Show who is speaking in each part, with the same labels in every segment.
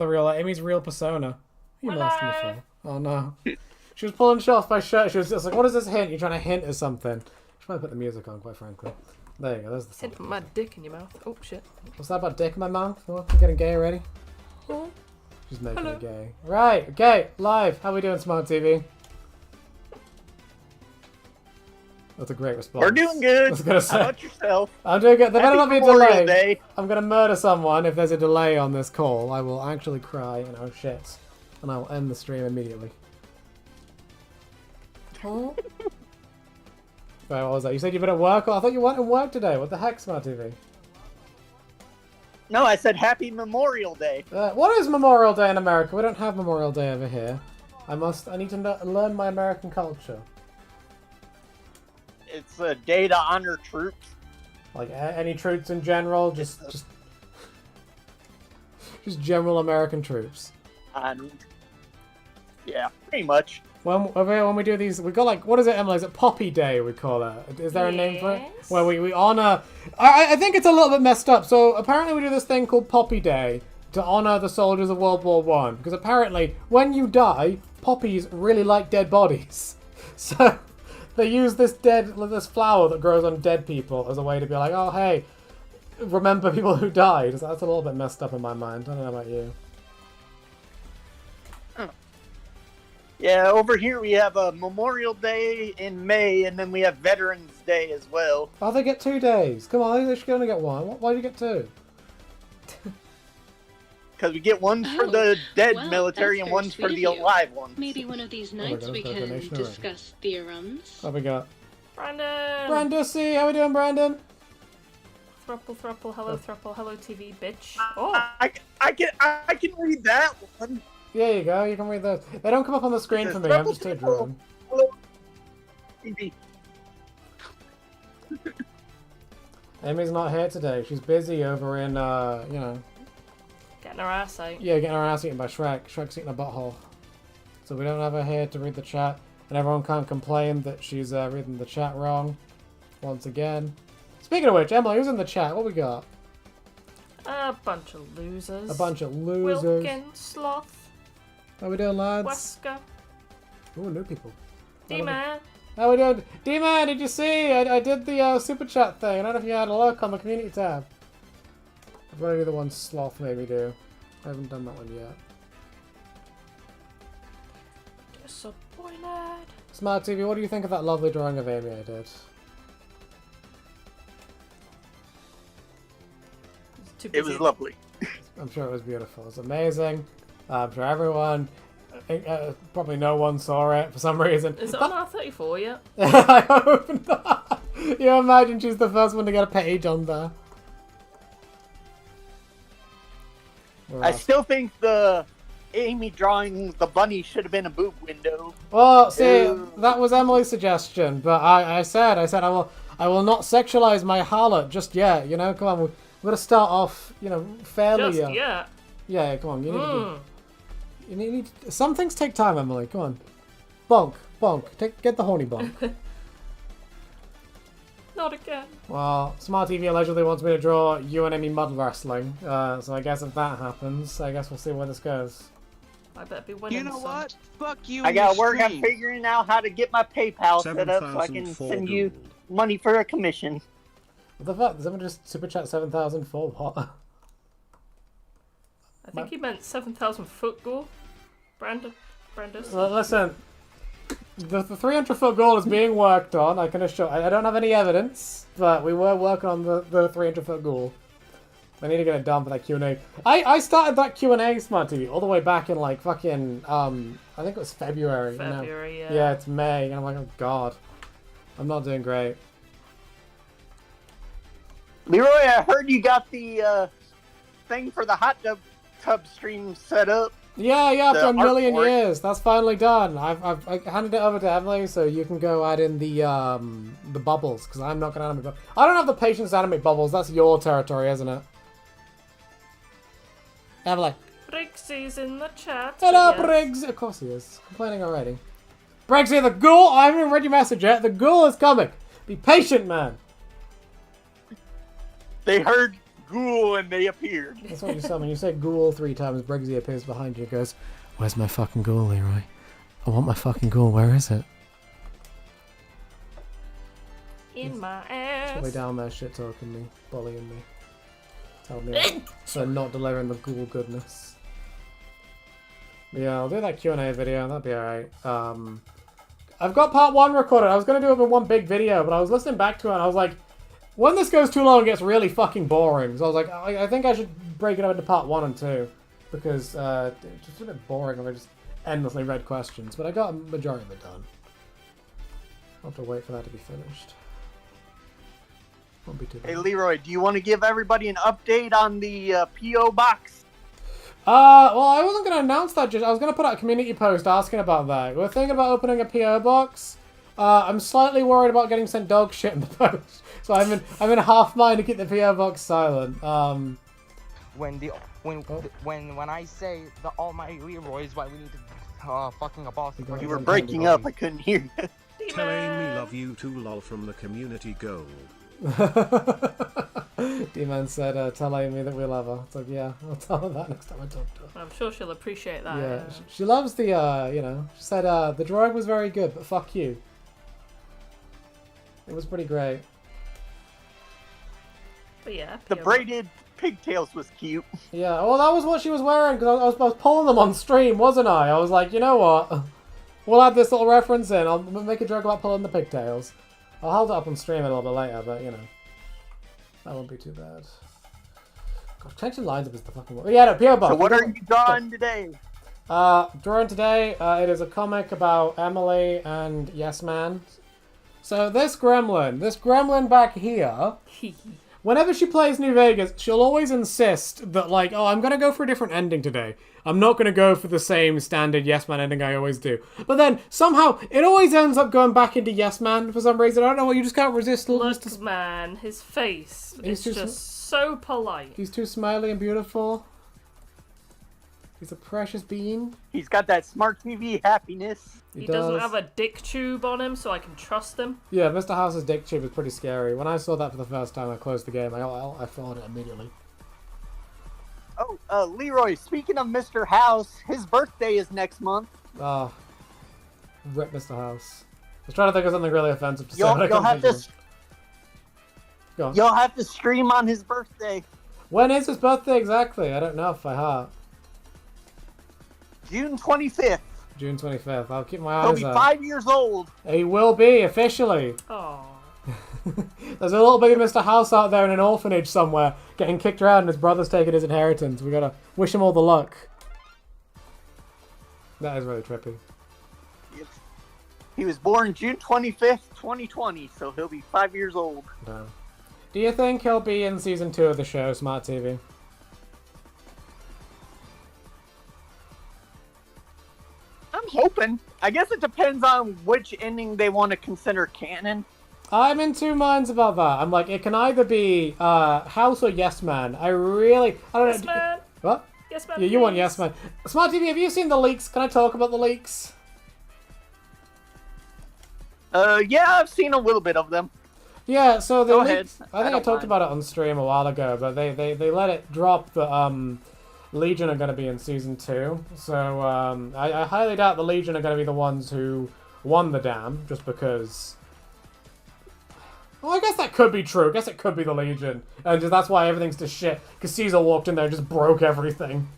Speaker 1: The real, Amy's real persona. You lost me for. Oh no. She was pulling shit off my shirt. She was just like, what is this hint? You're trying to hint at something. Should probably put the music on, quite frankly. There you go, there's the song.
Speaker 2: Hint my dick in your mouth. Oh shit.
Speaker 1: What's that about dick in my mouth? Oh, you're getting gay already?
Speaker 2: Oh.
Speaker 1: She's making it gay. Right, okay, live. How we doing, Smart TV? That's a great response.
Speaker 3: We're doing good.
Speaker 1: I was gonna say.
Speaker 3: How about yourself?
Speaker 1: I'm doing good. There better not be a
Speaker 3: Memorial
Speaker 1: delay.
Speaker 3: Day.
Speaker 1: I'm gonna murder someone if there's a delay on this call. I will actually cry and oh shit. And I will end the stream immediately.
Speaker 2: Oh.
Speaker 1: Wait, what was that? You said you've been at work? Oh, I thought you weren't at work today. What the heck, Smart TV?
Speaker 3: No, I said Happy Memorial Day.
Speaker 1: What is Memorial Day in America? We don't have Memorial Day over here. I need to learn my American culture.
Speaker 3: It's a day to honor troops.
Speaker 1: Like any troops in general, just general American troops.
Speaker 3: Yeah, pretty much.
Speaker 1: When we do these, we got like, what is it, Emily? Is it Poppy Day? We call it. Is there a name for it? Where we honor. I think it's a little bit messed up. So apparently we do this thing called Poppy Day to honor the soldiers of World War One. Because apparently when you die, poppies really like dead bodies. So they use this flower that grows on dead people as a way to be like, oh hey, remember people who died. So that's a little bit messed up in my mind. I don't know about you.
Speaker 3: Yeah, over here we have a Memorial Day in May, and then we have Veterans Day as well.
Speaker 1: Oh, they get 2 days. Come on, they should only get one. Why do you get two?
Speaker 3: Because we get one for the dead military and one for the alive ones.
Speaker 4: Maybe one of these nights we can discuss theorems.
Speaker 1: What we got?
Speaker 2: Brandon!
Speaker 1: Brandon, how we doing, Brandon?
Speaker 2: Thruple, hello TV, bitch. Oh!
Speaker 3: I can read that one.
Speaker 1: There you go, you can read those. They don't come up on the screen for me, I'm just too drawn. Amy's not here today, she's busy over in, you know...
Speaker 2: Getting her ass out.
Speaker 1: Yeah, getting her ass eaten by Shrek. Shrek's eating a butthole. So we don't have her here to read the chat, and everyone can't complain that she's reading the chat wrong. Once again. Speaking of which, Emily, who's in the chat? What we got?
Speaker 2: A bunch of losers.
Speaker 1: A bunch of losers.
Speaker 2: Wilkin, Sloth.
Speaker 1: How we doing, lads?
Speaker 2: Wesker.
Speaker 1: Ooh, new people.
Speaker 2: D-Man.
Speaker 1: How we doing? D-Man, did you see? I did the super chat thing. I don't know if you had a look on the community tab. I've got to do the one Sloth maybe do. I haven't done that one yet.
Speaker 2: Disappointed.
Speaker 1: Smart TV, what do you think of that lovely drawing of Amy I did?
Speaker 3: It was lovely.
Speaker 1: I'm sure it was beautiful. It was amazing. I'm sure everyone, probably no one saw it for some reason.
Speaker 2: Is it on R34 yet?
Speaker 1: I hope not. You imagine she's the first one to get a page on there.
Speaker 3: I still think the Amy drawing the bunny should have been a boob window.
Speaker 1: Well, see, that was Emily's suggestion, but I said I will not sexualize my harlot just yet. You know, come on, we're gonna start off, you know, fairly.
Speaker 2: Just yet.
Speaker 1: Yeah, come on, you need some things take time, Emily. Come on, bonk, get the horny bonk.
Speaker 2: Not again.
Speaker 1: Well, Smart TV allegedly wants me to draw you and Amy mud wrestling, so I guess if that happens, I guess we'll see where this goes.
Speaker 2: I better be winning.
Speaker 5: You know what? Fuck you.
Speaker 3: I gotta work on figuring out how to get my PayPal set up so I can send you money for a commission.
Speaker 1: What the fuck? Did someone just super chat 7,000 for what?
Speaker 2: I think he meant 7,000 foot goal. Brandon.
Speaker 1: Well, listen, the 300 foot goal is being worked on. I can assure. I don't have any evidence, but we were working on the 300 foot goal. I need to get it done for that Q&A. I started that Q&A, Smart TV, all the way back in like fucking I think it was February.
Speaker 2: February, yeah.
Speaker 1: Yeah, it's May, and I'm like, oh god, I'm not doing great.
Speaker 3: Leroy, I heard you got the thing for the hot tub stream set up.
Speaker 1: Yeah, after a million
Speaker 3: artwork.
Speaker 1: years, that's finally done. I've handed it over to Emily, so you can go add in the bubbles, because I'm not gonna animate bubbles. I don't have the patience to animate bubbles. That's your territory, isn't it? Emily.
Speaker 2: Briggsy's in the chat.
Speaker 1: Hello,
Speaker 2: yes.
Speaker 1: Briggs. Of course he is. Complaining already. Briggsy, the ghoul. I haven't even read your message yet. The ghoul is coming. Be patient, man.
Speaker 3: They heard ghoul, and they appeared.
Speaker 1: That's what you said. When you say ghoul 3 times, Briggsy appears behind you and goes, "Where's my fucking ghoul, Leroy? I want my fucking ghoul. Where is it?"
Speaker 2: In my ass.
Speaker 1: All the way down there, shit talking me, bullying me. Tell me they're not delivering the ghoul goodness. Yeah, I'll do that Q&A video. That'd be alright. I've got part 1 recorded. I was going to do it in one big video, but I was listening back to it and I was like, when this goes too long, it gets really fucking boring. So I was like, I think I should break it up into part 1 and 2. Because it's just a bit boring if I just endlessly read questions. But I got a majority of it done. I'll have to wait for that to be finished. Won't be too bad.
Speaker 3: Hey, Leroy, do you want to give everybody an update on the P.O. box?
Speaker 1: Well, I wasn't going to announce that. I was going to put out a community post asking about that. We're thinking about opening a P.O. box. I'm slightly worried about getting sent dog shit in the post. So I'm in half mind to keep the P.O. box silent.
Speaker 5: When I say the almighty Leroy is why we need to fucking abolish the
Speaker 3: You were breaking up. I couldn't hear you.
Speaker 6: Tell Amy love you too, lol, from the community goal.
Speaker 1: D-Man said, tell Amy that we love her. It's like, yeah, I'll tell her that next time I talk to her.
Speaker 2: I'm sure she'll appreciate that.
Speaker 1: Yeah, she loves the, she said, the drawing was very good, but fuck you. It was pretty great.
Speaker 2: But yeah,
Speaker 3: The braided pigtails was cute.
Speaker 1: Yeah, well, that was what she was wearing, because I was pulling them on stream, wasn't I? I was like, you know what? We'll add this little reference in. I'll make a joke about pulling the pigtails. I'll hold it up on stream a little bit later, but, you know. That won't be too bad. Gosh, changing lines up is the fucking... Yeah, no, P.O. Box.
Speaker 3: So what are you drawing today?
Speaker 1: Drawing today, it is a comic about Emily and Yes Man. So this gremlin back here... Whenever she plays New Vegas, she'll always insist that, like, oh, I'm going to go for a different ending today. I'm not going to go for the same standard Yes Man ending I always do. But then, somehow, it always ends up going back into Yes Man for some reason. I don't know what, you just can't resist.
Speaker 2: Look, man, his face is just so polite.
Speaker 1: He's too smiley and beautiful. He's a precious being.
Speaker 3: He's got that smart TV happiness.
Speaker 2: He doesn't have a dick tube on him, so I can trust him.
Speaker 1: Yeah, Mr. House's dick tube is pretty scary. When I saw that for the first time, I closed the game. I followed it immediately.
Speaker 3: Oh, Leroy, speaking of Mr. House, his birthday is next month.
Speaker 1: Oh, rip Mr. House. I was trying to think of something really offensive to say.
Speaker 3: You'll have to stream on his birthday.
Speaker 1: When is his birthday exactly? I don't know if by heart.
Speaker 3: June 25th.
Speaker 1: June 25th. I'll keep my eyes
Speaker 3: He'll
Speaker 1: out.
Speaker 3: be 5 years old.
Speaker 1: He will be, officially.
Speaker 2: Oh.
Speaker 1: There's a little baby Mr. House out there in an orphanage somewhere, getting kicked around and his brother's taking his inheritance. We gotta wish him all the luck. That is really trippy.
Speaker 3: He was born June 25th, 2020, so he'll be 5 years old.
Speaker 1: No. Do you think he'll be in season 2 of the show, Smart TV?
Speaker 3: I'm hoping. I guess it depends on which ending they want to consider canon.
Speaker 1: I'm in two minds about that. I'm like, it can either be House or Yes Man. I don't know.
Speaker 2: Yes Man.
Speaker 1: What?
Speaker 2: Yes Man.
Speaker 1: Yeah, you want Yes Man. Smart TV, have you seen the leaks? Can I talk about the leaks?
Speaker 3: Yeah, I've seen a little bit of them.
Speaker 1: Yeah, so the
Speaker 3: Go
Speaker 1: leaks,
Speaker 3: ahead.
Speaker 1: I think I talked about it on stream a while ago, but they let it drop that Legion are going to be in season 2. So I highly doubt the Legion are going to be the ones who won the dam, just because. Well, I guess that could be true. I guess it could be the Legion, and that's why everything's just shit. Because Caesar walked in there and just broke everything.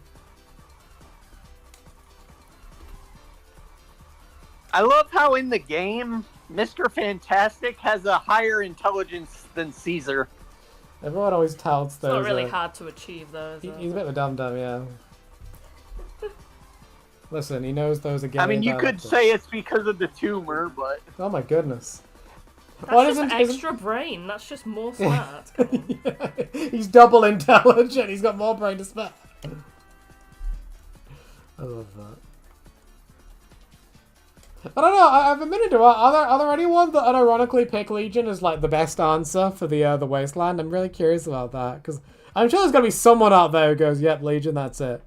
Speaker 3: I love how in the game, Mr. Fantastic has a higher intelligence than Caesar.
Speaker 1: Everyone always touts those.
Speaker 2: It's not really hard to achieve, though.
Speaker 1: He's a bit of a dum-dum, yeah. Listen, he knows those again.
Speaker 3: I mean, you could say it's because of the tumor, but...
Speaker 1: Oh my goodness.
Speaker 2: That's just extra brain. That's just more smart.
Speaker 1: Yeah. He's double intelligent. He's got more brain to spare. I love that. I don't know. I've admitted to it. Are there anyone that unironically pick Legion as like the best answer for the wasteland? I'm really curious about that because I'm sure there's gonna be someone out there who goes, "Yep, Legion, that's it."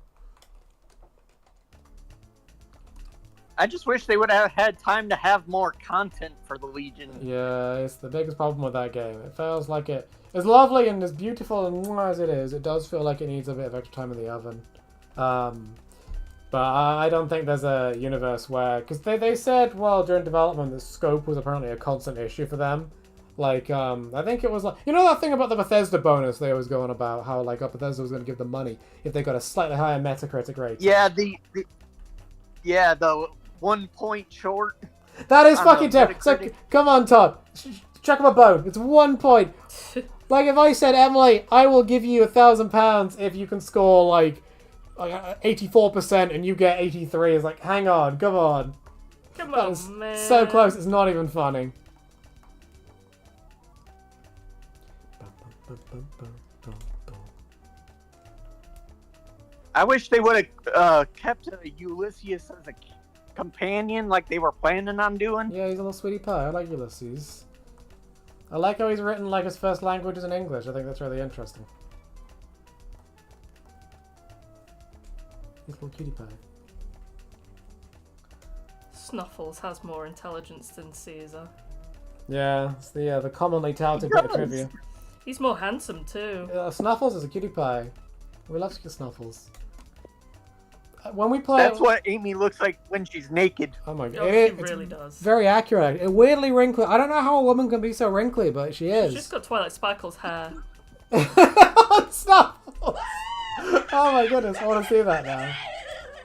Speaker 3: I just wish they would have had time to have more content for the Legion.
Speaker 1: Yeah, it's the biggest problem with that game. It feels like it, as lovely and as beautiful and as it is, it does feel like it needs a bit of extra time in the oven. But I don't think there's a universe where, because they said, well, during development, the scope was apparently a constant issue for them. Like, I think it was like, you know that thing about the Bethesda bonus they always go on about, how like Bethesda was going to give them money if they got a slightly higher Metacritic rate.
Speaker 3: Yeah, the 1 point short.
Speaker 1: That is fucking terrible. It's like, come on, Todd, check my bone. It's 1 point. Like if I said, Emily, I will give you £1,000 if you can score like 84% and you get 83. It's like, hang on, come on.
Speaker 2: Come
Speaker 1: That
Speaker 2: on,
Speaker 1: is
Speaker 2: man.
Speaker 1: so close. It's not even funny.
Speaker 3: I wish they would have kept Ulysses as a companion like they were planning on doing.
Speaker 1: Yeah, he's a little sweetie pie. I like Ulysses. I like how he's written like his first language is in English. I think that's really interesting. He's a little cutie pie.
Speaker 2: Snuffles has more intelligence than Caesar.
Speaker 1: Yeah, it's the commonly touted bit of trivia.
Speaker 2: He's more handsome too.
Speaker 1: Snuffles is a cutie pie. We love Snuffles. When we play,
Speaker 3: That's what Amy looks like when she's naked.
Speaker 1: oh my god,
Speaker 2: Oh,
Speaker 1: it's
Speaker 2: she really does.
Speaker 1: very accurate. It weirdly wrinkly. I don't know how a woman can be so wrinkly, but she is.
Speaker 2: She's got Twilight Sparkle's hair.
Speaker 1: Snuffles! Oh my goodness, I want to see that now.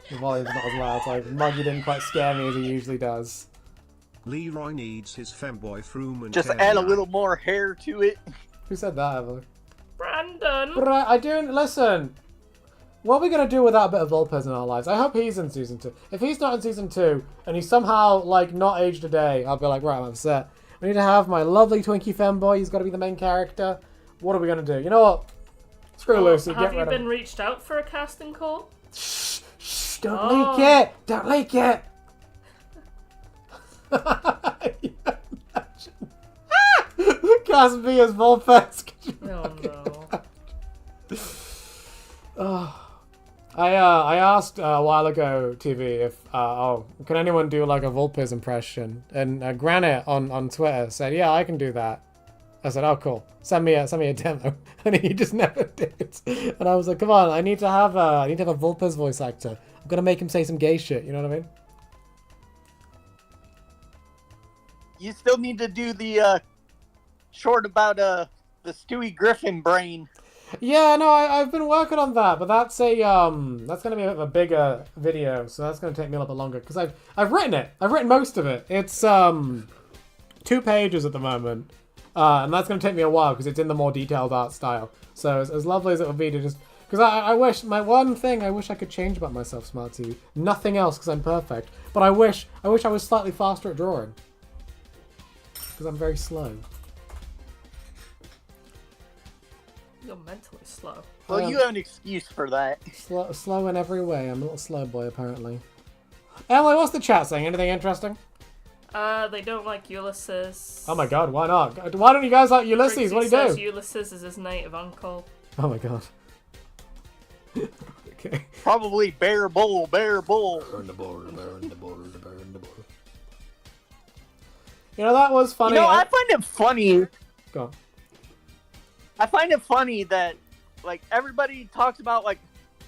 Speaker 1: The volume's not as loud, so Muggy didn't quite scare me as he usually does.
Speaker 6: Leroy needs his femboy Froome and
Speaker 3: Just
Speaker 6: Carrie.
Speaker 3: add a little more hair to it.
Speaker 1: Who said that, Emily?
Speaker 2: Brandon!
Speaker 1: But I do, listen, what are we going to do without a bit of Volpez in our lives? I hope he's in Season 2. If he's not in Season 2, and he's somehow, like, not aged a day, I'll be like, right, I'm upset. We need to have my lovely Twinkie femboy, he's got to be the main character. What are we going to do? You know what? Screw Lucy, get
Speaker 2: Have
Speaker 1: rid
Speaker 2: you
Speaker 1: of
Speaker 2: been
Speaker 1: him.
Speaker 2: reached out for a casting call?
Speaker 1: Shh, shh, don't leak it! Don't leak it! You imagine? Caspia's Volpez.
Speaker 2: Oh no.
Speaker 1: I asked a while ago, TV, if can anyone do like a Volpez impression? And Granite on Twitter said, yeah, I can do that. I said, oh cool, send me a demo, and he just never did. And I was like, come on, I need to have a Volpez voice actor. I'm gonna make him say some gay shit. You know what I mean?
Speaker 3: You still need to do the short about the Stewie Griffin brain.
Speaker 1: Yeah, no, I've been working on that, but that's that's gonna be a bigger video, so that's gonna take me a little bit longer because I've written it. I've written most of it. It's 2 pages at the moment, and that's gonna take me a while because it's in the more detailed art style. So as lovely as it would be to just, because I wish, my one thing I wish I could change about myself, Smart TV, nothing else because I'm perfect, but I wish I was slightly faster at drawing because I'm very slow.
Speaker 2: You're mentally slow.
Speaker 3: Well, you have an excuse for that.
Speaker 1: Slow in every way. I'm a little slow boy, apparently. Emily, what's the chat saying? Anything interesting?
Speaker 2: They don't like Ulysses.
Speaker 1: Oh my god, why not? Why don't you guys like Ulysses? What do you
Speaker 2: says
Speaker 1: do?
Speaker 2: Ulysses is his native uncle.
Speaker 1: Oh my god. Okay.
Speaker 3: Probably bear bull.
Speaker 1: Burn the bull. You know, that was funny.
Speaker 3: You know, I find it funny.
Speaker 1: Go on.
Speaker 3: I find it funny that, like, everybody talks about, like,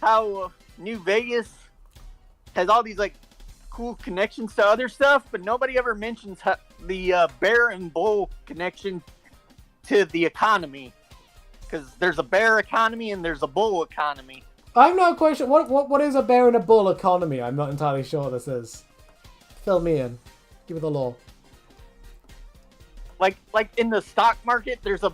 Speaker 3: how New Vegas has all these, like, cool connections to other stuff, but nobody ever mentions the bear and bull connection to the economy. Because there's a bear economy and there's a bull economy.
Speaker 1: I'm not quite sure. What is a bear and a bull economy? I'm not entirely sure what this is. Fill me in. Give me the law.
Speaker 3: Like in the stock market, there's a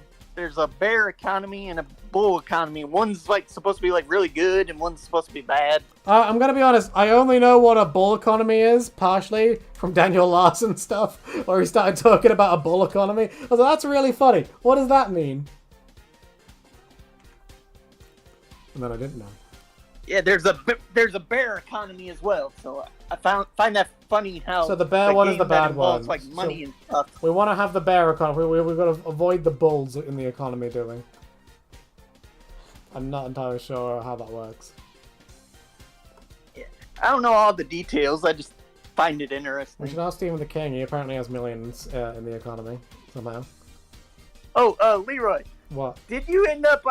Speaker 3: bear economy and a bull economy. One's like supposed to be like really good and one's supposed to be bad.
Speaker 1: I'm gonna be honest, I only know what a bull economy is, partially from Daniel Larson stuff, where he started talking about a bull economy. I was like, that's really funny. What does that mean? And then I didn't know.
Speaker 3: Yeah, there's a bear economy as well. So I find that funny how.
Speaker 1: So the bear one is the bad one.
Speaker 3: Like money and stuff.
Speaker 1: We want to have the bear economy. We've got to avoid the bulls in the economy doing. I'm not entirely sure how that works.
Speaker 3: Yeah, I don't know all the details. I just find it
Speaker 1: We
Speaker 3: interesting.
Speaker 1: should ask Stephen the King. He apparently has millions in the economy somehow.
Speaker 3: Oh, Leroy,
Speaker 1: What?
Speaker 3: did you end up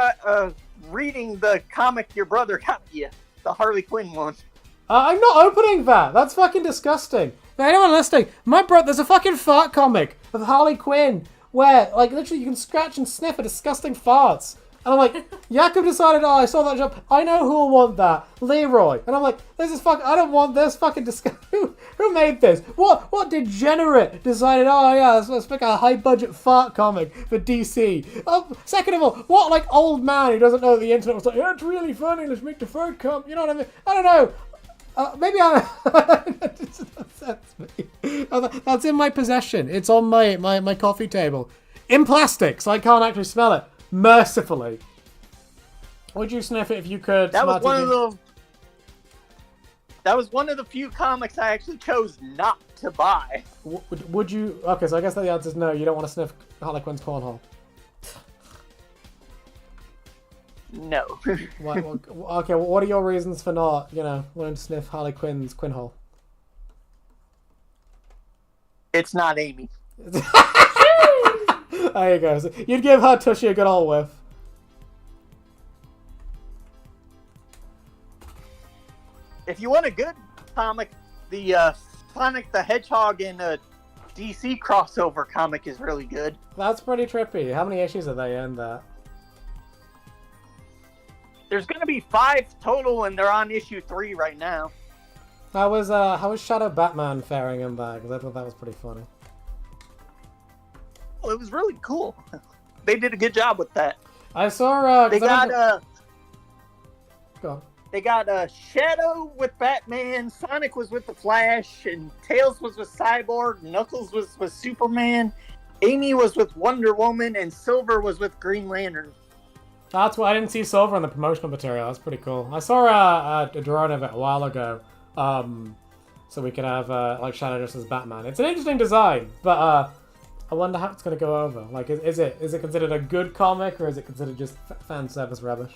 Speaker 3: reading the comic your brother got you, the Harley Quinn one?
Speaker 1: I'm not opening that. That's fucking disgusting. For anyone listening, there's a fucking fart comic of Harley Quinn where, like, literally you can scratch and sniff at disgusting farts. And I'm like, Jakob decided, I saw that job. I know who will want that. Leroy. And I'm like, this is I don't want this fucking disgusting. Who made this? What degenerate decided, let's make a high-budget fart comic for DC. Second of all, what, like, old man who doesn't know the internet was like, yeah, it's really funny, let's make the fart comic. You know what I mean? I don't know. Maybe that's in my possession. It's on my coffee table. In plastic, so I can't actually smell it. Mercifully. Would you sniff it if you could?
Speaker 3: That was one of the few comics I actually chose not to buy.
Speaker 1: Would you? Okay, so I guess the answer is no. You don't want to sniff Harley Quinn's cornhole.
Speaker 3: No.
Speaker 1: Okay, well, what are your reasons for not, wanting to sniff Harley Quinn's quinhole?
Speaker 3: It's not Amy.
Speaker 1: There you go. So you'd give her Tushy a good old whiff.
Speaker 3: If you want a good comic, the Sonic the Hedgehog and DC crossover comic is really good.
Speaker 1: That's pretty trippy. How many issues are they in that?
Speaker 3: There's going to be 5 total, and they're on issue 3 right now.
Speaker 1: How was Shadow Batman faring in that? Because I thought that was pretty funny.
Speaker 3: Well, it was really cool. They did a good job with that.
Speaker 1: I saw.
Speaker 3: They got
Speaker 1: Go on.
Speaker 3: They got Shadow with Batman, Sonic was with the Flash, and Tails was with Cyborg, Knuckles was with Superman, Amy was with Wonder Woman, and Silver was with Green Lantern.
Speaker 1: That's why I didn't see Silver in the promotional material. That's pretty cool. I saw a drawing of it a while ago, so we could have like Shadow just as Batman. It's an interesting design, but I wonder how it's going to go over. Like, is it considered a good comic, or is it considered just fan service rubbish?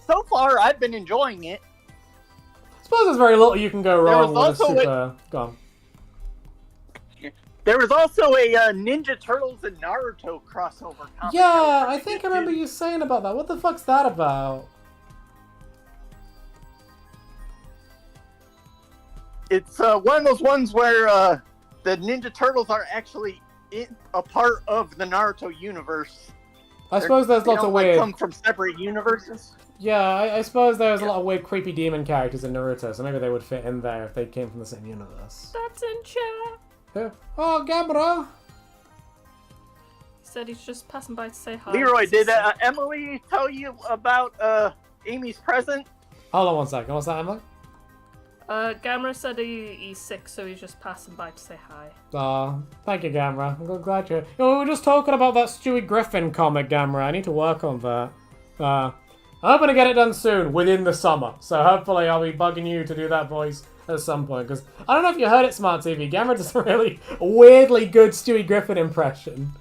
Speaker 3: So far, I've been enjoying it.
Speaker 1: I suppose there's very little you can go wrong with a super... Go on.
Speaker 3: There was also a Ninja Turtles and Naruto crossover comic.
Speaker 1: Yeah, I think I remember you saying about that. What the fuck's that about?
Speaker 3: It's one of those ones where the Ninja Turtles are actually a part of the Naruto universe.
Speaker 1: I suppose there's lots of weird...
Speaker 3: come from separate universes.
Speaker 1: Yeah, I suppose there's a lot of weird, creepy demon characters in Naruto, so maybe they would fit in there if they came from the same universe.
Speaker 2: That's in chat.
Speaker 1: Yeah. Oh, Gabra!
Speaker 2: Said he's just passing by to say hi.
Speaker 3: Leroy, did Emily tell you about Amy's present?
Speaker 1: Hold on one second. What's that, Emily?
Speaker 2: Gamera said he's sick, so he's just passing by to say hi.
Speaker 1: Aw, thank you, Gamera. I'm glad you're... we were just talking about that Stewie Griffin comic, Gamera. I need to work on that. I'm hoping to get it done soon, within the summer. So hopefully I'll be bugging you to do that voice at some point. Because I don't know if you heard it, Smart TV. Gamera does a really weirdly good Stewie Griffin impression.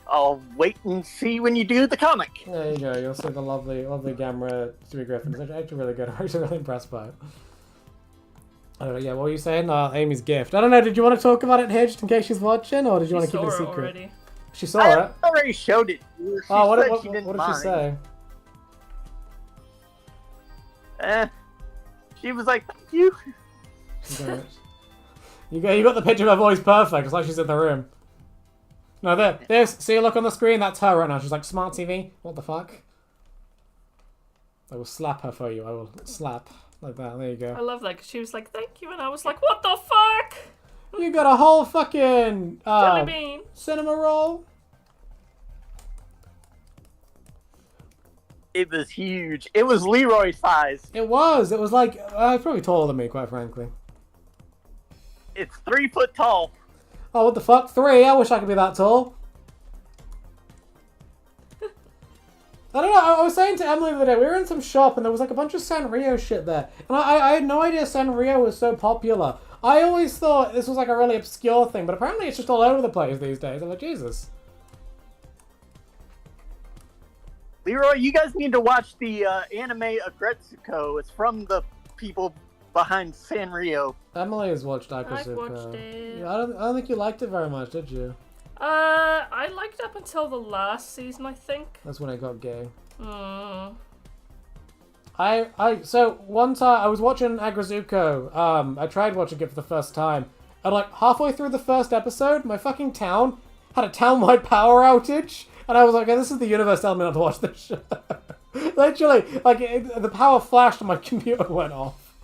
Speaker 3: I'll wait and see when you do the comic.
Speaker 1: There you go. You'll see the lovely Gamera Stewie Griffin. It's actually really good. I'm actually really impressed by it. I don't know, yeah, what were you saying? Amy's gift. I don't know, did you want to talk about it here just in case she's watching, or did you want to keep it a secret?
Speaker 2: Already.
Speaker 1: She saw
Speaker 3: I
Speaker 1: it?
Speaker 3: already showed it. She
Speaker 1: What
Speaker 3: said
Speaker 1: did
Speaker 3: she didn't
Speaker 1: she say?
Speaker 3: She was like, thank you.
Speaker 1: You got the picture of her voice perfect. It's like she's in the room. No, see a look on the screen? That's her right now. She's like, Smart TV? What the fuck? I will slap her for you. I will slap. Like that, there you go.
Speaker 2: I love that, because she was like, thank you, and I was like, what the fuck?
Speaker 1: You got a whole fucking
Speaker 2: Jelly bean.
Speaker 1: Cinema roll?
Speaker 3: It was huge. It was Leroy size.
Speaker 1: It was like, probably taller than me, quite frankly.
Speaker 3: It's 3 foot tall.
Speaker 1: Oh, what the fuck? 3? I wish I could be that tall. I don't know, I was saying to Emily the other day, we were in some shop and there was like a bunch of Sanrio shit there. And I had no idea Sanrio was so popular. I always thought this was like a really obscure thing, but apparently it's just all over the place these days. I'm like, Jesus.
Speaker 3: Leroy, you guys need to watch the anime Agretsuko. It's from the people behind Sanrio.
Speaker 1: Emily has watched Agretsuko.
Speaker 2: I've watched it.
Speaker 1: Yeah, I don't think you liked it very much, did you?
Speaker 2: I liked it up until the last season, I think.
Speaker 1: That's when it got gay.
Speaker 2: Mm.
Speaker 1: So one time I was watching Agretsuko. I tried watching it for the first time. And like halfway through the first episode, my fucking town had a town-wide power outage. And I was like, this is the universe telling me not to watch this show. Literally, like, the power flashed and my computer went off.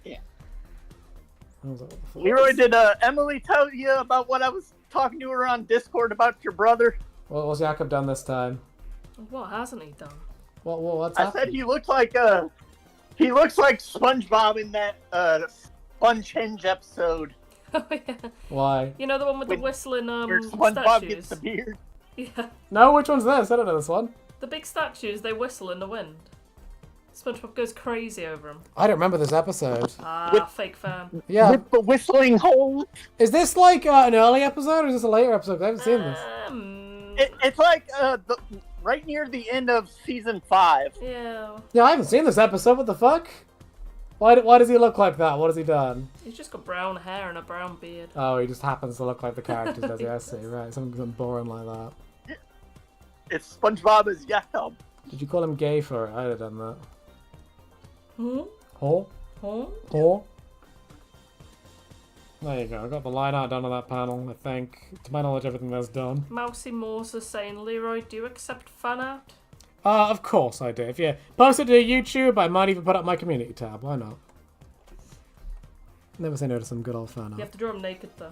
Speaker 3: Yeah.
Speaker 1: I was like, what the fuck?
Speaker 3: Leroy, did Emily tell you about what I was talking to her on Discord about your brother?
Speaker 1: What was Jakob done this time?
Speaker 2: What hasn't he done?
Speaker 1: What's
Speaker 3: I
Speaker 1: happened?
Speaker 3: said he looks like SpongeBob in that Sponge episode.
Speaker 2: Oh yeah.
Speaker 1: Why?
Speaker 2: You know the one with the
Speaker 3: When-
Speaker 2: whistling
Speaker 3: Where SpongeBob gets
Speaker 2: statues?
Speaker 3: the beard.
Speaker 2: Yeah.
Speaker 1: No, which one's this? I don't know this one.
Speaker 2: The big statues, they whistle in the wind. SpongeBob goes crazy over them.
Speaker 1: I don't remember this episode.
Speaker 2: Fake fan.
Speaker 1: Yeah.
Speaker 3: With the whistling hole.
Speaker 1: Is this like an early episode or is this a later episode? I haven't seen this.
Speaker 3: It's like right near the end of season 5.
Speaker 2: Yeah.
Speaker 1: Yeah, I haven't seen this episode. What the fuck? Why does he look like that? What has he done?
Speaker 2: He's just got brown hair and a brown beard.
Speaker 1: Oh, he just happens to look like the characters, does he? I see, right. Something boring like that.
Speaker 3: It's SpongeBob as Jakob.
Speaker 1: Did you call him gay for it? I'd have done that.
Speaker 2: Hmm?
Speaker 1: Huh?
Speaker 2: Huh?
Speaker 1: Huh? There you go. I got the line art done on that panel, I think. To my knowledge, everything there's done.
Speaker 2: Mousy Morse is saying, Leroy, do you accept fan art?
Speaker 1: Of course I do. If you post it to YouTube, I might even put up my community tab. Why not? Never say no to some good old fan art.
Speaker 2: You have to draw him naked, though.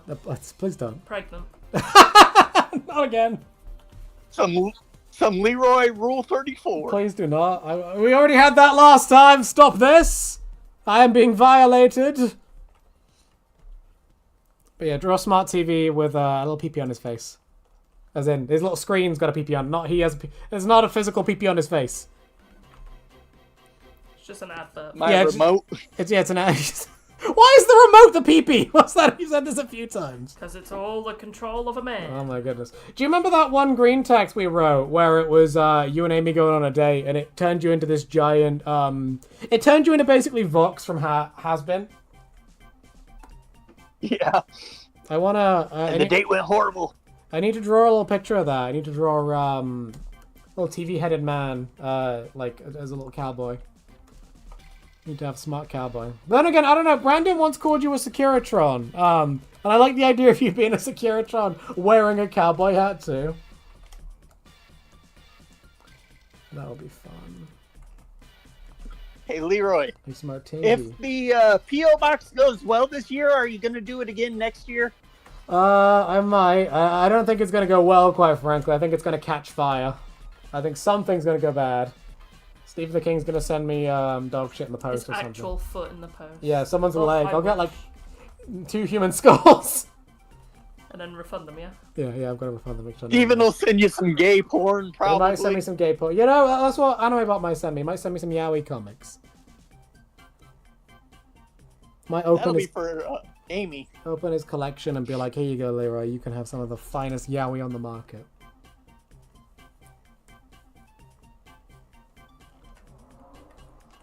Speaker 1: Please don't.
Speaker 2: Pregnant.
Speaker 1: Not again.
Speaker 3: Some Leroy Rule 34.
Speaker 1: Please do not. We already had that last time. Stop this. I am being violated. But yeah, draw a smart TV with a little PP on his face. As in, his little screen's got a PP on. Not he has. There's not a physical PP on his face.
Speaker 2: It's just an advert.
Speaker 3: My remote.
Speaker 1: It's an. Why is the remote the PP? What's that? You said this a few times.
Speaker 2: Because it's all the control of a man.
Speaker 1: Oh my goodness. Do you remember that one green text we wrote where it was you and Amy going on a date and it turned you into this giant it turned you into basically Vox from Has Been?
Speaker 3: Yeah.
Speaker 1: I wanna
Speaker 3: And the date went horrible.
Speaker 1: I need to draw a little picture of that. I need to draw a little TV-headed man, like as a little cowboy. Need to have a smart cowboy. But then again, I don't know. Brandon once called you a Securitron, and I like the idea of you being a Securitron wearing a cowboy hat too. That'll be fun.
Speaker 3: Hey, Leroy.
Speaker 1: Hey, smart TV.
Speaker 3: If the P.O. box goes well this year, are you going to do it again next year?
Speaker 1: I might. I don't think it's gonna go well, quite frankly. I think it's gonna catch fire. I think something's gonna go bad. Steve the King's gonna send me dog shit in the post
Speaker 2: His
Speaker 1: or something.
Speaker 2: actual foot in the post.
Speaker 1: Yeah, someone's
Speaker 2: Or
Speaker 1: leg.
Speaker 2: I
Speaker 1: I'll get
Speaker 2: wish.
Speaker 1: like 2 human skulls.
Speaker 2: And then refund them, yeah?
Speaker 1: Yeah, I've got to refund them.
Speaker 3: Steven will send you some gay porn,
Speaker 1: He
Speaker 3: probably.
Speaker 1: might send me some gay porn. You know, that's what Anime Bot might send me. He might send me some yaoi comics. Might
Speaker 3: That'll
Speaker 1: open
Speaker 3: be
Speaker 1: his
Speaker 3: for Amy.
Speaker 1: open his collection and be like, here you go, Leroy. You can have some of the finest yaoi on the market.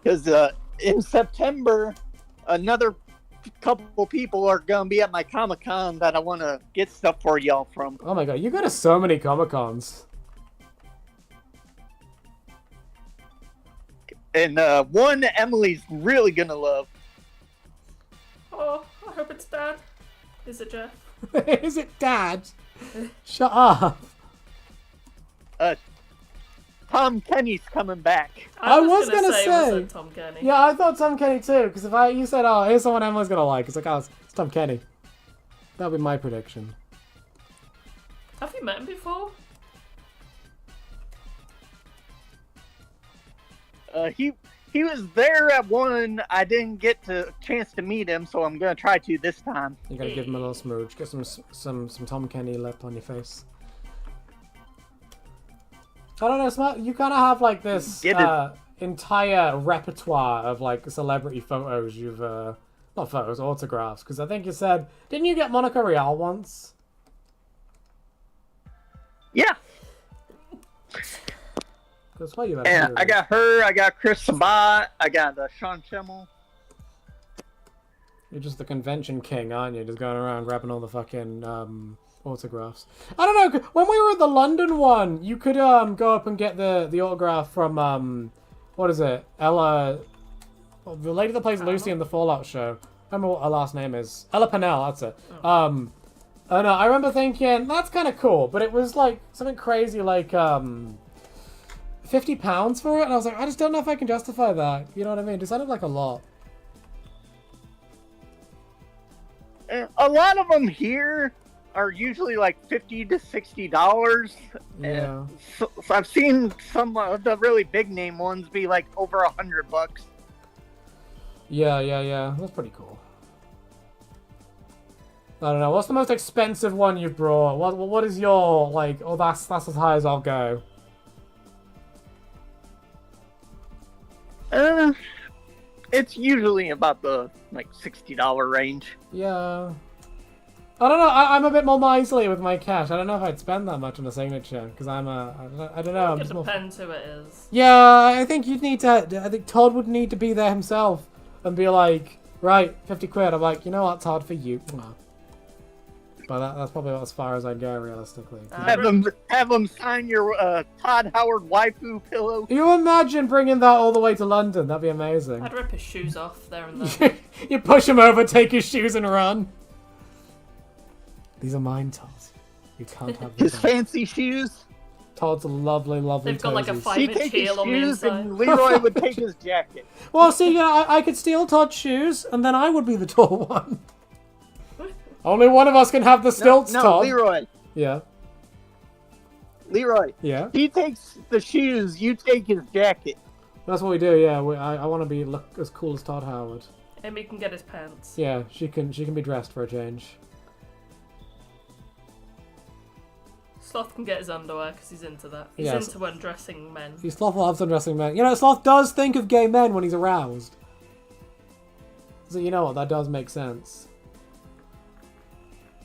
Speaker 3: Because in September, another couple people are going to be at my Comic-Con that I want to get stuff for y'all from.
Speaker 1: Oh my god, you go to so many Comic-Cons.
Speaker 3: And one Emily's really going to love.
Speaker 2: Oh, I hope it's Dad. Is it Jeff?
Speaker 1: Is it Dad? Shut up.
Speaker 3: Tom Kenny's coming back.
Speaker 1: I was gonna
Speaker 2: was
Speaker 1: say.
Speaker 2: it Tom Kenny?
Speaker 1: Yeah, I thought Tom Kenny too, because if you said, oh, here's someone Emily's gonna like, it's like, oh, it's Tom Kenny. That'll be my prediction.
Speaker 2: Have you met him before?
Speaker 3: He was there at one. I didn't get a chance to meet him, so I'm gonna try to this time.
Speaker 1: You gotta give him a little smooch. Get some Tom Kenny left on your face. I don't know, Smart. You kind of have like this entire repertoire of like celebrity photos. You've not photos, autographs. Because I think you said, didn't you get Monica Rial once?
Speaker 3: Yeah.
Speaker 1: That's why you
Speaker 3: And I got her, I got Chris Sabat, I got Sean Schimmel.
Speaker 1: You're just the convention king, aren't you? Just going around grabbing all the fucking autographs. I don't know. When we were at the London one, you could go up and get the autograph from what is it? Ella, the lady that plays Lucy in the Fallout show. I remember what her last name is. Ella Pennell. That's it. Oh. I know. I remember thinking that's kind of cool, but it was like something crazy, like £50 for it, and I was like, I just don't know if I can justify that. You know what I mean? It sounded like a lot.
Speaker 3: A lot of them here are usually like $50 to $60.
Speaker 1: Yeah.
Speaker 3: So I've seen some of the really big name ones be like over $100.
Speaker 1: Yeah. That's pretty cool. I don't know. What's the most expensive one you've brought? What is your like? Oh, that's as high as I'll go.
Speaker 3: It's usually about the like $60 range.
Speaker 1: Yeah. I don't know. I'm a bit more miserly with my cash. I don't know if I'd spend that much on a signature because I don't know.
Speaker 2: It depends who it is.
Speaker 1: Yeah, I think you'd need to. I think Todd would need to be there himself and be like, right, 50 quid. I'm like, you know what, Todd, for you. But that's probably as far as I'd go realistically.
Speaker 3: Have them sign your Todd Howard waifu pillow.
Speaker 1: You imagine bringing that all the way to London? That'd be amazing.
Speaker 2: I'd rip his shoes off there and then.
Speaker 1: You push him over, take his shoes, and run. These are mine, Todd. You can't have
Speaker 3: his fancy shoes.
Speaker 1: Todd's lovely, lovely.
Speaker 2: They've got like a
Speaker 1: toesies.
Speaker 2: 5-inch heel on the inside.
Speaker 3: And Leroy would take his jacket.
Speaker 1: Well, see, yeah, I could steal Todd's shoes, and then I would be the tall one. Only one of us can have the stilts, Todd.
Speaker 3: Leroy.
Speaker 1: Yeah.
Speaker 3: Leroy.
Speaker 1: Yeah.
Speaker 3: He takes the shoes. You take his jacket.
Speaker 1: That's what we do. Yeah. I want to look as cool as Todd Howard.
Speaker 2: Amy can get his pants.
Speaker 1: Yeah, she can be dressed for a change.
Speaker 2: Sloth can get his underwear because he's into that. He's into undressing men.
Speaker 1: Sloth loves undressing men. You know, Sloth does think of gay men when he's aroused. So you know what? That does make sense.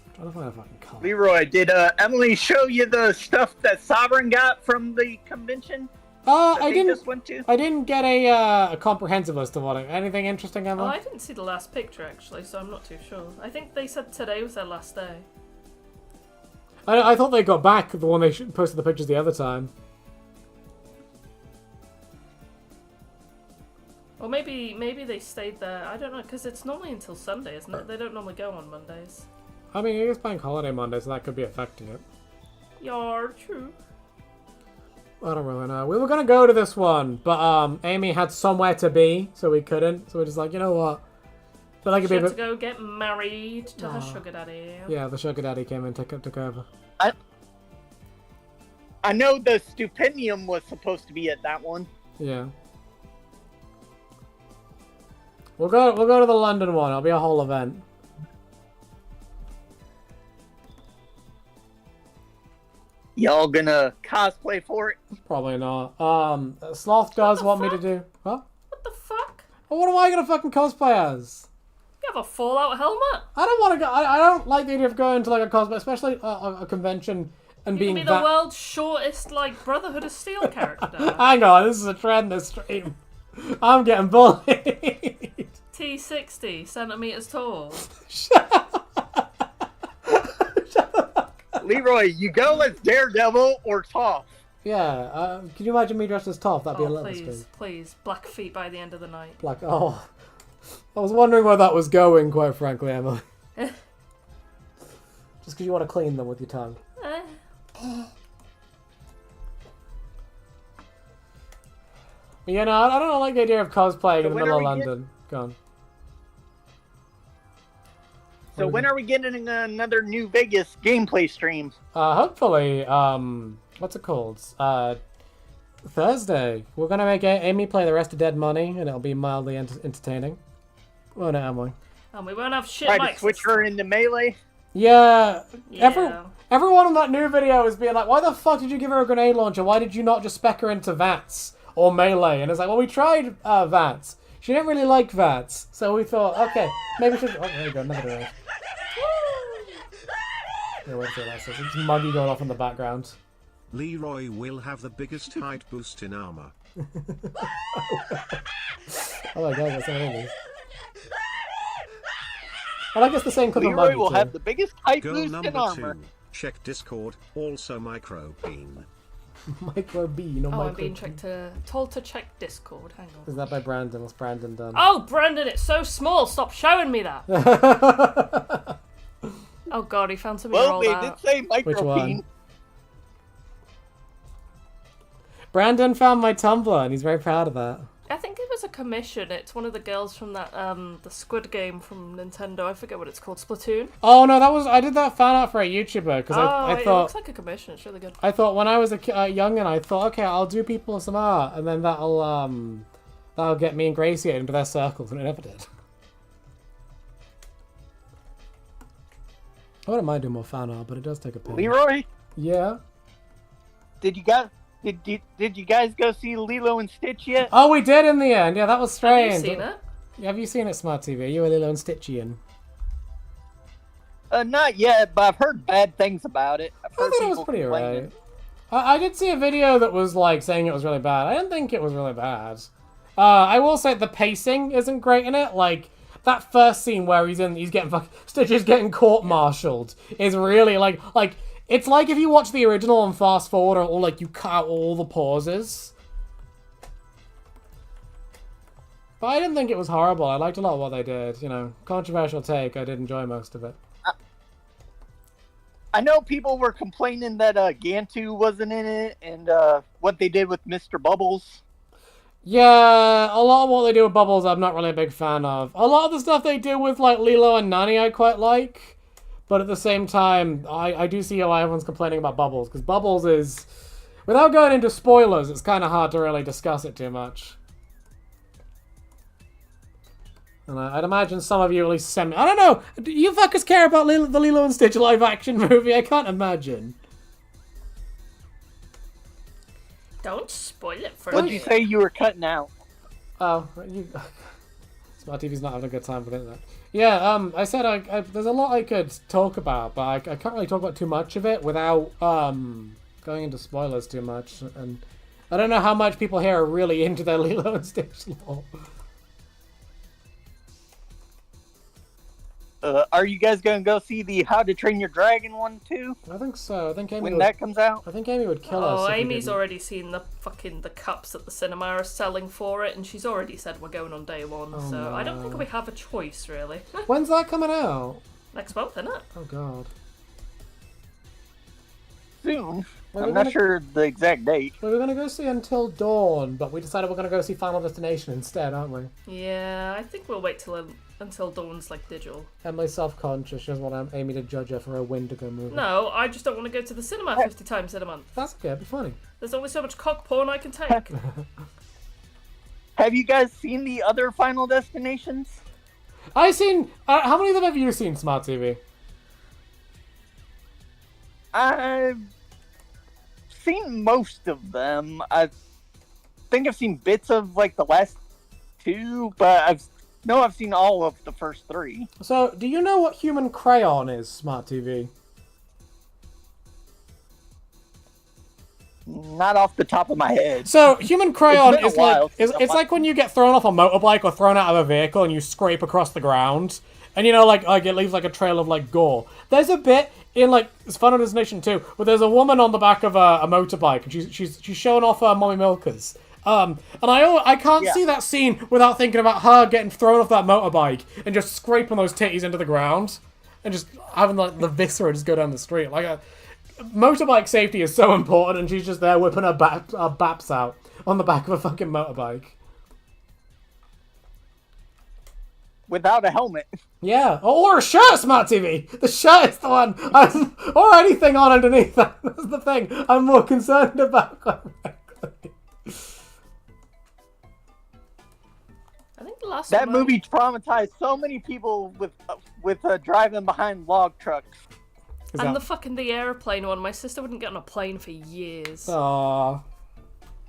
Speaker 1: I'm trying to find a fucking card.
Speaker 3: Leroy, did Emily show you the stuff that Sovereign got from the convention?
Speaker 1: I didn't.
Speaker 3: Just went to?
Speaker 1: I didn't get a comprehensive list of anything interesting, Emma.
Speaker 2: Oh, I didn't see the last picture actually, so I'm not too sure. I think they said today was their last day.
Speaker 1: I thought they got back the one they posted the pictures the other time.
Speaker 2: Or maybe they stayed there. I don't know, because it's normally until Sunday, isn't it? They don't normally go on Mondays.
Speaker 1: I mean, it is bank holiday Monday, so that could be affecting it.
Speaker 2: You're true.
Speaker 1: I don't really know. We were gonna go to this one, but Amy had somewhere to be, so we couldn't. So we're just like, you know what? But like
Speaker 2: she had to go get married to her sugar daddy.
Speaker 1: Yeah, the sugar daddy came and took over.
Speaker 3: I know the stipendium was supposed to be at that one.
Speaker 1: Yeah. We'll go to the London one. It'll be a whole event.
Speaker 3: Y'all gonna cosplay for it?
Speaker 1: Probably not. Sloth does want me to do. Huh?
Speaker 2: What the fuck?
Speaker 1: Well, what am I gonna fucking cosplay as?
Speaker 2: You have a Fallout helmet?
Speaker 1: I don't want to go. I don't like the idea of going to like a cosplay, especially a convention and
Speaker 2: You
Speaker 1: being
Speaker 2: can be the world's shortest, like, Brotherhood of Steel character.
Speaker 1: Hang on, this is a trend this stream. I'm getting bullied.
Speaker 2: T60 centimeters tall.
Speaker 3: Leroy, you go as Daredevil or Toph.
Speaker 1: Yeah, can you imagine me dressed as Toph? That'd be a little
Speaker 2: please, please. Black feet by the end of the night.
Speaker 1: Black, oh. I was wondering where that was going, quite frankly, Emily. Just because you want to clean them with your tongue. But, you know, I don't like the idea of cosplaying in the middle of London. Go on.
Speaker 3: So when are we getting another New Vegas gameplay stream?
Speaker 1: Hopefully, what's it called? Thursday. We're gonna make Amy play the rest of Dead Money, and it'll be mildly entertaining. Won't it, Emily?
Speaker 2: And we won't have shit
Speaker 3: Try
Speaker 2: mics.
Speaker 3: to switch her into Melee?
Speaker 1: Yeah.
Speaker 2: Yeah.
Speaker 1: Everyone on that new video is being like, why the fuck did you give her a grenade launcher? Why did you not just spec her into VATS or Melee? And it's like, well, we tried VATS. She didn't really like VATS. So we thought, okay, maybe we should... Oh, there you go, another grenade. Yeah, what's it? It's Muggy going off in the background.
Speaker 6: Leroy will have the biggest height boost in armor.
Speaker 1: Oh my god, that's amazing. Well, I guess the same clip of
Speaker 3: Leroy
Speaker 1: Muggy
Speaker 3: will
Speaker 1: too.
Speaker 3: have the biggest height
Speaker 6: Goal
Speaker 3: boost in
Speaker 6: number
Speaker 3: armor.
Speaker 6: 2. Check Discord, also micro-bean.
Speaker 1: Micro bean or
Speaker 2: Oh, I'm
Speaker 1: micro.
Speaker 2: being told to check Discord. Hang on.
Speaker 1: Is that by Brandon? What's Brandon done?
Speaker 2: Oh, Brendan, it's so small. Stop showing me that. Oh god, he found something
Speaker 3: Well,
Speaker 2: rolled
Speaker 3: they
Speaker 2: out.
Speaker 3: did say
Speaker 1: Which
Speaker 3: micro
Speaker 1: one?
Speaker 3: bean.
Speaker 1: Brandon found my Tumblr and he's very proud of that.
Speaker 2: I think it was a commission. It's one of the girls from that the Squid Game from Nintendo. I forget what it's called. Splatoon.
Speaker 1: Oh no, I did that fan art for a YouTuber because I
Speaker 2: it
Speaker 1: thought
Speaker 2: looks like a commission. It's really good.
Speaker 1: I thought when I was a youngin, I thought, okay, I'll do people some art, and then that'll get me ingratiated into their circles, and it never did. I wouldn't mind doing more fan art, but it does take a pain.
Speaker 3: Leroy,
Speaker 1: Yeah.
Speaker 3: did you guys go see Lilo and Stitch yet?
Speaker 1: Oh, we did in the end. Yeah, that was
Speaker 2: Have
Speaker 1: strange.
Speaker 2: you seen it?
Speaker 1: Have you seen it, Smart TV? Are you a Lilo and Stitchian?
Speaker 3: Not yet, but I've heard bad things about it. I've
Speaker 1: I
Speaker 3: heard
Speaker 1: thought it was
Speaker 3: people
Speaker 1: pretty
Speaker 3: complaining.
Speaker 1: alright. I did see a video that was like saying it was really bad. I didn't think it was really bad. I will say the pacing isn't great in it. Like that first scene where he's getting Stitch is getting court-martialed is really like it's like if you watch the original and fast forward or like you cut out all the pauses. But I didn't think it was horrible. I liked a lot of what they did. You know, controversial take. I did enjoy most of it.
Speaker 3: I know people were complaining that Gantu wasn't in it, and what they did with Mr. Bubbles.
Speaker 1: Yeah, a lot of what they do with Bubbles I'm not really a big fan of. A lot of the stuff they do with like Lilo and Nani I quite like. But at the same time, I do see why everyone's complaining about Bubbles. Because Bubbles is... Without going into spoilers, it's kind of hard to really discuss it too much. And I'd imagine some of you at least send me... I don't know! Do you fuckers care about the Lilo and Stitch live-action movie? I can't imagine.
Speaker 2: Don't spoil it for
Speaker 3: What'd
Speaker 2: me.
Speaker 3: you say you were cutting out?
Speaker 1: Oh, you... Smart TV's not having a good time with it. Yeah, I said there's a lot I could talk about, but I can't really talk about too much of it without going into spoilers too much. And I don't know how much people here are really into their Lilo and Stitch lore.
Speaker 3: Are you guys gonna go see the How to Train Your Dragon one too?
Speaker 1: I think so. I think Amy
Speaker 3: When
Speaker 1: would,
Speaker 3: that comes out?
Speaker 1: I think Amy would kill us.
Speaker 2: Oh,
Speaker 1: if we
Speaker 2: Amy's
Speaker 1: didn't.
Speaker 2: already seen the cups that the cinema are selling for it, and she's already said we're going on day one.
Speaker 1: Oh,
Speaker 2: so I don't think
Speaker 1: no.
Speaker 2: we have a choice really.
Speaker 1: When's that coming out?
Speaker 2: Next month, isn't it?
Speaker 1: Oh god.
Speaker 3: Soon.
Speaker 1: Well,
Speaker 3: I'm
Speaker 1: we're
Speaker 3: not
Speaker 1: gonna-
Speaker 3: sure the exact date.
Speaker 1: We were gonna go see Until Dawn, but we decided we're gonna go see Final Destination instead, aren't we?
Speaker 2: Yeah, I think we'll wait until Dawn's like digital.
Speaker 1: Emily's self-conscious. She doesn't want Amy to judge her for a Wendigo movie.
Speaker 2: No, I just don't want to go to the cinema 50 times in a month.
Speaker 1: That's okay. It'd be funny.
Speaker 2: There's only so much cock porn I can take.
Speaker 3: Have you guys seen the other Final Destinations?
Speaker 1: I seen. How many of them have you seen, Smart TV?
Speaker 3: I've seen most of them. I think I've seen bits of like the last two, but I've seen all of the first three.
Speaker 1: So, do you know what human crayon is, Smart TV?
Speaker 3: Not off the top of my head.
Speaker 1: So, human crayon
Speaker 3: been a
Speaker 1: is
Speaker 3: while
Speaker 1: like
Speaker 3: since
Speaker 1: it's
Speaker 3: I've
Speaker 1: like when you get thrown off a motorbike or thrown out of a vehicle and you scrape across the ground, and you know, like it leaves like a trail of like gore. There's a bit in like Final Destination 2 where there's a woman on the back of a motorbike and she's showing off her mommy milkers. And I can't see that scene without thinking about her getting thrown off that motorbike and just scraping those titties into the ground and just having like the viscera just go down the street. Like motorbike safety is so important, and she's just there whipping her baps out on the back of a fucking motorbike.
Speaker 3: Without a helmet.
Speaker 1: Yeah, or a shirt, Smart TV. The shirt is the one, or anything on underneath that. That's the thing I'm more concerned about.
Speaker 2: I think the last
Speaker 3: That
Speaker 2: one I-
Speaker 3: movie traumatized so many people with driving behind log trucks.
Speaker 2: And the airplane one. My sister wouldn't get on a plane for years.
Speaker 1: Aww.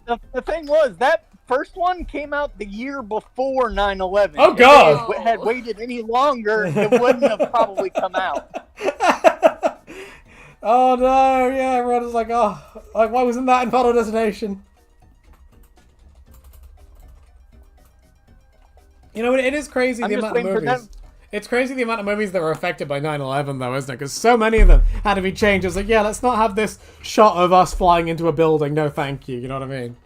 Speaker 3: The thing was, that first one came out the year before 9/11.
Speaker 1: Oh, God!
Speaker 3: If they had waited any longer, it wouldn't have probably come out.
Speaker 1: Oh no, yeah, everyone was like, oh, like why wasn't that in Final Destination? You know, it is crazy the amount of movies. It's crazy the amount of movies that were affected by 9/11 though, isn't it? Because so many of them had to be changed. It's like, yeah, let's not have this shot of us flying into a building. No, thank you. You know what I mean?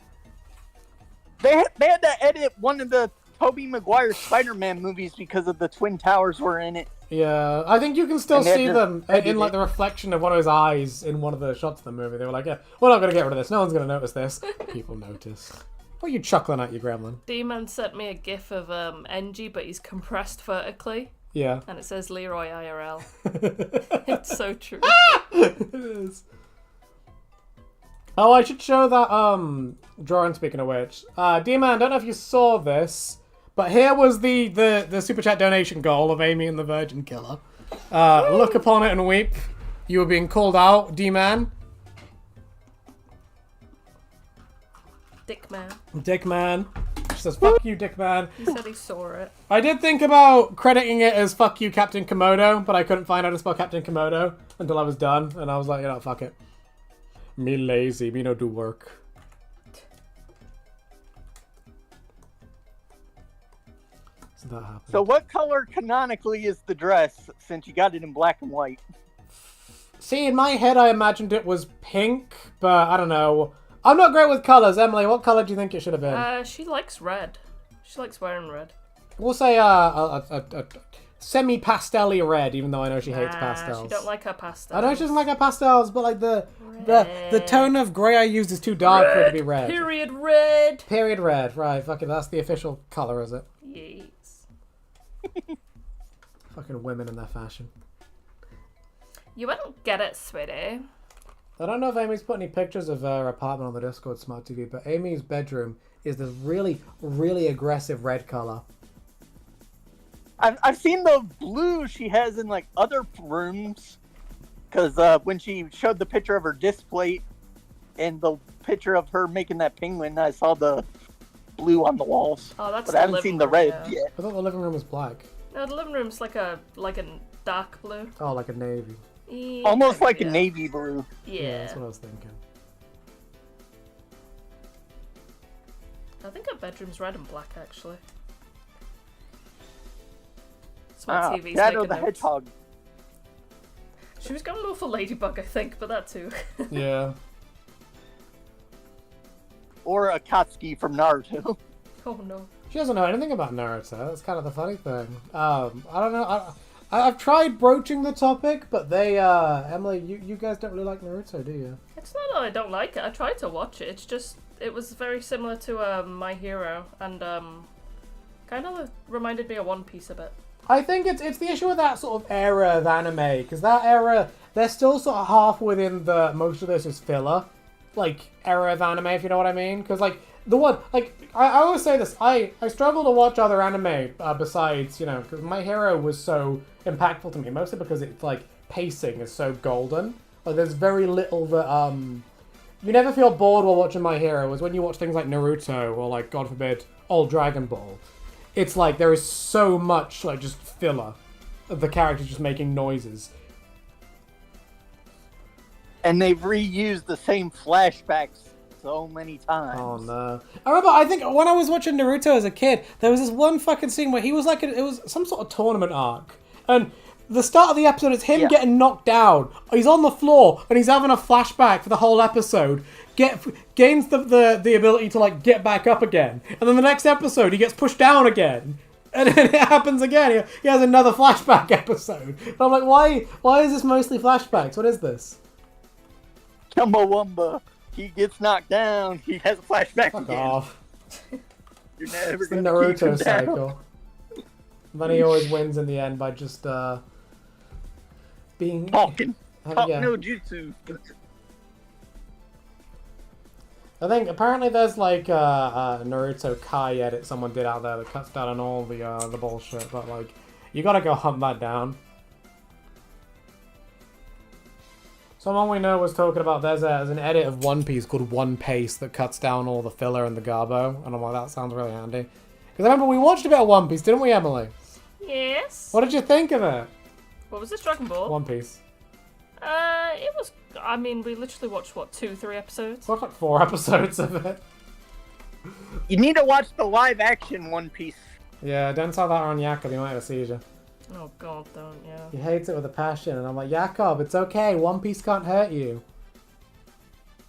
Speaker 3: They had to edit one of the Tobey Maguire Spider-Man movies because of the Twin Towers were in it.
Speaker 1: Yeah, I think you can still see them in like the reflection of one of his eyes in one of the shots of the movie. They were like, yeah, we're not going to get rid of this. No one's going to notice this. People notice. What are you chuckling at, you gremlin?
Speaker 2: D-Man sent me a gif of NG, but he's compressed vertically.
Speaker 1: Yeah.
Speaker 2: And it says Leroy IRL. It's so true.
Speaker 1: It is. Oh, I should show that drawing, speaking of which. D-Man, don't know if you saw this, but here was the Super Chat donation goal of Amy and the Virgin Killer. Look upon it and weep. You were being called out, D-Man.
Speaker 2: Dick man.
Speaker 1: Dick man. She says, fuck you, Dick man.
Speaker 2: He said he saw it.
Speaker 1: I did think about crediting it as fuck you, Captain Komodo, but I couldn't find out how to spell Captain Komodo until I was done, and I was like, you know, fuck it. Me lazy, me no do work. So that happened.
Speaker 3: So what color canonically is the dress, since you got it in black and white?
Speaker 1: See, in my head I imagined it was pink, but I don't know. I'm not great with colours. Emily, what colour do you think it should have been?
Speaker 2: She likes red. She likes wearing red.
Speaker 1: We'll say a semi-pastel-y red, even though I know she hates pastels.
Speaker 2: She don't like her pastels.
Speaker 1: I know she doesn't like her pastels, but like the tone of grey I used is too dark for it to be red.
Speaker 2: Period red.
Speaker 1: Period red, right. Fuck it, that's the official colour, is it?
Speaker 2: Yes.
Speaker 1: Fucking women in their fashion.
Speaker 2: You wouldn't get it, sweetie.
Speaker 1: I don't know if Amy's put any pictures of her apartment on the Discord Smart TV, but Amy's bedroom is this really, really aggressive red colour.
Speaker 3: I've seen the blue she has in like other rooms, because when she showed the picture of her display and the picture of her making that penguin, I saw the blue on the walls.
Speaker 2: Oh, that's.
Speaker 3: But I haven't seen the red yet.
Speaker 1: I thought the living room was black.
Speaker 2: No, the living room's like a dark blue.
Speaker 1: Oh, like a navy.
Speaker 2: Yeah,
Speaker 3: almost like a navy blue.
Speaker 2: Yeah.
Speaker 1: That's what I was thinking.
Speaker 2: I think her bedroom's red and black, actually. Smart TV's
Speaker 3: Shadow
Speaker 2: making
Speaker 3: the
Speaker 2: notes.
Speaker 3: Hedgehog.
Speaker 2: She was going more for Ladybug, I think, but that too.
Speaker 1: Yeah.
Speaker 3: Or Akatsuki from Naruto.
Speaker 2: Oh no.
Speaker 1: She doesn't know anything about Naruto. That's kind of the funny thing. I don't know. I've tried broaching the topic, but they, Emily, you guys don't really like Naruto, do you?
Speaker 2: It's not that I don't like it. I tried to watch it. It's just, it was very similar to My Hero, and kind of reminded me of One Piece a bit.
Speaker 1: I think it's the issue with that sort of era of anime, because that era, they're still sort of half within the, most of this is filler, like, era of anime, if you know what I mean? Because, like, the one, like, I always say this, I struggle to watch other anime besides, you know, because My Hero was so impactful to me, mostly because it's, like, pacing is so golden. Like, there's very little that, you never feel bored while watching My Hero, as when you watch things like Naruto, or, like, God forbid, old Dragon Ball. It's like, there is so much, like, just filler of the characters just making noises.
Speaker 3: And they've reused the same flashbacks so many times.
Speaker 1: Oh no. I remember, I think when I was watching Naruto as a kid, there was this one fucking scene where he was like, it was some sort of tournament arc. And the start of the episode is him getting knocked down. He's on the floor and he's having a flashback for the whole episode. Gains the ability to like get back up again. And then the next episode he gets pushed down again. And then it happens again. He has another flashback episode. And I'm like, why is this mostly flashbacks? What is this?
Speaker 3: Chumbawamba. He gets knocked down. He has a flashback
Speaker 1: Fuck
Speaker 3: again.
Speaker 1: off.
Speaker 3: You're never
Speaker 1: It's the
Speaker 3: gonna keep him
Speaker 1: Naruto
Speaker 3: down.
Speaker 1: cycle. Then he always wins in the end by just being
Speaker 3: Talking. Talk
Speaker 1: yeah.
Speaker 3: no jutsu.
Speaker 1: I think apparently there's like a Naruto Kai edit someone did out there that cuts down on all the bullshit, but like you gotta go hunt that down. Someone we know was talking about there's an edit of One Piece called One Pace that cuts down all the filler and the garbo, and I'm like, that sounds really handy. Because I remember we watched a bit of One Piece, didn't we, Emily?
Speaker 2: Yes.
Speaker 1: What did you think of it?
Speaker 2: What was this, Dragon Ball?
Speaker 1: One Piece.
Speaker 2: It was. I mean, we literally watched what 2-3 episodes.
Speaker 1: Watched like 4 episodes of it.
Speaker 3: You need to watch the live action One Piece.
Speaker 1: Yeah, don't tell that on Jakob, he might have a seizure.
Speaker 2: Oh God, don't
Speaker 1: He hates it with a passion, and I'm like, Jakob, it's okay. One Piece can't hurt you.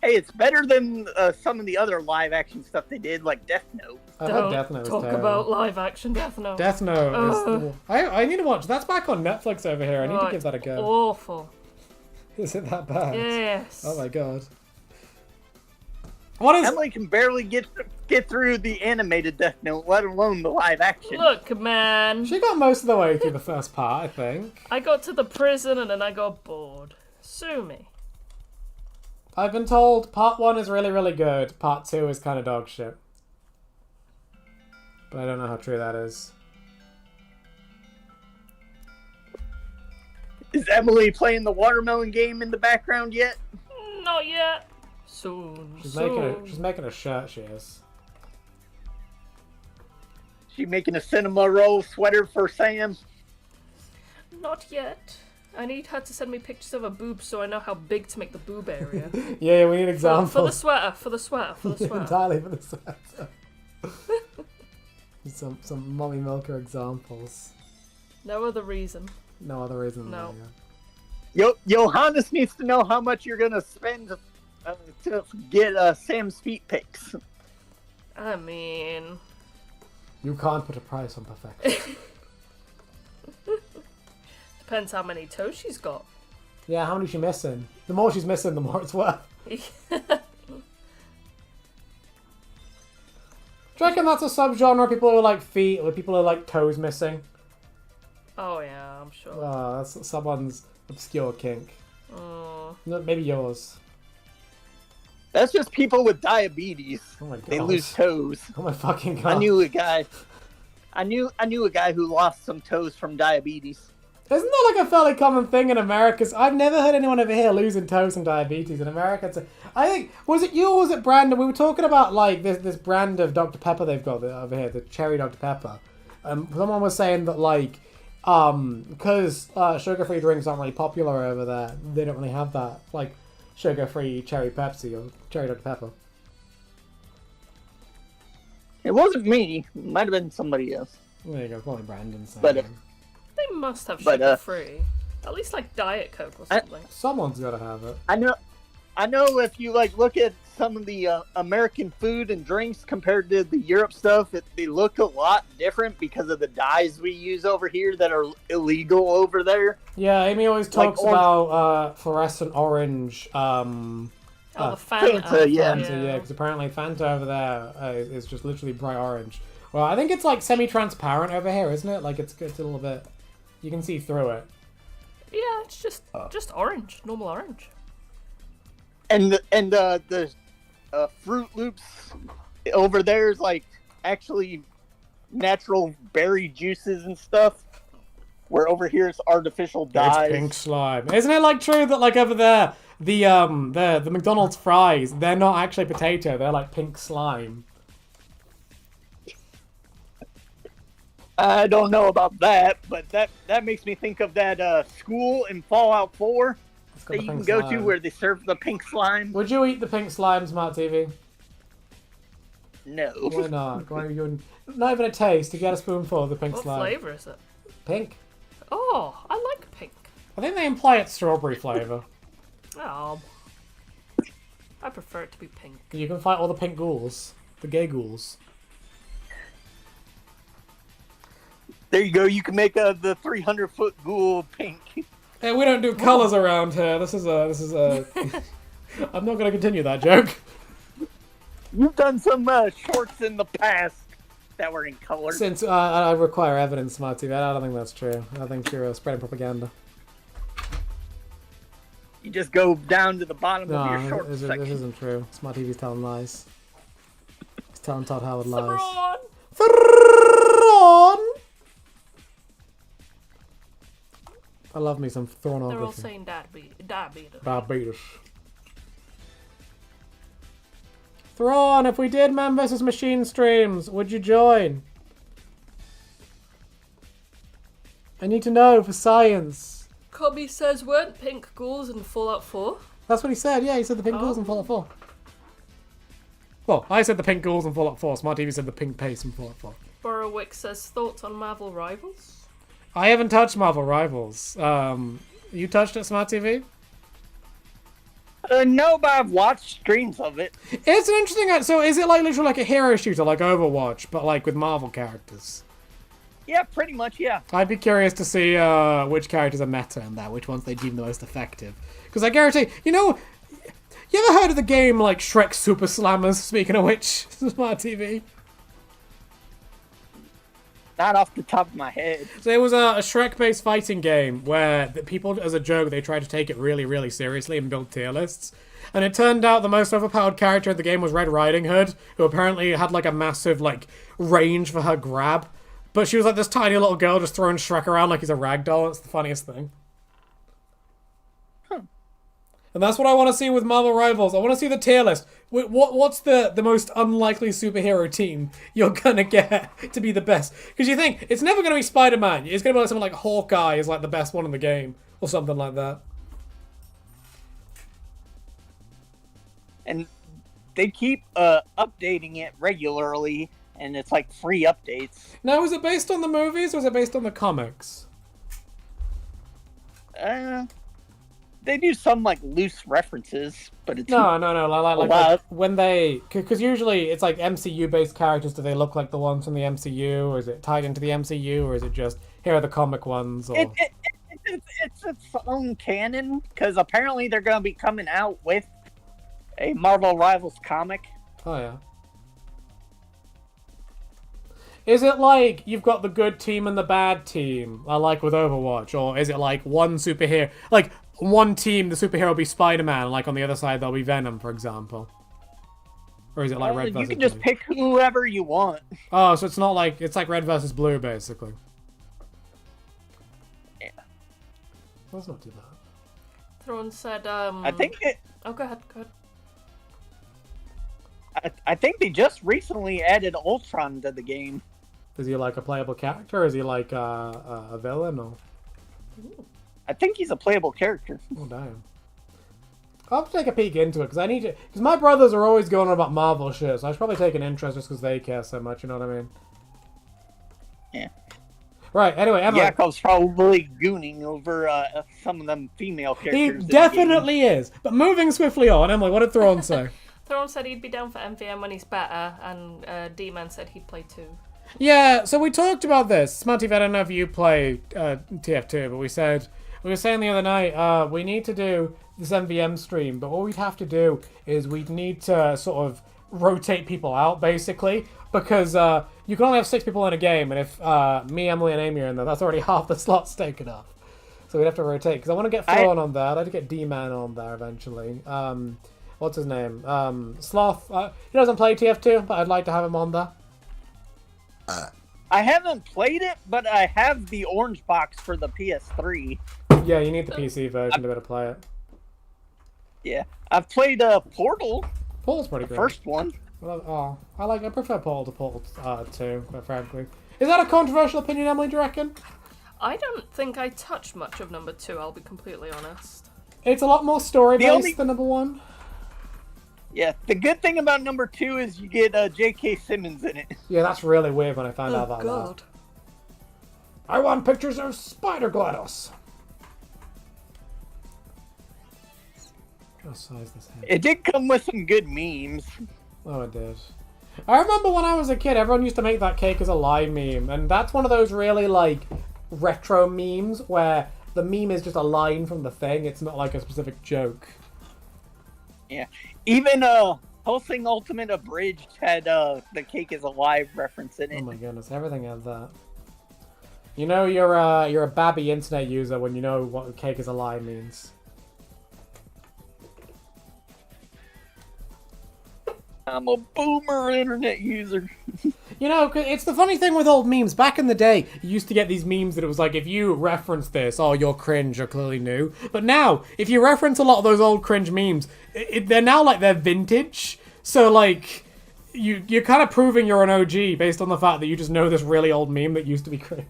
Speaker 3: Hey, it's better than some of the other live action stuff they did, like Death Note.
Speaker 1: I heard
Speaker 2: Don't
Speaker 1: Death Note was
Speaker 2: talk
Speaker 1: terrible.
Speaker 2: about live action Death Note.
Speaker 1: Death Note is... I need to watch. That's back on Netflix over here. I need to
Speaker 2: Oh,
Speaker 1: give that a go.
Speaker 2: Awful.
Speaker 1: Is it that bad?
Speaker 2: Yes.
Speaker 1: Oh my god. What is...
Speaker 3: Emily can barely get through the animated Death Note, let alone the live action.
Speaker 2: Look, man.
Speaker 1: She got most of the way through the first part, I think.
Speaker 2: I got to the prison and then I got bored. Sue me.
Speaker 1: I've been told part 1 is really, really good. Part 2 is kind of dog shit. But I don't know how true that is.
Speaker 3: Is Emily playing the watermelon game in the background yet?
Speaker 2: Not yet. Soon.
Speaker 1: She's
Speaker 2: soon.
Speaker 1: making a shirt, she is.
Speaker 3: She making a cinema roll sweater for Sam?
Speaker 2: Not yet. I need her to send me pictures of her boobs so I know how big to make the boob area.
Speaker 1: Yeah, we need examples.
Speaker 2: For the sweater.
Speaker 1: Entirely for the sweater. some mommy milker examples.
Speaker 2: No other reason.
Speaker 1: No other reason than
Speaker 2: No.
Speaker 1: that,
Speaker 3: Johannes needs to know how much you're gonna spend to get Sam's feet pics.
Speaker 2: I mean...
Speaker 1: You can't put a price on perfection.
Speaker 2: Depends how many toes she's got.
Speaker 1: Yeah, how many is she missing? The more she's missing, the more it's worth. Do you reckon that's a subgenre of people who like feet, or people who like toes missing?
Speaker 2: Oh yeah, I'm sure.
Speaker 1: Oh, that's someone's obscure kink.
Speaker 2: Mm.
Speaker 1: No, maybe yours.
Speaker 3: That's just people with diabetes.
Speaker 1: Oh my god.
Speaker 3: They lose toes.
Speaker 1: Oh my fucking god.
Speaker 3: I knew a guy. I knew a guy who lost some toes from diabetes.
Speaker 1: Isn't that like a fairly common thing in America? I've never heard anyone over here losing toes from diabetes. In America, I think, was it you or was it Brandon? We were talking about like this brand of Dr. Pepper they've got over here, the cherry Dr. Pepper. Someone was saying that like, because sugar-free drinks aren't really popular over there, they don't really have that like sugar-free cherry Pepsi or cherry Dr. Pepper.
Speaker 3: It wasn't me. It might have been somebody else.
Speaker 1: There you go, probably Brandon saying.
Speaker 3: But,
Speaker 2: They must have
Speaker 3: But,
Speaker 2: sugar-free. At least like Diet Coke or something.
Speaker 1: Someone's got to have it.
Speaker 3: I know if you like look at some of the American food and drinks compared to the Europe stuff, they look a lot different because of the dyes we use over here that are illegal over there.
Speaker 1: Yeah, Amy always talks
Speaker 3: Like
Speaker 1: about fluorescent orange.
Speaker 2: Oh, the Fanta.
Speaker 3: Fanta, yeah.
Speaker 1: Fanta, because apparently Fanta over there is just literally bright orange. Well, I think it's like semi-transparent over here, isn't it? Like it's a little bit, you can see through it.
Speaker 2: Yeah, it's just orange, normal orange.
Speaker 3: And the Fruit Loops over there is like actually natural berry juices and stuff. Where over here it's artificial dyes.
Speaker 1: It's pink slime. Isn't it like true that like over there, the McDonald's fries, they're not actually potato, they're like pink slime.
Speaker 3: I don't know about that, but that makes me think of that school in Fallout 4 that you can go to where they serve the pink slime.
Speaker 1: Would you eat the pink slime, Smart TV?
Speaker 3: No.
Speaker 1: Why not? Why you not even a taste to get a spoonful of the pink
Speaker 2: What
Speaker 1: slime?
Speaker 2: flavour is it?
Speaker 1: Pink.
Speaker 2: Oh, I like pink.
Speaker 1: I think they imply it's strawberry flavour.
Speaker 2: Oh. I prefer it to be pink.
Speaker 1: You can fight all the pink ghouls. The gay ghouls.
Speaker 3: There you go. You can make the 300-foot ghoul pink.
Speaker 1: Hey, we don't do colours around here. This is a... I'm not going to continue that joke.
Speaker 3: You've done some shorts in the past that were in color.
Speaker 1: Since I require evidence, Smart TV, I don't think that's true. I think you're spreading propaganda.
Speaker 3: You just go down to the bottom of your
Speaker 1: No,
Speaker 3: shorts
Speaker 1: this
Speaker 3: section.
Speaker 1: isn't true. Smart TV's telling lies. He's telling Todd Howard lies.
Speaker 2: Sabron!
Speaker 1: Thrawn! I love me some
Speaker 2: They're all
Speaker 1: Thrawnography.
Speaker 2: saying diabetes.
Speaker 1: Diabetes. Thrawn, if we did Man vs. Machine streams, would you join? I need to know for science.
Speaker 2: Cobby says, weren't pink ghouls in Fallout 4?
Speaker 1: That's what he said. Yeah, he said the pink ghouls in Fallout 4. Well, I said the pink ghouls in Fallout 4. Smart TV said the pink pace in Fallout 4.
Speaker 2: Borowick says, thoughts on Marvel Rivals?
Speaker 1: I haven't touched Marvel Rivals. You touched it, Smart TV?
Speaker 3: No, but I've watched streams of it.
Speaker 1: It's an interesting... So is it like literally like a hero shooter, like Overwatch, but like with Marvel characters?
Speaker 3: Yeah, pretty much, yeah.
Speaker 1: I'd be curious to see which characters are meta in that, which ones they deem the most effective. Because I guarantee... You know... You ever heard of the game like Shrek Super Slammers, speaking of which? Smart TV?
Speaker 3: Not off the top of my head.
Speaker 1: So it was a Shrek-based fighting game where the people, as a joke, they tried to take it really, really seriously and build tier lists. And it turned out the most overpowered character in the game was Red Riding Hood, who apparently had like a massive like range for her grab. But she was like this tiny little girl just throwing Shrek around like he's a ragdoll. It's the funniest thing. And that's what I want to see with Marvel Rivals. I want to see the tier list. What's the most unlikely superhero team you're going to get to be the best? Because you think, it's never going to be Spider-Man. It's going to be like someone like Hawkeye is like the best one in the game. Or something like that.
Speaker 3: And they keep updating it regularly. And it's like free updates.
Speaker 1: Now, is it based on the movies or is it based on the comics?
Speaker 3: They do some like loose references, but it's
Speaker 1: No. Like when they, because usually it's like MCU-based characters. Do they look like the ones from the MCU, or is it tied into the MCU, or is it just here are the comic ones? Or...
Speaker 3: It's its own canon because apparently they're going to be coming out with a Marvel Rivals comic.
Speaker 1: Oh yeah. Is it like you've got the good team and the bad team, like with Overwatch, or is it like one superhero, like one team, the superhero will be Spider-Man, like on the other side there'll be Venom, for example? Or is it like Red versus
Speaker 3: You can just pick whoever you want.
Speaker 1: Oh, so it's not like, it's like Red versus Blue, basically.
Speaker 3: Yeah.
Speaker 1: That's not too bad.
Speaker 2: Throne said,
Speaker 3: I think it...
Speaker 2: Oh, go ahead.
Speaker 3: I think they just recently added Ultron to the game.
Speaker 1: Is he like a playable character, or is he like a villain, or...?
Speaker 3: I think he's a playable character.
Speaker 1: Oh, damn. I'll have to take a peek into it, because I need to... Because my brothers are always going on about Marvel shit, so I should probably take an interest just because they care so much, you know what I mean?
Speaker 3: Yeah.
Speaker 1: Right, anyway, Emily...
Speaker 3: Yakov's probably gooning over some of them female characters.
Speaker 1: He definitely is. But moving swiftly on, Emily, what did Thrawn say?
Speaker 2: Thrawn said he'd be down for MVM when he's better, and D-Man said he'd play too.
Speaker 1: Yeah, so we talked about this. Smarty, I don't know if you play TF2, but we were saying the other night, we need to do this MVM stream, but what we'd have to do is we'd need to sort of rotate people out, basically, because you can only have 6 people in a game, and if me, Emily, and Amy are in there, that's already half the slots taken up. So we'd have to rotate, because I want to get Thrawn on there. I'd like to get D-Man on there eventually. What's his name? Sloth. He doesn't play TF2, but I'd like to have him on there.
Speaker 3: I haven't played it, but I have the orange box for the PS3.
Speaker 1: Yeah, you need the PC version to be able to play it.
Speaker 3: Yeah, I've played Portal.
Speaker 1: Portal's pretty
Speaker 3: the
Speaker 1: good.
Speaker 3: First one.
Speaker 1: Well, I prefer Portal to Portal 2, quite frankly. Is that a controversial opinion, Emily, do you reckon?
Speaker 2: I don't think I touched much of number 2, I'll be completely honest.
Speaker 1: It's a lot more story-based than number 1.
Speaker 3: Yeah, the good thing about number 2 is you get J.K. Simmons in it.
Speaker 1: Yeah, that's really weird when I found out about
Speaker 2: God.
Speaker 1: that. I want pictures of Spider-GLaDOS. What size this head?
Speaker 3: It did come with some good memes.
Speaker 1: Oh, it did. I remember when I was a kid, everyone used to make that cake as a lie meme, and that's one of those really, like, retro memes where the meme is just a line from the thing, it's not like a specific joke.
Speaker 3: Yeah. Even Pulsing Ultimate Abridged had the cake is alive reference in it.
Speaker 1: Oh my goodness, everything has that. You know you're a babby internet user when you know what cake is a lie means.
Speaker 3: I'm a boomer internet user.
Speaker 1: You know, it's the funny thing with old memes. Back in the day, you used to get these memes that it was like, if you reference this, oh, you're cringe, you're clearly new. But now, if you reference a lot of those old cringe memes, they're now like they're vintage. So like, you're kind of proving you're an OG based on the fact that you just know this really old meme that used to be cringe.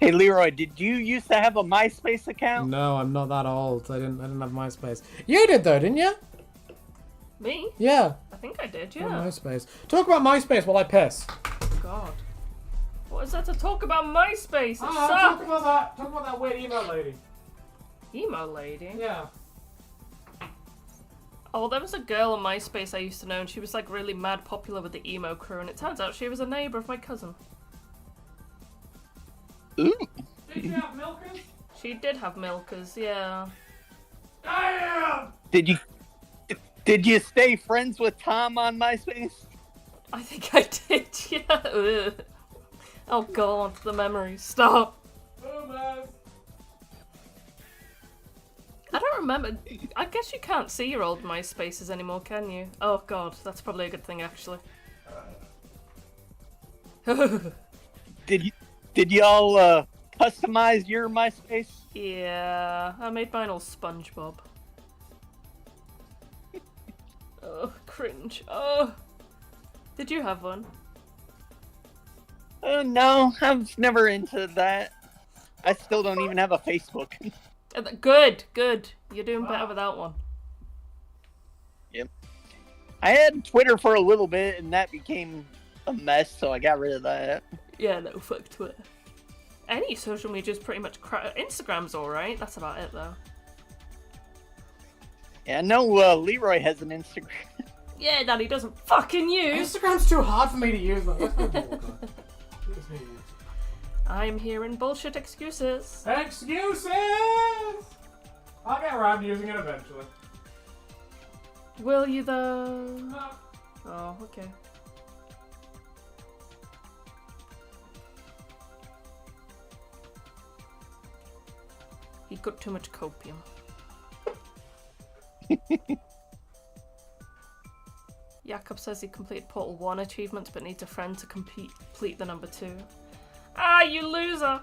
Speaker 3: Hey Leroy, did you used to have a MySpace account?
Speaker 1: No, I'm not that old. I didn't have MySpace. You did though, didn't you?
Speaker 2: Me?
Speaker 1: Yeah.
Speaker 2: I think I did, yeah.
Speaker 1: MySpace. Talk about MySpace while I piss.
Speaker 2: God. What is that to talk about MySpace? It
Speaker 1: Talk
Speaker 2: sucks.
Speaker 1: about that. Talk about that weird emo lady.
Speaker 2: Emo lady?
Speaker 1: Yeah.
Speaker 2: Oh, there was a girl on MySpace I used to know, and she was like really mad popular with the emo crew, and it turns out she was a neighbour of my cousin.
Speaker 3: Ooh.
Speaker 1: Did you have milkers?
Speaker 2: She did have milkers, yeah.
Speaker 1: Damn!
Speaker 3: Did you stay friends with Tom on MySpace?
Speaker 2: I think I did, yeah. Ugh. Oh god, the memories. Stop.
Speaker 1: Boomers.
Speaker 2: I don't remember. I guess you can't see your old MySpaces anymore, can you? Oh god, that's probably a good thing, actually.
Speaker 3: Did y'all customize your MySpace?
Speaker 2: Yeah, I made mine all SpongeBob. Oh, cringe. Oh. Did you have one?
Speaker 3: No, I was never into that. I still don't even have a Facebook.
Speaker 2: Good, good. You're doing better with that one.
Speaker 3: Yep. I had Twitter for a little bit, and that became a mess, so I got rid of that.
Speaker 2: Yeah, no, fuck Twitter. Any social media is pretty much crap. Instagram's alright, that's about it though.
Speaker 3: Yeah, I know Leroy has an Instagram.
Speaker 2: Yeah, that he doesn't fucking use.
Speaker 1: Instagram's too hard for me to use. Let's go Walker.
Speaker 2: I'm hearing bullshit excuses.
Speaker 1: Excuses! I'll get around to using it eventually.
Speaker 2: Will you though?
Speaker 1: No.
Speaker 2: Oh, okay. He got too much copium. Jakob says he completed Portal 1 achievements but needs a friend to complete the number 2. Ah, you loser!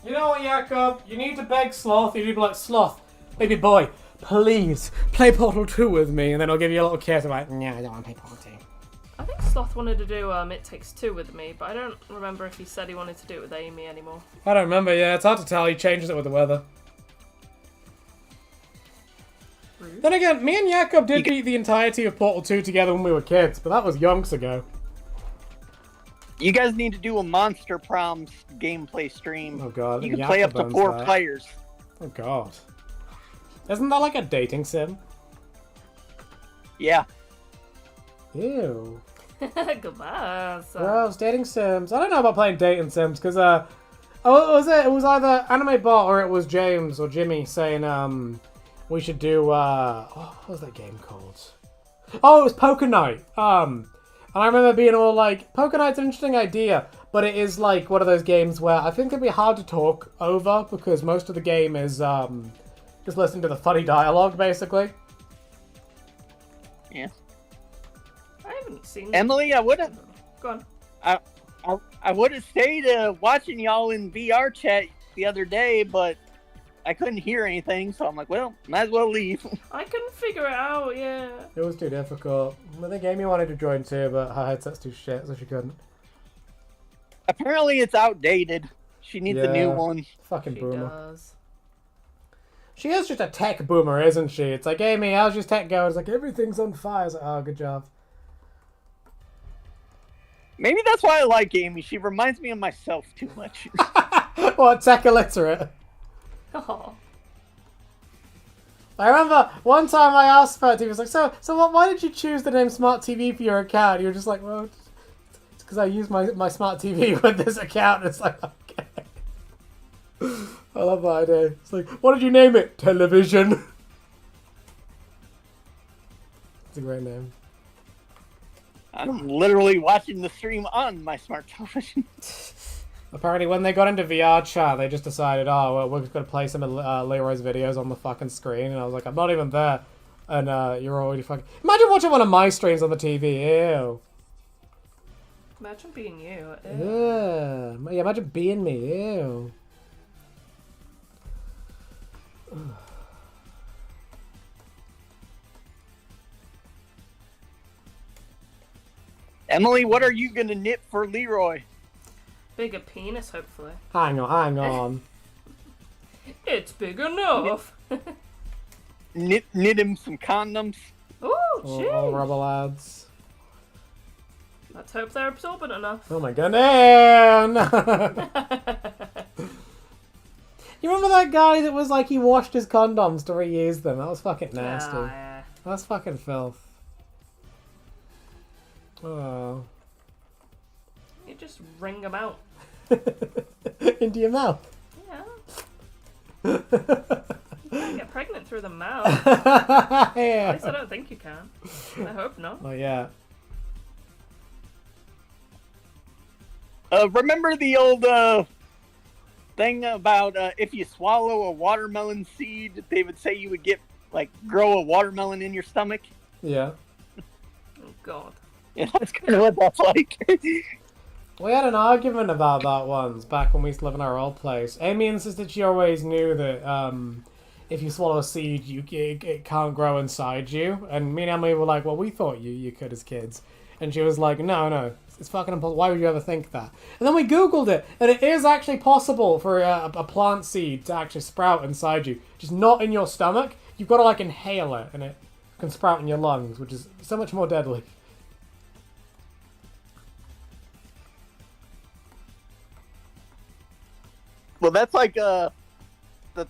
Speaker 1: You know what, Jakob? You need to beg Sloth. You need to be like, Sloth, baby boy, please play Portal 2 with me, and then I'll give you a little kiss. I'm like, no, I don't want to play Portal 2.
Speaker 2: I think Sloth wanted to do It Takes Two with me, but I don't remember if he said he wanted to do it with Amy anymore.
Speaker 1: I don't remember, yeah, it's hard to tell. He changes it with the weather.
Speaker 2: Rude.
Speaker 1: Then again, me and Jakob did beat the entirety of Portal 2 together when we were kids, but that was yonks ago.
Speaker 3: You guys need to do a Monster Proms gameplay stream.
Speaker 1: Oh god,
Speaker 3: You can play up to 4 players.
Speaker 1: Oh god. Isn't that like a dating sim?
Speaker 3: Yeah.
Speaker 1: Ew.
Speaker 2: Goodbye. son.
Speaker 1: Gross, dating sims. I don't know about playing dating sims, because, it was either Anime Bot or it was James or Jimmy saying, we should do, what was that game called? Oh, it was Poker Night. And I remember being all like, Poker Night's an interesting idea, but it is like one of those games where I think it'd be hard to talk over because most of the game is, just listening to the funny dialogue, basically.
Speaker 3: Yeah.
Speaker 2: I haven't seen
Speaker 3: Emily, I would have.
Speaker 2: Go on.
Speaker 3: I would have stayed watching y'all in VR chat the other day, but I couldn't hear anything, so I'm like, well, might as well leave.
Speaker 2: I couldn't figure it out, yeah.
Speaker 1: It was too difficult. I think Amy wanted to join too, but her headset's too shit, so she couldn't.
Speaker 3: Apparently it's outdated. She needs a new one.
Speaker 1: Fucking
Speaker 2: She
Speaker 1: boomer.
Speaker 2: does.
Speaker 1: She is just a tech boomer, isn't she? It's like, Amy, how's your tech going? It's like, everything's on fire. It's like, oh, good job.
Speaker 3: Maybe that's why I like Amy. She reminds me of myself too much.
Speaker 1: What, tech illiterate?
Speaker 2: Oh.
Speaker 1: I remember one time I asked Smart TV, I was like, so why did you choose the name Smart TV for your account? You were just like, well, it's because I use my Smart TV with this account. It's like, okay. I love that idea. It's like, what did you name it? Television. It's a great name.
Speaker 3: I'm literally watching the stream on my smart television.
Speaker 1: Apparently, when they got into VR chat, they just decided, oh, well, we're just going to play some of Leroy's videos on the fucking screen. And I was like, I'm not even there. And you're already fucking... Imagine watching one of my streams on the TV. Ew.
Speaker 2: Imagine being you.
Speaker 1: Yeah, imagine being me. Ew.
Speaker 3: Emily, what are you gonna knit for Leroy?
Speaker 2: Bigger penis, hopefully.
Speaker 1: Hang on.
Speaker 2: It's big enough.
Speaker 3: Knit him some condoms.
Speaker 2: Ooh,
Speaker 1: All
Speaker 2: jeez.
Speaker 1: rubber lads.
Speaker 2: Let's hope they're absorbent enough.
Speaker 1: Oh my goodness! You remember that guy that was like, he washed his condoms to reuse them? That was fucking nasty.
Speaker 2: Oh, yeah.
Speaker 1: That's fucking filth. Oh.
Speaker 2: You just wring them out.
Speaker 1: Into your mouth.
Speaker 2: Yeah. You can't get pregnant through the mouth. At
Speaker 1: Yeah.
Speaker 2: least I don't think you can. I hope not.
Speaker 1: Oh yeah.
Speaker 3: Remember the old thing about if you swallow a watermelon seed, they would say you would get grow a watermelon in your stomach?
Speaker 1: Yeah.
Speaker 2: Oh, God.
Speaker 3: Yeah, that's kind of what that's like.
Speaker 1: We had an argument about that once back when we used to live in our old place. Amy insisted she always knew that if you swallow a seed, it can't grow inside you. And me and Emily were like, well, we thought you could as kids. And she was like, no, it's fucking impossible. Why would you ever think that? And then we Googled it, and it is actually possible for a plant seed to actually sprout inside you. Just not in your stomach. You've got to inhale it, and it can sprout in your lungs, which is so much more deadly.
Speaker 3: Well, that's like the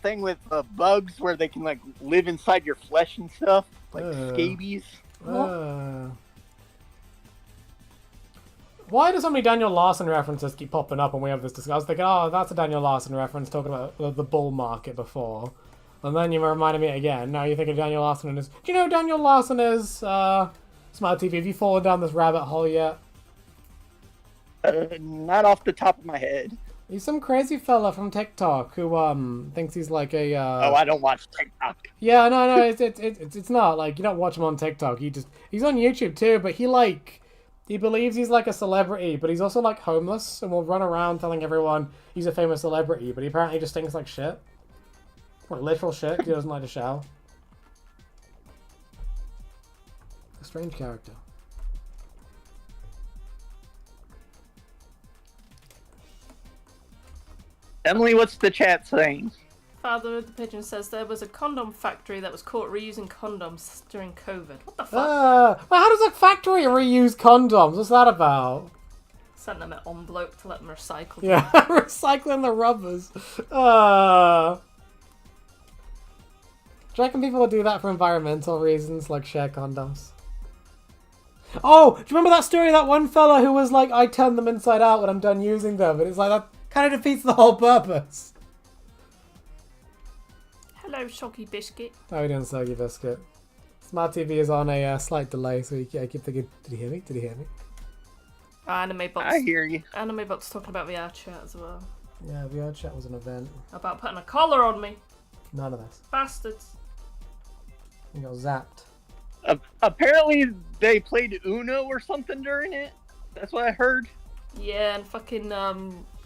Speaker 3: thing with bugs where they can live inside your flesh and stuff, like scabies.
Speaker 1: Why do so many Daniel Larson references keep popping up when we have this discussion? I was thinking, oh, that's a Daniel Larson reference talking about the bull market before. And then you reminded me again. Now you think of Daniel Larson and his... Do you know who Daniel Larson is? Smart TV. Have you fallen down this rabbit hole yet?
Speaker 3: Not off the top of my head.
Speaker 1: He's some crazy fella from TikTok who thinks he's like a...
Speaker 3: Oh, I don't watch TikTok.
Speaker 1: Yeah, no, it's not. Like, you don't watch him on TikTok. He's on YouTube too, but he believes he's like a celebrity, but he's also like homeless and will run around telling everyone he's a famous celebrity, but he apparently just thinks like shit. Like literal shit. He doesn't like to shower. A strange character.
Speaker 3: Emily, what's the chat saying?
Speaker 2: Father of the Pigeon says there was a condom factory that was caught reusing condoms during COVID. What the fuck?
Speaker 1: Well, how does a factory reuse condoms? What's that about?
Speaker 2: Sent them an envelope to let them recycle them.
Speaker 1: Yeah, recycling the rubbers. Do you reckon people would do that for environmental reasons, like share condoms? Oh, do you remember that story of that one fella who was like, I turned them inside out when I'm done using them? And it's like, that kind of defeats the whole purpose.
Speaker 2: Hello, Soggy Biscuit.
Speaker 1: How are you doing, Soggy Biscuit? Smart TV is on a slight delay, so I keep thinking, did he hear me? Did he hear me?
Speaker 2: Anime Bots.
Speaker 3: I hear you.
Speaker 2: Anime Bots talking about VR chat as well.
Speaker 1: Yeah, VR chat was an event.
Speaker 2: About putting a collar on me.
Speaker 1: None of this.
Speaker 2: Bastards.
Speaker 1: You got zapped.
Speaker 3: Apparently they played Uno or something during it. That's what I heard.
Speaker 2: Yeah, and fucking,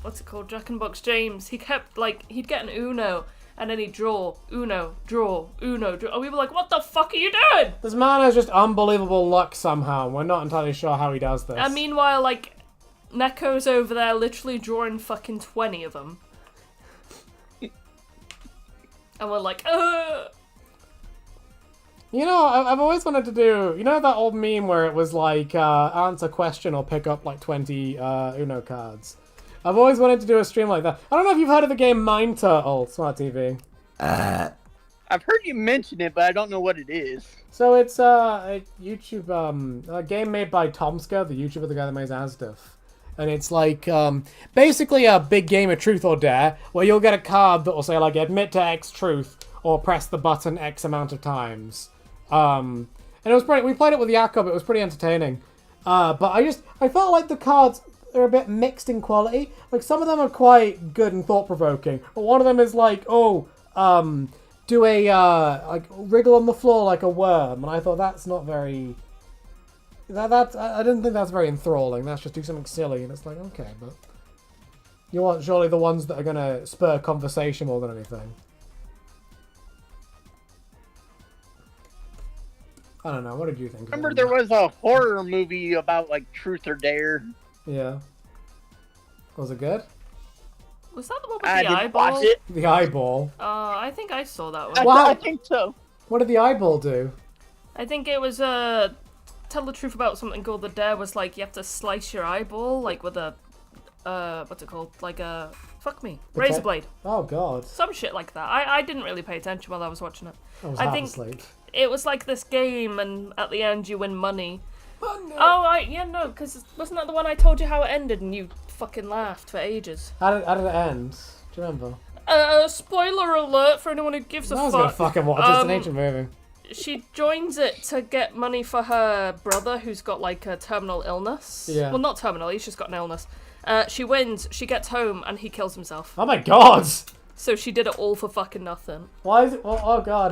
Speaker 2: what's it called? Jack and Box James. He kept, he'd get an Uno, and then he'd draw, Uno, draw, Uno, draw. And we were like, what the fuck are you doing?
Speaker 1: This man has just unbelievable luck somehow. We're not entirely sure how he does this.
Speaker 2: And meanwhile, Neko's over there literally drawing fucking 20 of them. And we're like, ugh.
Speaker 1: You know, I've always wanted to do... You know that old meme where it was like, answer question or pick up 20 Uno cards? I've always wanted to do a stream like that. I don't know if you've heard of the game Mind Turtle, Smart TV.
Speaker 3: I've heard you mention it, but I don't know what it is.
Speaker 1: So it's a YouTube, a game made by Tomska, the YouTuber, the guy that makes Asdif. And it's basically a big game of truth or dare, where you'll get a card that will say admit to X truth, or press the button X amount of times. And it was we played it with Jakob, it was pretty entertaining. But I felt like the cards are a bit mixed in quality. Some of them are quite good and thought-provoking, but one of them is do a, wriggle on the floor like a worm, and I thought that's not very... I didn't think that's very enthralling. That's just do something silly, and it's like, okay, but... You want surely the ones that are gonna spur conversation more than anything. I don't know, what did you think?
Speaker 3: Remember there was a horror movie about truth or dare?
Speaker 1: Yeah. Was it good?
Speaker 2: Was that the one with
Speaker 3: I
Speaker 2: the
Speaker 3: didn't
Speaker 2: eyeball?
Speaker 3: watch it.
Speaker 1: The eyeball.
Speaker 2: I think I saw that one.
Speaker 1: Wow.
Speaker 3: I think so.
Speaker 1: What did the eyeball do?
Speaker 2: I think it was tell the truth about something called the dare was like you have to slice your eyeball like with a what's it called? Like a fuck me. Razor blade.
Speaker 1: Oh god.
Speaker 2: Some shit like that. I didn't really pay attention while I was watching it.
Speaker 1: I was
Speaker 2: I
Speaker 1: half
Speaker 2: think
Speaker 1: asleep.
Speaker 2: it was like this game and at the end you win money.
Speaker 1: Oh no.
Speaker 2: Oh, yeah, no, because wasn't that the one I told you how it ended and you fucking laughed for ages?
Speaker 1: How did it end? Do you remember?
Speaker 2: Spoiler alert for anyone who gives a
Speaker 1: I was
Speaker 2: fuck.
Speaker 1: gonna fucking watch it. It's an ancient movie.
Speaker 2: She joins it to get money for her brother who's got like a terminal illness.
Speaker 1: Yeah.
Speaker 2: Well, not terminal, he's just got an illness. She wins, she gets home, and he kills himself.
Speaker 1: Oh my god!
Speaker 2: So she did it all for fucking nothing.
Speaker 1: Why is it? Oh god!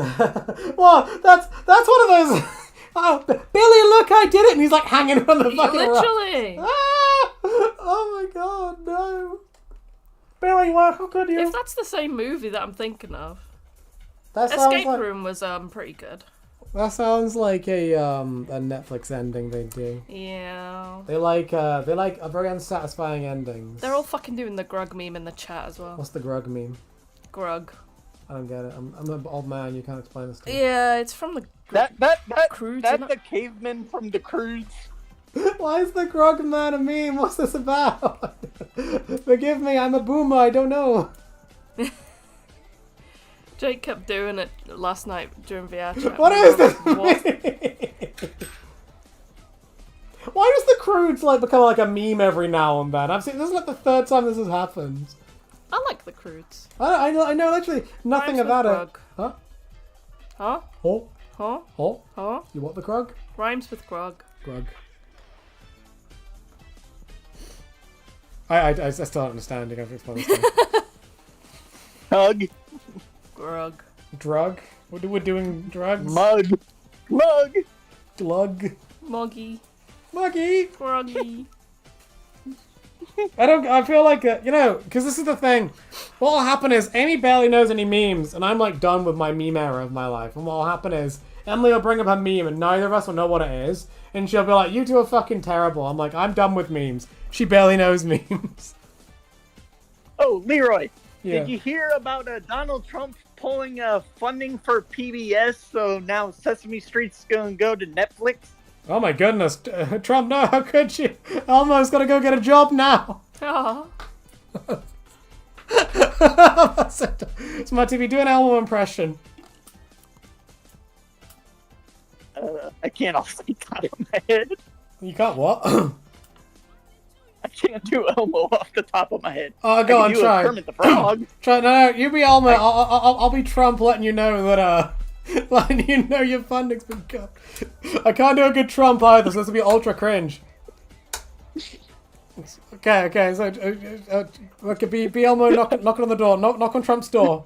Speaker 1: Well, that's one of those. Oh, Billy, look, I did it! And he's like hanging from the fucking rock.
Speaker 2: Literally!
Speaker 1: Ah! Oh my god, no! Billy, how could you?
Speaker 2: If that's the same movie that I'm thinking of.
Speaker 1: That sounds
Speaker 2: Escape
Speaker 1: like,
Speaker 2: Room was pretty good.
Speaker 1: That sounds like a Netflix ending they do.
Speaker 2: Yeah.
Speaker 1: They like a very unsatisfying endings.
Speaker 2: They're all fucking doing the Grug meme in the chat as well.
Speaker 1: What's the Grog meme?
Speaker 2: Grug.
Speaker 1: I don't get it. I'm an old man. You can't explain this to me.
Speaker 2: Yeah, it's from the
Speaker 3: That's
Speaker 2: Crudes,
Speaker 3: that's
Speaker 2: isn't
Speaker 3: the caveman from the Crudes.
Speaker 1: Why is the Grog man a meme? What's this about? Forgive me, I'm a boomer. I don't know.
Speaker 2: Jake kept doing it last night during VR chat.
Speaker 1: What is this?
Speaker 2: What?
Speaker 1: Why does the Crudes like become like a meme every now and then? I've seen this is like the third time this has happened.
Speaker 2: I like the Crudes.
Speaker 1: I know literally nothing
Speaker 2: Rhymes
Speaker 1: about
Speaker 2: with
Speaker 1: it.
Speaker 2: Grog.
Speaker 1: Huh?
Speaker 2: Huh?
Speaker 1: Oh,
Speaker 2: Huh?
Speaker 1: oh.
Speaker 2: Huh?
Speaker 1: You want the Grog?
Speaker 2: Rhymes with Grog.
Speaker 1: Grog. I still don't understand. You have to explain this to me.
Speaker 3: Hug.
Speaker 2: Grog.
Speaker 1: Drug? We're doing drugs?
Speaker 3: Mug.
Speaker 1: Glug.
Speaker 2: Moggy.
Speaker 1: Muggy.
Speaker 2: Groggy.
Speaker 1: I feel like, because this is the thing. What will happen is Amy barely knows any memes, and I'm like done with my meme era of my life. And what will happen is Emily will bring up her meme, and neither of us will know what it is. And she'll be like, you two are fucking terrible. I'm like, I'm done with memes. She barely knows memes.
Speaker 3: Oh, Leroy.
Speaker 1: Yeah.
Speaker 3: Did you hear about Donald Trump pulling funding for PBS? So now Sesame Street's going to go to Netflix.
Speaker 1: Oh my goodness. Trump, no, how could you? Elmo's got to go get a job now.
Speaker 2: Aw.
Speaker 1: It's my TV. Do an Elmo impression.
Speaker 3: I can't off the top of my head.
Speaker 1: You can't what?
Speaker 3: I can't do Elmo off the top of my head.
Speaker 1: Oh, go on,
Speaker 3: I can do
Speaker 1: try.
Speaker 3: Kermit the Frog.
Speaker 1: Try. No, you be Elmo. I'll be Trump, letting you know that letting you know your funding's been cut. I can't do a good Trump either, so this will be ultra cringe. Okay. So, look, be Elmo knocking on the door. Knock on Trump's door.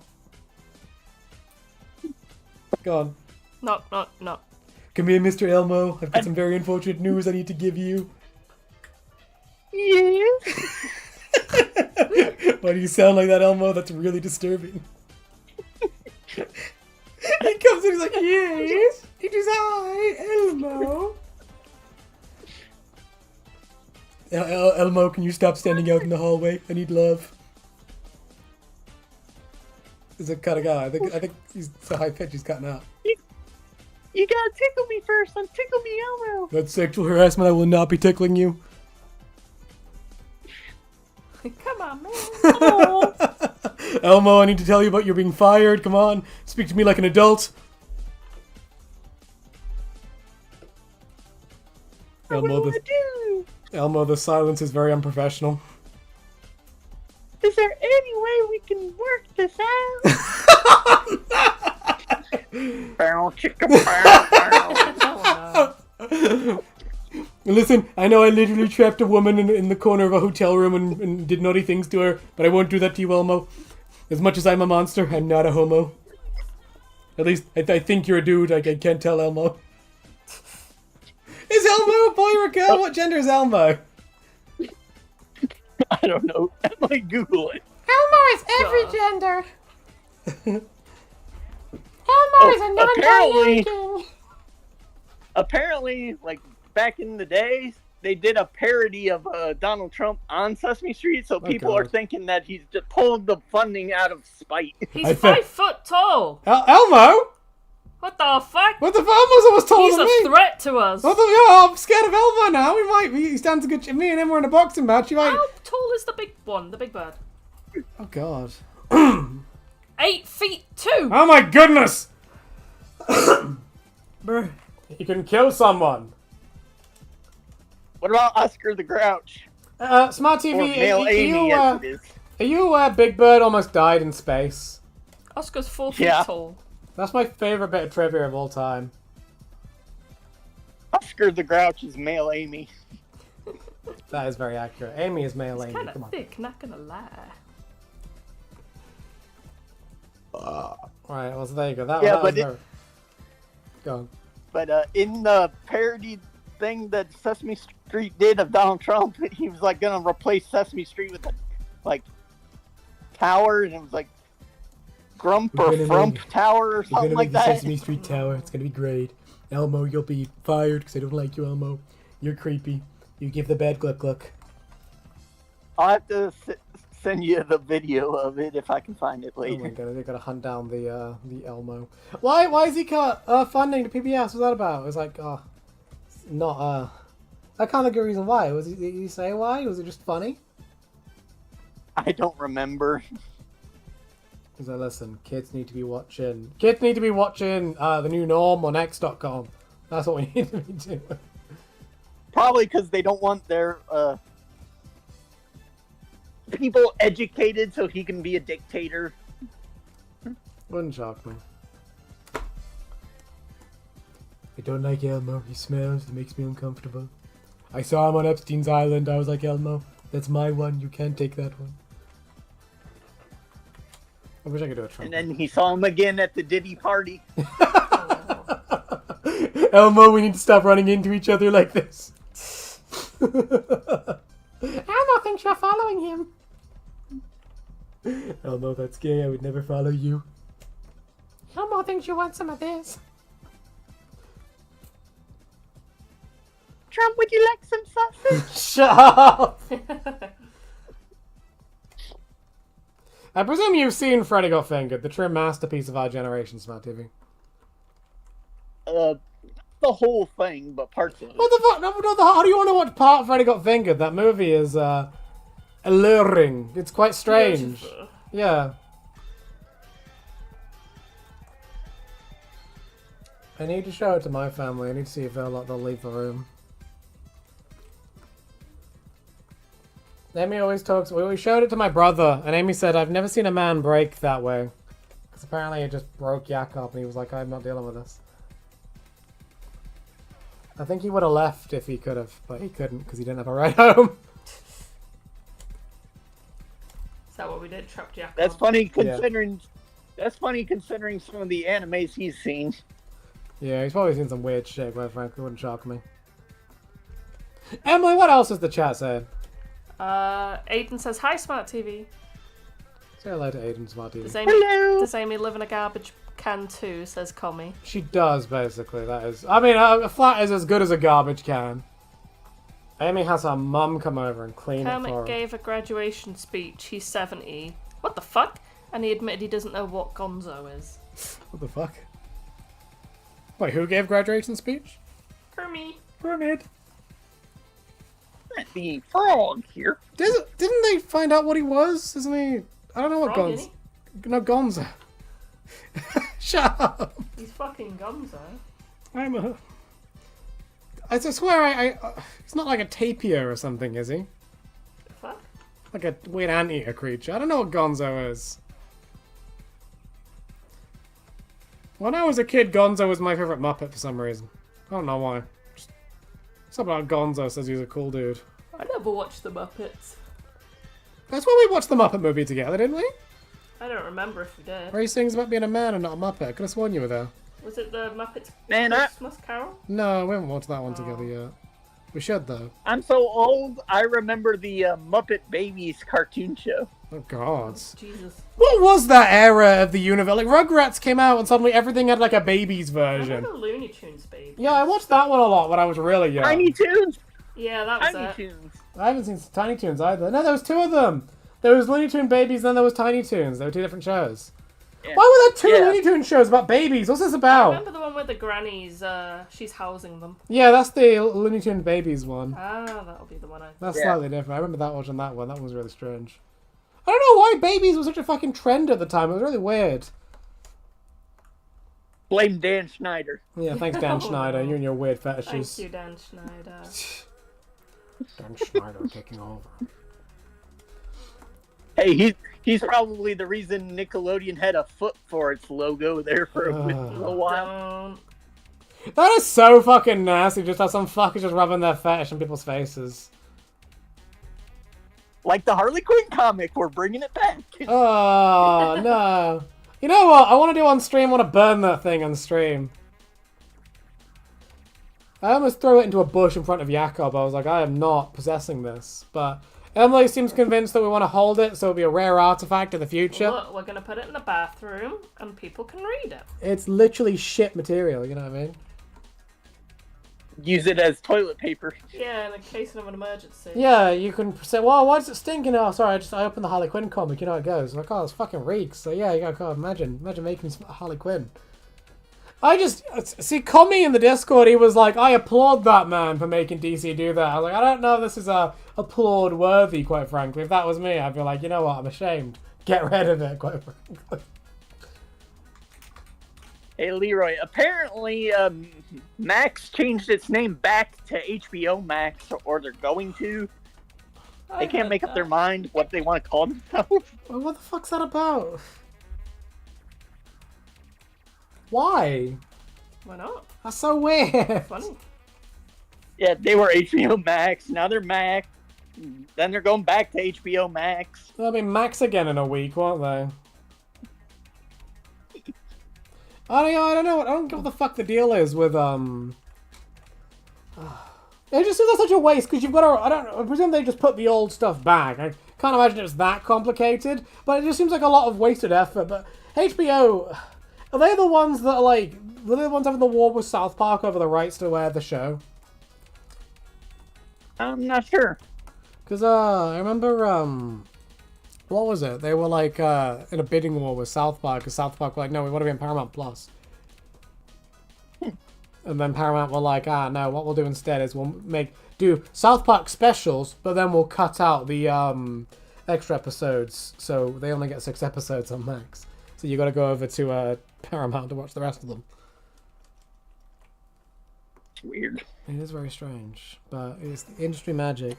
Speaker 1: Go on.
Speaker 2: Knock.
Speaker 1: Come here, Mr. Elmo. I've got some very unfortunate news I need to give you.
Speaker 3: Yeah.
Speaker 1: Why do you sound like that, Elmo? That's really disturbing. He comes in, he's like, yes, it is I, Elmo. Elmo, can you stop standing out in the hallway? I need love. He's a kind of guy. I think he's so high pitched he's cutting out.
Speaker 3: You gotta tickle me first. Tickle me, Elmo.
Speaker 1: That's sexual harassment. I will not be tickling you.
Speaker 2: Come on, man.
Speaker 1: Elmo, I need to tell you about you being fired. Come on, speak to me like an adult. Elmo, the silence is very unprofessional.
Speaker 3: Is there any way we can work this out? Barrel chicken, barrel.
Speaker 1: Listen, I know I literally trapped a woman in the corner of a hotel room and did naughty things to her, but I won't do that to you, Elmo. As much as I'm a monster, I'm not a homo. At least, I think you're a dude. I can't tell, Elmo. Is Elmo a boy or a girl? What gender is Elmo?
Speaker 3: I don't know. Emily, Google it.
Speaker 1: Elmo is every gender. Elmo is a non-binary king.
Speaker 3: Apparently, like back in the day, they did a parody of Donald Trump on Sesame Street, so people are thinking that he's just pulled the funding out of spite.
Speaker 2: He's 5 foot tall.
Speaker 1: Elmo?
Speaker 2: What the fuck?
Speaker 1: What the fuck? Elmo's almost taller than me.
Speaker 2: He's a threat to us.
Speaker 1: I'm scared of Elmo now. He stands a good. Me and him were in a boxing match.
Speaker 2: How tall is the big one? The big bird?
Speaker 1: Oh God.
Speaker 2: 8 feet 2.
Speaker 1: Oh my goodness. You can kill someone.
Speaker 3: What about Oscar the Grouch?
Speaker 1: Smart TV.
Speaker 3: Or Male Amy, as it is.
Speaker 1: Are you Big Bird almost died in space?
Speaker 2: Oscar's 4 feet tall.
Speaker 1: That's my favorite bit of trivia of all time.
Speaker 3: Oscar the Grouch is Male Amy.
Speaker 1: That is very accurate. Amy is Male Amy.
Speaker 2: Kind
Speaker 1: Come
Speaker 2: of
Speaker 1: on.
Speaker 2: thick, not gonna lie.
Speaker 1: Right. Well, so there you go. That
Speaker 3: Yeah,
Speaker 1: was
Speaker 3: but
Speaker 1: very... Go on.
Speaker 3: But in the parody thing that Sesame Street did of Donald Trump, he was like gonna replace Sesame Street with like tower, and it was like Grump or Frump Tower or something like that.
Speaker 1: Sesame Street Tower. It's gonna be great. Elmo, you'll be fired because I don't like you, Elmo. You're creepy. You give the bad gluck.
Speaker 3: I'll have to send you the video of it if I can find it later.
Speaker 1: Oh my God, they gotta hunt down the Elmo. Why is he cut funding to PBS? What's that about? It was like not I can't think of a reason why. Did he say why? Was it just funny?
Speaker 3: I don't remember.
Speaker 1: He's like, listen, kids need to be watching The New Norm on X.com. That's what we need to be doing.
Speaker 3: Probably because they don't want their people educated so he can be a dictator.
Speaker 1: Wouldn't shock me. I don't like Elmo. He smells. It makes me uncomfortable. I saw him on Epstein's Island. I was like, Elmo, that's my one. You can't take that one. I wish I could do a Trump.
Speaker 3: And then he saw him again at the Diddy party.
Speaker 1: Elmo, we need to stop running into each other like this. Elmo thinks you're following him. Elmo, that's gay. I would never follow you. Elmo thinks you want some of this.
Speaker 3: Trump, would you like some sausage?
Speaker 1: Shut up! I presume you've seen Freddy Got Fingered, the true masterpiece of our generation, Smart TV.
Speaker 3: The whole thing, but parts of it.
Speaker 1: What the fuck? No, how do you want to watch part of Freddy Got Fingered? That movie is alluring. It's quite strange. Yeah. I need to show it to my family. I need to see if they'll leave the room. Amy always talks. We showed it to my brother, and Amy said, "I've never seen a man break that way." Because apparently it just broke Jakob, and he was like, "I'm not dealing with this." I think he would have left if he could have, but he couldn't because he didn't have a ride home.
Speaker 2: Is that what we did? Trapped Jakob?
Speaker 3: That's funny considering. Yeah. That's funny considering some of the animes he's seen.
Speaker 1: Yeah, he's probably seen some weird shit. Quite frankly, wouldn't shock me. Emily, what else is the chat saying?
Speaker 2: Aiden says, "Hi, Smart TV."
Speaker 1: Say hello to Aiden, Smart TV.
Speaker 2: Does Amy live in a garbage can too? Says Commy.
Speaker 1: She does, basically. That is. I mean, a flat is as good as a garbage can. Amy has her mum come over and clean it for her.
Speaker 2: Kermit gave a graduation speech. He's 70. What the fuck? And he admitted he doesn't know what Gonzo is.
Speaker 1: What the fuck? Wait, who gave graduation speech?
Speaker 2: Kermit.
Speaker 1: Kermit.
Speaker 3: The frog here.
Speaker 1: Didn't they find out what he was? Isn't he? I don't know what
Speaker 2: Frog,
Speaker 1: Gonzo. No, Gonzo. Shut up.
Speaker 2: He's fucking Gonzo.
Speaker 1: I swear, he's not like a tapir or something, is he?
Speaker 2: The fuck?
Speaker 1: Like a weird anteater creature. I don't know what Gonzo is. When I was a kid, Gonzo was my favorite Muppet for some reason. I don't know why. Just something about Gonzo says he's a cool dude.
Speaker 2: I never watched the Muppets.
Speaker 1: That's why we watched the Muppet movie together, didn't we?
Speaker 2: I don't remember if we did.
Speaker 1: Where he sings about being a man and not a Muppet. I could have sworn you were there.
Speaker 2: Was it the Muppets
Speaker 3: Man,
Speaker 2: Christmas Carol?
Speaker 1: No, we haven't watched that one together yet. We should, though.
Speaker 3: I'm so old, I remember the Muppet Babies cartoon show.
Speaker 1: Oh, God.
Speaker 2: Jesus.
Speaker 1: What was that era of the universe? Like, Rugrats came out and suddenly everything had, like, a baby's
Speaker 2: I
Speaker 1: version.
Speaker 2: remember Looney Tunes, baby.
Speaker 1: Yeah, I watched that one a lot when I was really young.
Speaker 3: Tiny Toons!
Speaker 2: Yeah, that was
Speaker 3: Tiny
Speaker 2: it.
Speaker 3: Toons.
Speaker 1: I haven't seen Tiny Toons either. No, there was two of them. There was Looney Tune Babies, then there was Tiny Toons. They were two different shows.
Speaker 3: Yeah.
Speaker 1: Why were there two
Speaker 3: Yeah.
Speaker 1: Looney Tune shows about babies? What's this
Speaker 2: I
Speaker 1: about?
Speaker 2: remember the one with the grannies. She's housing them.
Speaker 1: Yeah, that's the Looney Tune Babies one.
Speaker 2: Ah, that'll be the one I.
Speaker 1: That's
Speaker 3: Yeah.
Speaker 1: slightly different. I remember that watching that one. That one was really strange. I don't know why babies was such a fucking trend at the time. It was really weird.
Speaker 3: Blame Dan Schneider.
Speaker 1: Yeah, thanks Dan
Speaker 2: Oh,
Speaker 1: Schneider.
Speaker 2: no.
Speaker 1: You and your weird fetishes.
Speaker 2: Thank you, Dan Schneider.
Speaker 1: Dan Schneider taking over.
Speaker 3: Hey, he's probably the reason Nickelodeon had a foot for its logo there for a little while.
Speaker 2: Don't.
Speaker 1: That is so fucking nasty. Just have some fuckers just rubbing their fetish in people's faces.
Speaker 3: Like the Harley Quinn comic, we're bringing it back.
Speaker 1: Oh, no. You know what? I want to do on stream. I want to burn that thing on stream. I almost threw it into a bush in front of Jakob. I was like, I am not possessing this. But Emily seems convinced that we want to hold it, so it'll be a rare artifact in the future.
Speaker 2: Look, we're gonna put it in the bathroom, and people can read it.
Speaker 1: It's literally shit material, you know what I mean?
Speaker 3: Use it as toilet paper.
Speaker 2: Yeah, in a case of an emergency.
Speaker 1: Yeah, you can say, well, why does it stink? Oh, sorry, I opened the Harley Quinn comic, you know how it goes. Like, oh, this fucking reeks. So yeah, you gotta imagine making Harley Quinn. I just, see, Commie in the Discord, he was like, I applaud that man for making DC do that. I was like, I don't know if this is applaud worthy, quite frankly. If that was me, I'd be like, you know what, I'm ashamed. Get rid of it, quite frankly.
Speaker 3: Hey, Leroy, apparently Max changed its name back to HBO Max, or they're going to. They can't make up their mind what they want to call themselves.
Speaker 1: Well, what the fuck's that about? Why?
Speaker 2: Why not?
Speaker 1: That's so weird.
Speaker 2: Funny.
Speaker 3: Yeah, they were HBO Max, now they're Max, then they're going back to HBO Max.
Speaker 1: They'll be Max again in a week, won't they? I don't know. I don't get what the fuck the deal is with It just seems like such a waste because you've got to. I presume they just put the old stuff back. I can't imagine it's that complicated, but it just seems like a lot of wasted effort. But HBO, are they the ones that are like? Were they the ones having the war with South Park over the rights to air the show?
Speaker 3: I'm not sure.
Speaker 1: Because I remember what was it? They were like in a bidding war with South Park, because South Park were like, no, we want to be in Paramount Plus. And then Paramount were like, no, what we'll do instead is we'll do South Park specials, but then we'll cut out the extra episodes, so they only get 6 episodes on Max. So you got to go over to Paramount to watch the rest of them.
Speaker 3: It's weird.
Speaker 1: It is very strange, but it's the industry magic.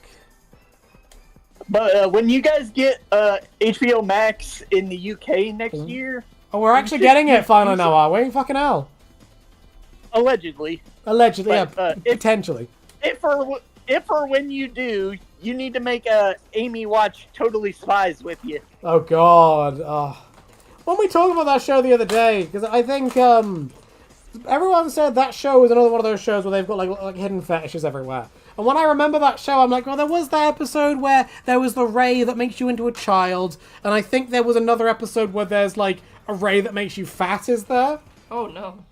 Speaker 3: But when you guys get HBO Max in the UK next year...
Speaker 1: Oh, we're actually getting it finally now, are we? Fucking hell.
Speaker 3: Allegedly.
Speaker 1: Allegedly,
Speaker 3: But,
Speaker 1: yeah, potentially.
Speaker 3: If or when you do, you need to make Amy watch Totally Spies with you.
Speaker 1: Oh, God. Oh. When we talked about that show the other day, because I think everyone said that show was another one of those shows where they've got like hidden fetishes everywhere. And when I remember that show, I'm like, well, there was that episode where there was the ray that makes you into a child, and I think there was another episode where there's like a ray that makes you fat, is there?
Speaker 2: Oh no.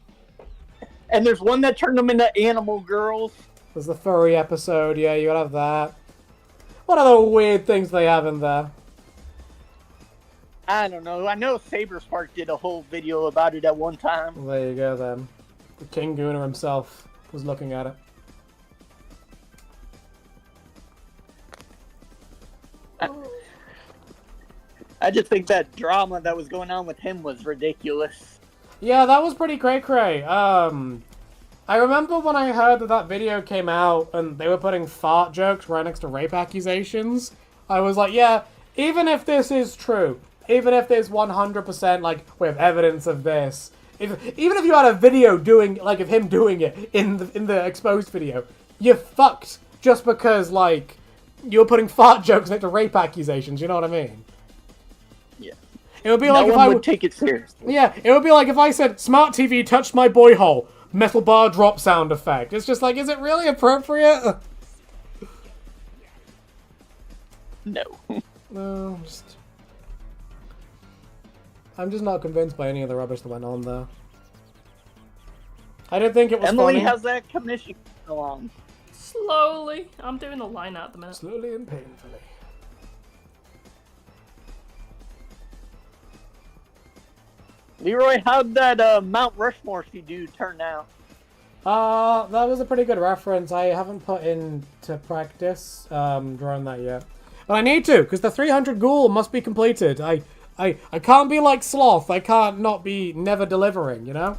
Speaker 3: And there's one that turned them into animal girls.
Speaker 1: There's the furry episode, yeah, you gotta have that. What other weird things they have in there?
Speaker 3: I don't know. I know Saberspark did a whole video about it at one time.
Speaker 1: Well, there you go then. The King Gooner himself was looking at it.
Speaker 3: I just think that drama that was going on with him was ridiculous.
Speaker 1: Yeah, that was pretty cray-cray. I remember when I heard that video came out and they were putting fart jokes right next to rape accusations, I was like, yeah, even if this is true, even if there's 100%, like, we have evidence of this, even if you had a video doing, like, of him doing it in the exposed video, you're fucked just because, like, you're putting fart jokes next to rape accusations, you know what I mean?
Speaker 3: Yeah.
Speaker 1: It would be
Speaker 3: No
Speaker 1: like if
Speaker 3: one
Speaker 1: I
Speaker 3: would take it seriously.
Speaker 1: Yeah, it would be like if I said, smart TV touched my boy hole, metal bar drop sound effect. It's just like, is it really appropriate?
Speaker 3: No.
Speaker 1: No, I'm just not convinced by any of the rubbish that went on there. I didn't think it was
Speaker 3: Emily,
Speaker 1: funny.
Speaker 3: how's that commission along?
Speaker 2: Slowly. I'm doing the line out at the minute.
Speaker 1: Slowly and painfully.
Speaker 3: Leroy, how'd that Mount Rushmore dude turn out?
Speaker 1: That was a pretty good reference. I haven't put into practice drawing that yet. But I need to, because the 300 ghoul must be completed. I can't be like Sloth. I can't not be never delivering, you know?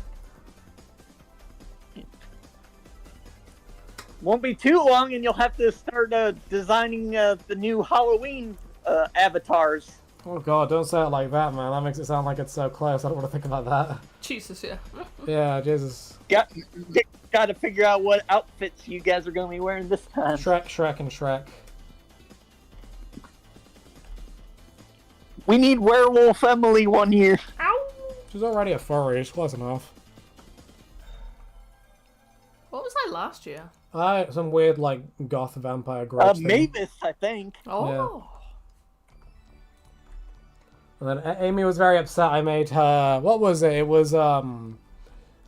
Speaker 3: Won't be too long and you'll have to start designing the new Halloween avatars.
Speaker 1: Oh god, don't say it like that, man. That makes it sound like it's so close. I don't want to think about that.
Speaker 2: Jesus, yeah.
Speaker 1: Yeah, Jesus.
Speaker 3: Got to figure out what outfits you guys are going to be wearing this time.
Speaker 1: Shrek, and Shrek.
Speaker 3: We need Werewolf Emily one year.
Speaker 2: Ow!
Speaker 1: She's already a furry. It's close enough.
Speaker 2: What was I last year?
Speaker 1: Some weird, like, goth vampire grudge thing.
Speaker 3: Mavis, I think.
Speaker 2: Oh.
Speaker 1: Yeah. And then Amy was very upset. I made her... What was it? It was, I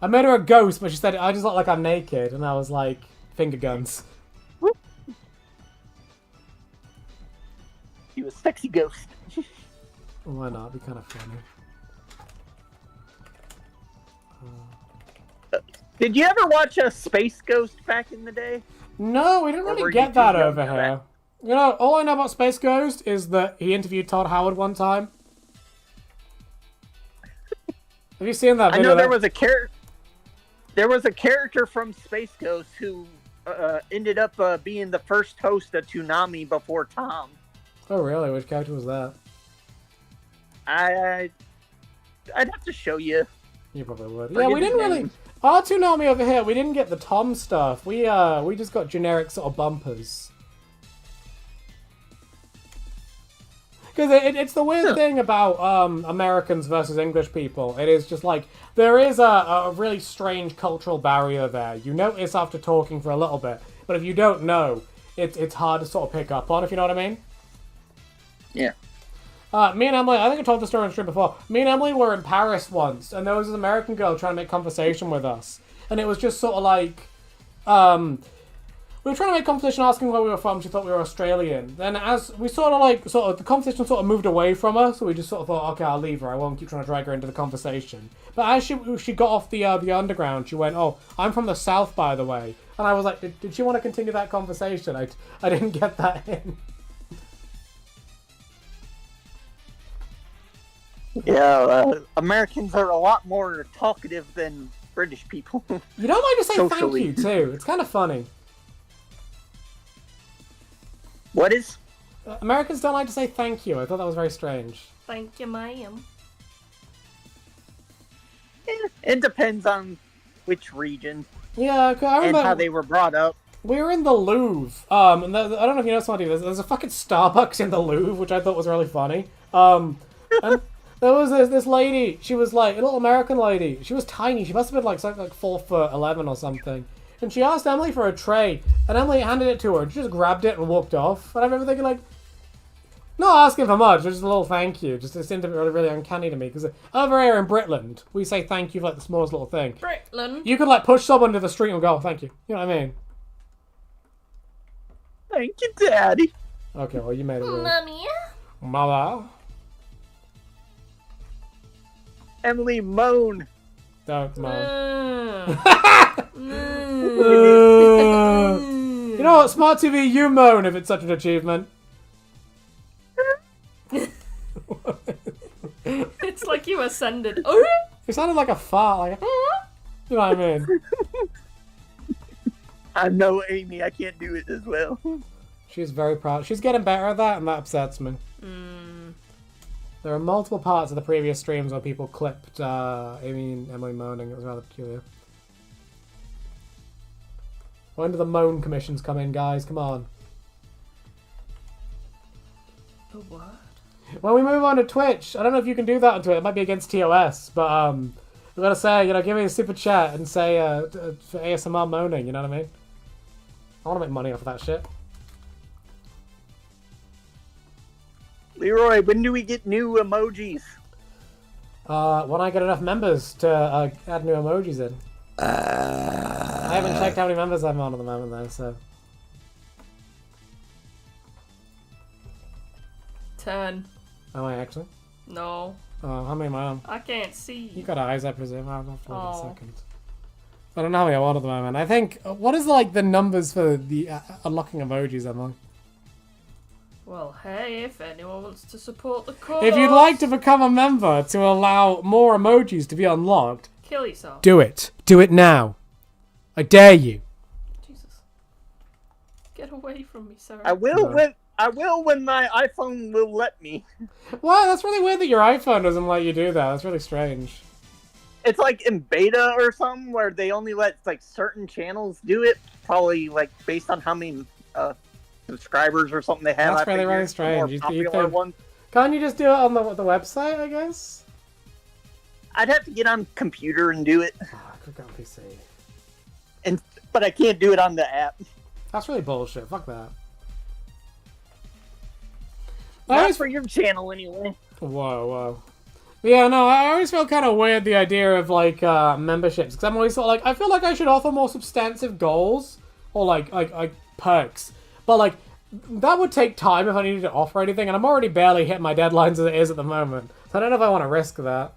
Speaker 1: made her a ghost, but she said, I just look like I'm naked. And I was like, finger guns.
Speaker 3: She was sexy ghost.
Speaker 1: Why not? It'd be kind of funny.
Speaker 3: Did you ever watch a Space Ghost back in the day?
Speaker 1: No, we didn't
Speaker 3: Or were
Speaker 1: really
Speaker 3: you
Speaker 1: get
Speaker 3: too
Speaker 1: that
Speaker 3: young
Speaker 1: over
Speaker 3: for
Speaker 1: here. You know, all I know about Space Ghost is that he interviewed Todd Howard one time. Have you seen that
Speaker 3: I
Speaker 1: video?
Speaker 3: know there was a character from Space Ghost who ended up being the first host of Toonami before Tom.
Speaker 1: Oh, really? Which character was that?
Speaker 3: I'd have to show you.
Speaker 1: You probably would.
Speaker 3: Forget
Speaker 1: Yeah, we didn't
Speaker 3: his
Speaker 1: really...
Speaker 3: name.
Speaker 1: Our Toonami over here, we didn't get the Tom stuff. We just got generic sort of bumpers. Because it's the weird thing about Americans versus English people. It is just like, there is a really strange cultural barrier there. You notice after talking for a little bit, but if you don't know, it's hard to sort of pick up on, if you know what I mean?
Speaker 3: Yeah.
Speaker 1: Me and Emily, I think I told the story on stream before. Me and Emily were in Paris once, and there was this American girl trying to make conversation with us. And it was just sort of like, we were trying to make conversation asking where we were from. She thought we were Australian. Then as we the conversation sort of moved away from her, so we just sort of thought, okay, I'll leave her. I won't keep trying to drag her into the conversation. But as she got off the underground, she went, oh, I'm from the South, by the way. And I was like, did she want to continue that conversation? I didn't get that in.
Speaker 3: Yeah, Americans are a lot more talkative than British people.
Speaker 1: You don't like to say
Speaker 3: Socially.
Speaker 1: thank you, too. It's kind of funny.
Speaker 3: What is?
Speaker 1: Americans don't like to say thank you. I thought that was very strange.
Speaker 2: Thank you, ma'am.
Speaker 3: It depends on which region
Speaker 1: Yeah, 'cause I remember
Speaker 3: and how they were brought up.
Speaker 1: we were in the Louvre. And I don't know if you know something. There's a fucking Starbucks in the Louvre, which I thought was really funny. And there was this lady. She was like a little American lady. She was tiny. She must have been like something like 4'11" or something. And she asked Emily for a tray, and Emily handed it to her. She just grabbed it and walked off. And I remember thinking, like, not asking for much, just a little thank you. Just it seemed really, really uncanny to me. Because over here in Britland, we say thank you for like the smallest little thing.
Speaker 2: Britland.
Speaker 1: You could like push someone to the street and go, oh, thank you. You know what I mean?
Speaker 3: Thank you, Daddy.
Speaker 1: Okay, well, you made it weird.
Speaker 2: Mummy.
Speaker 1: Mother.
Speaker 3: Emily, moan.
Speaker 1: Don't moan.
Speaker 2: Mm.
Speaker 1: You know what, Smart TV, you moan if it's such an achievement.
Speaker 2: It's like you ascended. Oh!
Speaker 1: It sounded like a fart, like, you know what I mean?
Speaker 3: I know, Amy, I can't do it as well.
Speaker 1: She's very proud. She's getting better at that, and that upsets me. There are multiple parts of the previous streams where people clipped Amy and Emily moaning. It was rather peculiar. When do the moan commissions come in, guys? Come on.
Speaker 2: The what?
Speaker 1: When we move on to Twitch, I don't know if you can do that on Twitch. It might be against TOS, but I'm gonna say, give me a super chat and say for ASMR moaning. You know what I mean? I want to make money off of that shit.
Speaker 3: Leroy, when do we get new emojis?
Speaker 1: When I get enough members to add new emojis in. I haven't checked how many members I'm on at the moment, though, so...
Speaker 2: 10.
Speaker 1: Am I actually?
Speaker 2: No.
Speaker 1: How many am I on?
Speaker 2: I can't see.
Speaker 1: You got eyes, I presume. I'll have to wait a
Speaker 2: Oh.
Speaker 1: second. I don't know how many I want at the moment. I think, what is like the numbers for the unlocking emojis, Emily?
Speaker 2: Well, hey, if anyone wants to support the cause...
Speaker 1: If you'd like to become a member to allow more emojis to be unlocked,
Speaker 2: Kill yourself.
Speaker 1: do it. Do it now. I dare you.
Speaker 2: Jesus. Get away from me, sir.
Speaker 3: I will
Speaker 1: No.
Speaker 3: when my iPhone will let me.
Speaker 1: Wow, that's really weird that your iPhone doesn't let you do that. That's really strange.
Speaker 3: It's like in beta or something where they only let like certain channels do it. Probably like based on how many subscribers or something they have.
Speaker 1: That's
Speaker 3: I
Speaker 1: really,
Speaker 3: figure.
Speaker 1: really strange.
Speaker 3: The more
Speaker 1: You
Speaker 3: popular
Speaker 1: think-
Speaker 3: ones.
Speaker 1: Can't you just do it on the website, I guess?
Speaker 3: I'd have to get on computer and do it,
Speaker 1: Click on PC.
Speaker 3: but I can't do it on the app.
Speaker 1: That's really bullshit. Fuck that.
Speaker 3: Not for your channel anyway.
Speaker 1: Whoa. Yeah, no, I always feel kind of weird the idea of like memberships because I'm always sort of like I feel like I should offer more substantive goals or like perks, but like that would take time if I needed to offer anything, and I'm already barely hitting my deadlines as it is at the moment, so I don't know if I want to risk that.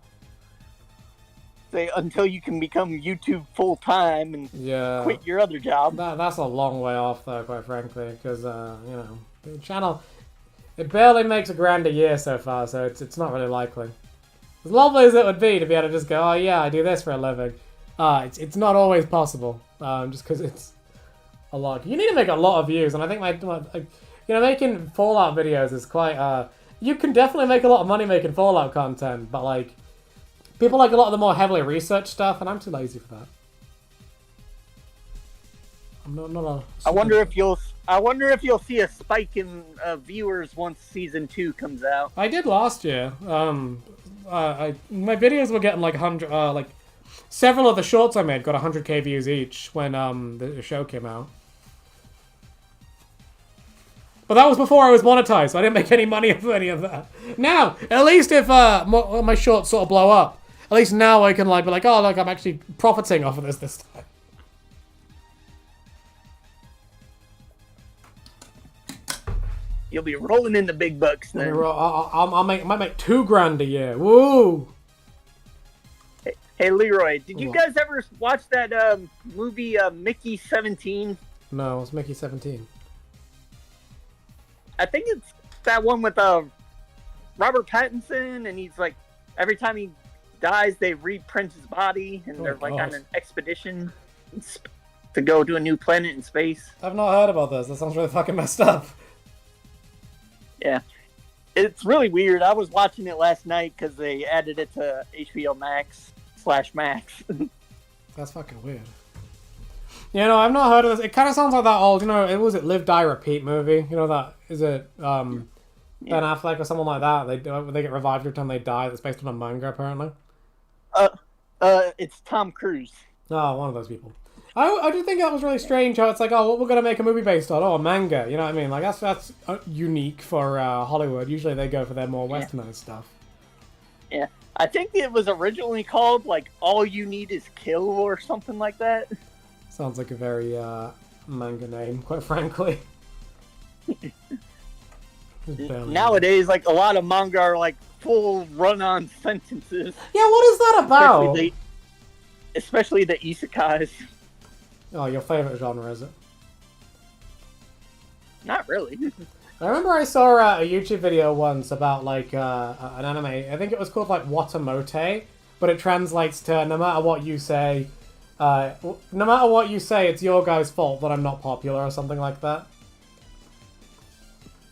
Speaker 3: Say until you can become YouTube full time and
Speaker 1: Yeah,
Speaker 3: quit your other job.
Speaker 1: that's a long way off though, quite frankly, because you know the channel it barely makes $1,000 a year so far, so it's not really likely. As lovely as it would be to be able to just go, oh yeah, I do this for a living, it's not always possible, just because it's a lot. You need to make a lot of views, and I think making Fallout videos is quite, you can definitely make a lot of money making Fallout content, but like, people like a lot of the more heavily researched stuff, and I'm too lazy for that. I'm not a...
Speaker 3: I wonder if you'll see a spike in viewers once season 2 comes out.
Speaker 1: I did last year. My videos were getting like 100, like several of the shorts I made got 100k views each when the show came out. But that was before I was monetized, so I didn't make any money off any of that. Now, at least if my shorts sort of blow up, at least now I can like be like, oh look, I'm actually profiting off of this time.
Speaker 3: You'll be rolling in the big bucks then.
Speaker 1: I might make $2,000 a year. Woo!
Speaker 3: Hey Leroy, did you
Speaker 1: What?
Speaker 3: guys ever watch that movie Mickey 17?
Speaker 1: No, it's Mickey 17.
Speaker 3: I think it's that one with Robert Pattinson, and he's like every time he dies, they reprint his body, and they're like
Speaker 1: God.
Speaker 3: on an expedition to go to a new planet in space.
Speaker 1: I've not heard about this. That sounds really fucking messed up.
Speaker 3: Yeah, it's really weird. I was watching it last night because they added it to HBO Max/Max.
Speaker 1: That's fucking weird. Yeah, no, I've not heard of this. It kind of sounds like that old, it was it Live Die Repeat movie. You know that is it Ben Affleck or someone like that. They get revived every time they die. That's based on a manga apparently.
Speaker 3: It's Tom Cruise.
Speaker 1: Oh, one of those people. I do think that was really strange how it's like, oh, what we're gonna make a movie based on? Oh, a manga. You know what I mean? Like that's unique for Hollywood. Usually they go for their more westernized stuff.
Speaker 3: Yeah, I think it was originally called like All You Need Is Kill or something like that.
Speaker 1: Sounds like a very manga name, quite frankly.
Speaker 3: Nowadays, like a lot of manga are like full run-on sentences.
Speaker 1: Yeah, what is that about?
Speaker 3: Especially the isekais.
Speaker 1: Oh, your favorite genre, is it?
Speaker 3: Not really.
Speaker 1: I remember I saw a YouTube video once about like an anime. I think it was called like Watamote, but it translates to no matter what you say, it's your guy's fault that I'm not popular or something like that.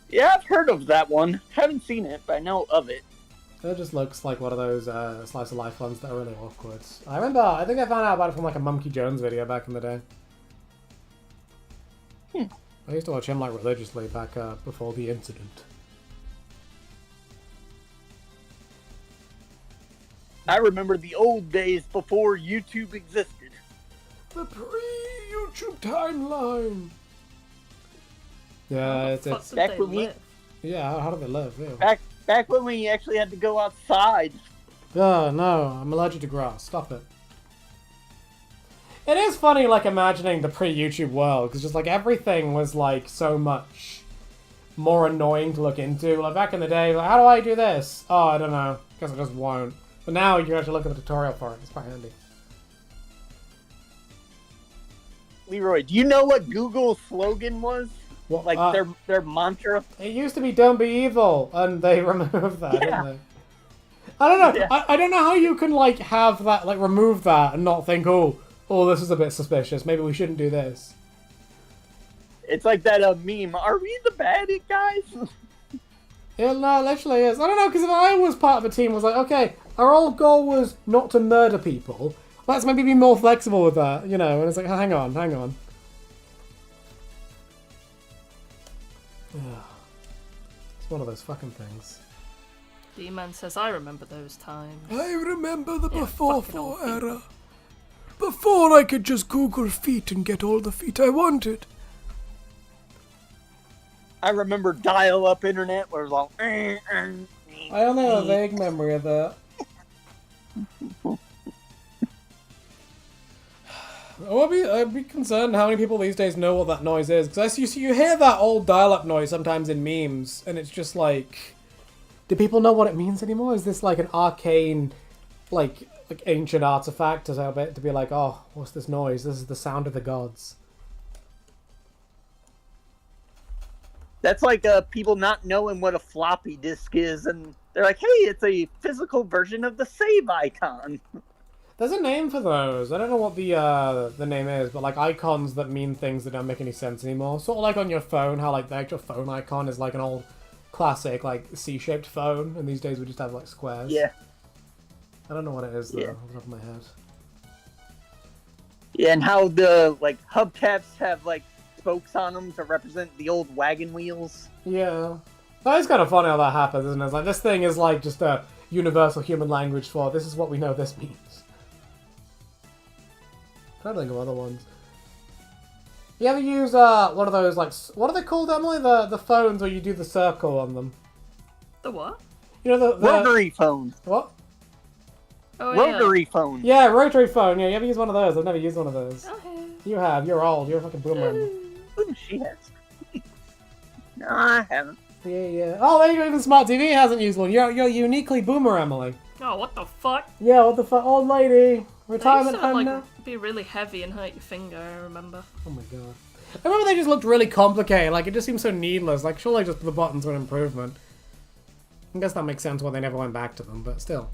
Speaker 3: Yeah, I've heard of that one. Haven't seen it, but I know of it.
Speaker 1: It just looks like one of those slice of life ones that are really awkward. I think I found out about it from like a Monkey Jones video back in the day. I used to watch him like religiously back before the incident.
Speaker 3: I remember the old days before YouTube existed.
Speaker 1: The pre-YouTube timeline. Yeah, it's
Speaker 3: back when we
Speaker 1: yeah. How do they live? Yeah.
Speaker 3: back when we actually had to go outside.
Speaker 1: Oh no, I'm allergic to grass. Stop it. It is funny, like, imagining the pre-YouTube world, because just, like, everything was, like, so much more annoying to look into. Like back in the day, like, how do I do this? Oh, I don't know. Guess I just won't. But now you can actually look at the tutorial for it. It's quite handy.
Speaker 3: Leroy, do you know what Google's slogan was?
Speaker 1: What,
Speaker 3: Like their mantra?
Speaker 1: It used to be "Don't be evil," and they removed that, didn't they? I don't know.
Speaker 3: Yeah.
Speaker 1: I don't know how you can like have that, like remove that and not think, oh, this is a bit suspicious. Maybe we shouldn't do this.
Speaker 3: It's like that meme. Are we the bad guys?
Speaker 1: Yeah, no, it literally is. I don't know, because if I was part of a team, was like, okay, our whole goal was not to murder people. Let's maybe be more flexible with that, you know. And it's like, hang on. It's one of those fucking things.
Speaker 2: D-Man says, I remember those times.
Speaker 7: I remember the
Speaker 2: Yeah,
Speaker 7: before
Speaker 2: fucking old
Speaker 7: era. Before I could just Google feet and get all the feet I wanted.
Speaker 3: I remember dial-up internet where it was all.
Speaker 1: I only have a vague memory of that. I'd be concerned how many people these days know what that noise is. Because you hear that old dial-up noise sometimes in memes, and it's just like, do people know what it means anymore? Is this like an arcane, like ancient artifact to be like, oh, what's this noise? This is the sound of the gods.
Speaker 3: That's like people not knowing what a floppy disk is, and they're like, hey, it's a physical version of the save icon.
Speaker 1: There's a name for those. I don't know what the name is, but like icons that mean things that don't make any sense anymore. Sort of like on your phone, how like the actual phone icon is like an old classic like C-shaped phone, and these days we just have like squares.
Speaker 3: Yeah.
Speaker 1: I don't know what it is though, off the top of my head.
Speaker 3: Yeah, and how the like hubcaps have like spokes on them to represent the old wagon wheels.
Speaker 1: Yeah. That is kind of funny how that happens, isn't it? It's like this thing is like just a universal human language for this is what we know this means. I'm trying to think of other ones. You ever use one of those like what are they called, Emily? The phones where you do the circle on them.
Speaker 2: The what?
Speaker 1: You know the
Speaker 3: Rotary phone.
Speaker 1: What?
Speaker 2: Oh,
Speaker 3: Rotary phone.
Speaker 1: Yeah, rotary phone. Yeah, you ever use one of those? I've never used one of those.
Speaker 2: Okay.
Speaker 1: You have. You're old. You're a fucking boomer.
Speaker 3: Ooh, she has. No, I haven't.
Speaker 1: Yeah. Oh, there you go. Even Smart TV hasn't used one. You're uniquely boomer, Emily.
Speaker 2: Oh, what the fuck?
Speaker 1: Yeah, what the fuck? Old lady. Retirement
Speaker 2: They used to,
Speaker 1: home
Speaker 2: like,
Speaker 1: now?
Speaker 2: be really heavy and hurt your finger, I remember.
Speaker 1: Oh my god. I remember they just looked really complicated. Like, it just seemed so needless. Like, surely just the buttons were an improvement. I guess that makes sense why they never went back to them, but still.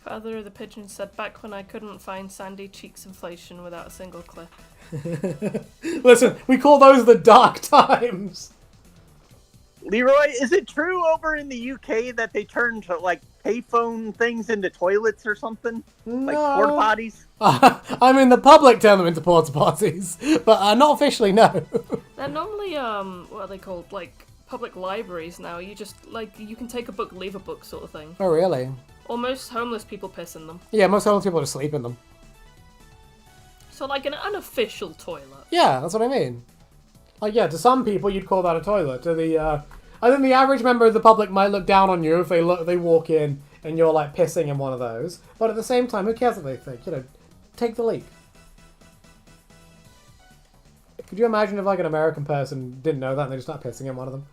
Speaker 2: Father of the Pigeon said, back when I couldn't find Sandy Cheeks inflation without a single click.
Speaker 1: Listen, we call those the dark times.
Speaker 3: Leroy, is it true over in the UK that they turned like payphone things into toilets or something?
Speaker 1: No.
Speaker 3: Like porta potties?
Speaker 1: I mean, the public turn them into porta potties, but not officially, no.
Speaker 2: They're normally, what are they called? Like, public libraries now. You just, like, you can take a book, leave a book sort of thing.
Speaker 1: Oh, really?
Speaker 2: Or most homeless people piss in them.
Speaker 1: Yeah, most homeless people just sleep in them.
Speaker 2: So, like, an unofficial toilet.
Speaker 1: Yeah, that's what I mean. Like, yeah, to some people you'd call that a toilet. To the, I think the average member of the public might look down on you if they walk in and you're like pissing in one of those. But at the same time, who cares what they think? You know, take the leap. Could you imagine if like an American person didn't know that and they just start pissing in one of them?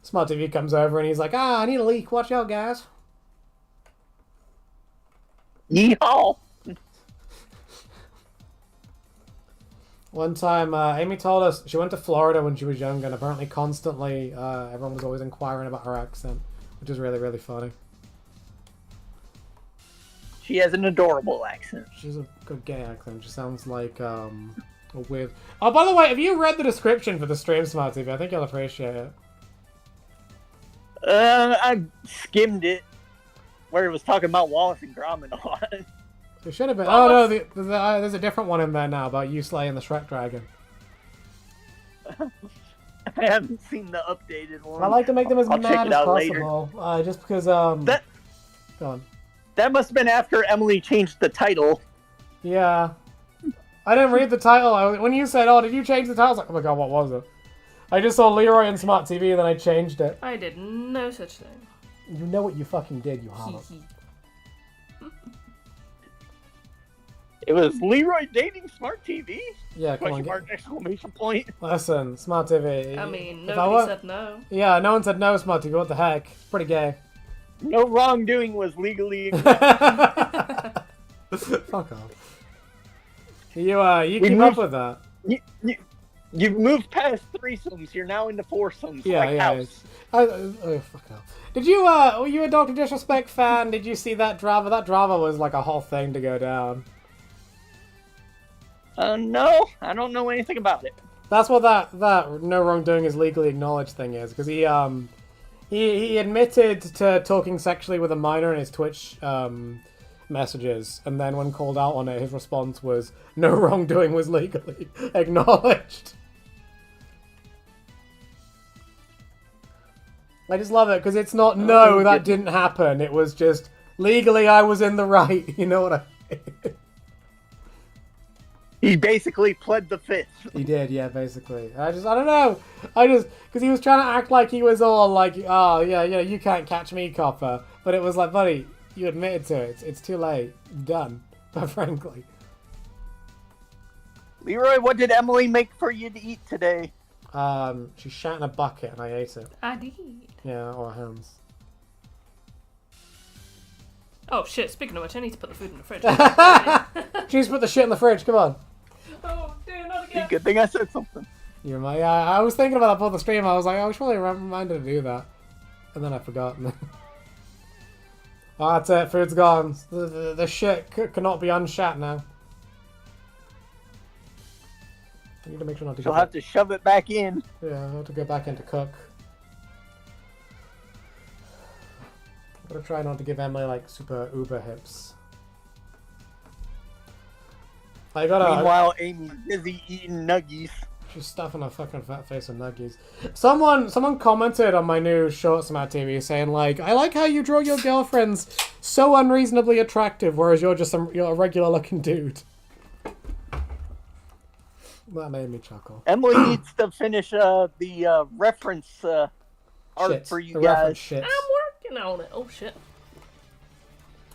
Speaker 1: Smart TV comes over and he's like, I need a leak. Watch out, guys.
Speaker 3: Yeehaw!
Speaker 1: One time, Amy told us she went to Florida when she was younger, and apparently constantly everyone was always inquiring about her accent, which is really, really funny.
Speaker 3: She has an adorable accent.
Speaker 1: She's a good gay accent. She sounds like a weird... Oh, by the way, have you read the description for the stream, Smart TV? I think you'll appreciate it.
Speaker 3: I skimmed it, where it was talking about Wallace and Gromit a lot.
Speaker 1: It should have been... Oh, no, there's a different one in there now about you slaying the Shrek Dragon.
Speaker 3: I haven't seen the updated one.
Speaker 1: I like to make them as
Speaker 3: I'll check
Speaker 1: mad
Speaker 3: it
Speaker 1: as
Speaker 3: out
Speaker 1: possible. Just because,
Speaker 3: That,
Speaker 1: Go on.
Speaker 3: that must have been after Emily changed the title.
Speaker 1: Yeah. I didn't read the title. When you said, oh, did you change the title? I was like, oh my god, what was it? I just saw Leroy and Smart TV and then I changed it.
Speaker 2: I did no such thing.
Speaker 1: You know what you fucking did, you harlot.
Speaker 3: It was Leroy dating smart TV?
Speaker 1: Yeah, come on.
Speaker 3: Question mark, exclamation point.
Speaker 1: Listen, smart TV.
Speaker 2: I mean,
Speaker 1: If
Speaker 2: nobody said no.
Speaker 1: Yeah, no one said no, smart TV. What the heck? It's pretty gay.
Speaker 3: No wrongdoing was legally.
Speaker 1: Fuck off. You keep up with that.
Speaker 3: You've moved past threesomes. You're now into foursomes. Like House.
Speaker 1: Oh, fuck off. Did you, were you a Dr. Disrespect fan? Did you see that drama? That drama was like a whole thing to go down.
Speaker 3: No, I don't know anything about it.
Speaker 1: That's what that no wrongdoing is legally acknowledged thing is, because he admitted to talking sexually with a minor in his Twitch messages, and then when called out on it, his response was no wrongdoing was legally acknowledged. I just love it because it's not no, that didn't happen. It was just legally I was in the right. You know what I mean?
Speaker 3: He basically pled the fifth.
Speaker 1: He did, yeah, basically. I don't know. Because he was trying to act like he was all like, oh, yeah, you can't catch me, copper. But it was like, buddy, you admitted to it. It's too late. Done. But frankly.
Speaker 3: Leroy, what did Emily make for you to eat today?
Speaker 1: She shat in a bucket and I ate it.
Speaker 2: I did.
Speaker 1: Yeah, or hands.
Speaker 2: Oh shit, speaking of which, I need to put the food in the fridge.
Speaker 1: She's put the shit in the fridge, come on.
Speaker 2: Oh, dear, not again.
Speaker 3: Good thing I said something.
Speaker 1: You're my, I was thinking about that before the stream. I was like, I was really reminded to do that. And then I forgot. Oh, that's it, food's gone. The shit cannot be unshat now. I need to make sure not to
Speaker 3: She'll have to shove it back in.
Speaker 1: Yeah, I'll have to go back in to cook. I'm gonna try not to give Emily like super uber hips.
Speaker 3: Meanwhile, Amy's busy eating nuggies.
Speaker 1: She's stuffing her fucking fat face with nuggies. Someone commented on my new Shorts Matt TV saying like, I like how you draw your girlfriends so unreasonably attractive, whereas you're a regular looking dude. That made me chuckle.
Speaker 3: Emily needs to finish the reference art for you guys.
Speaker 2: I'm working on it. Oh shit.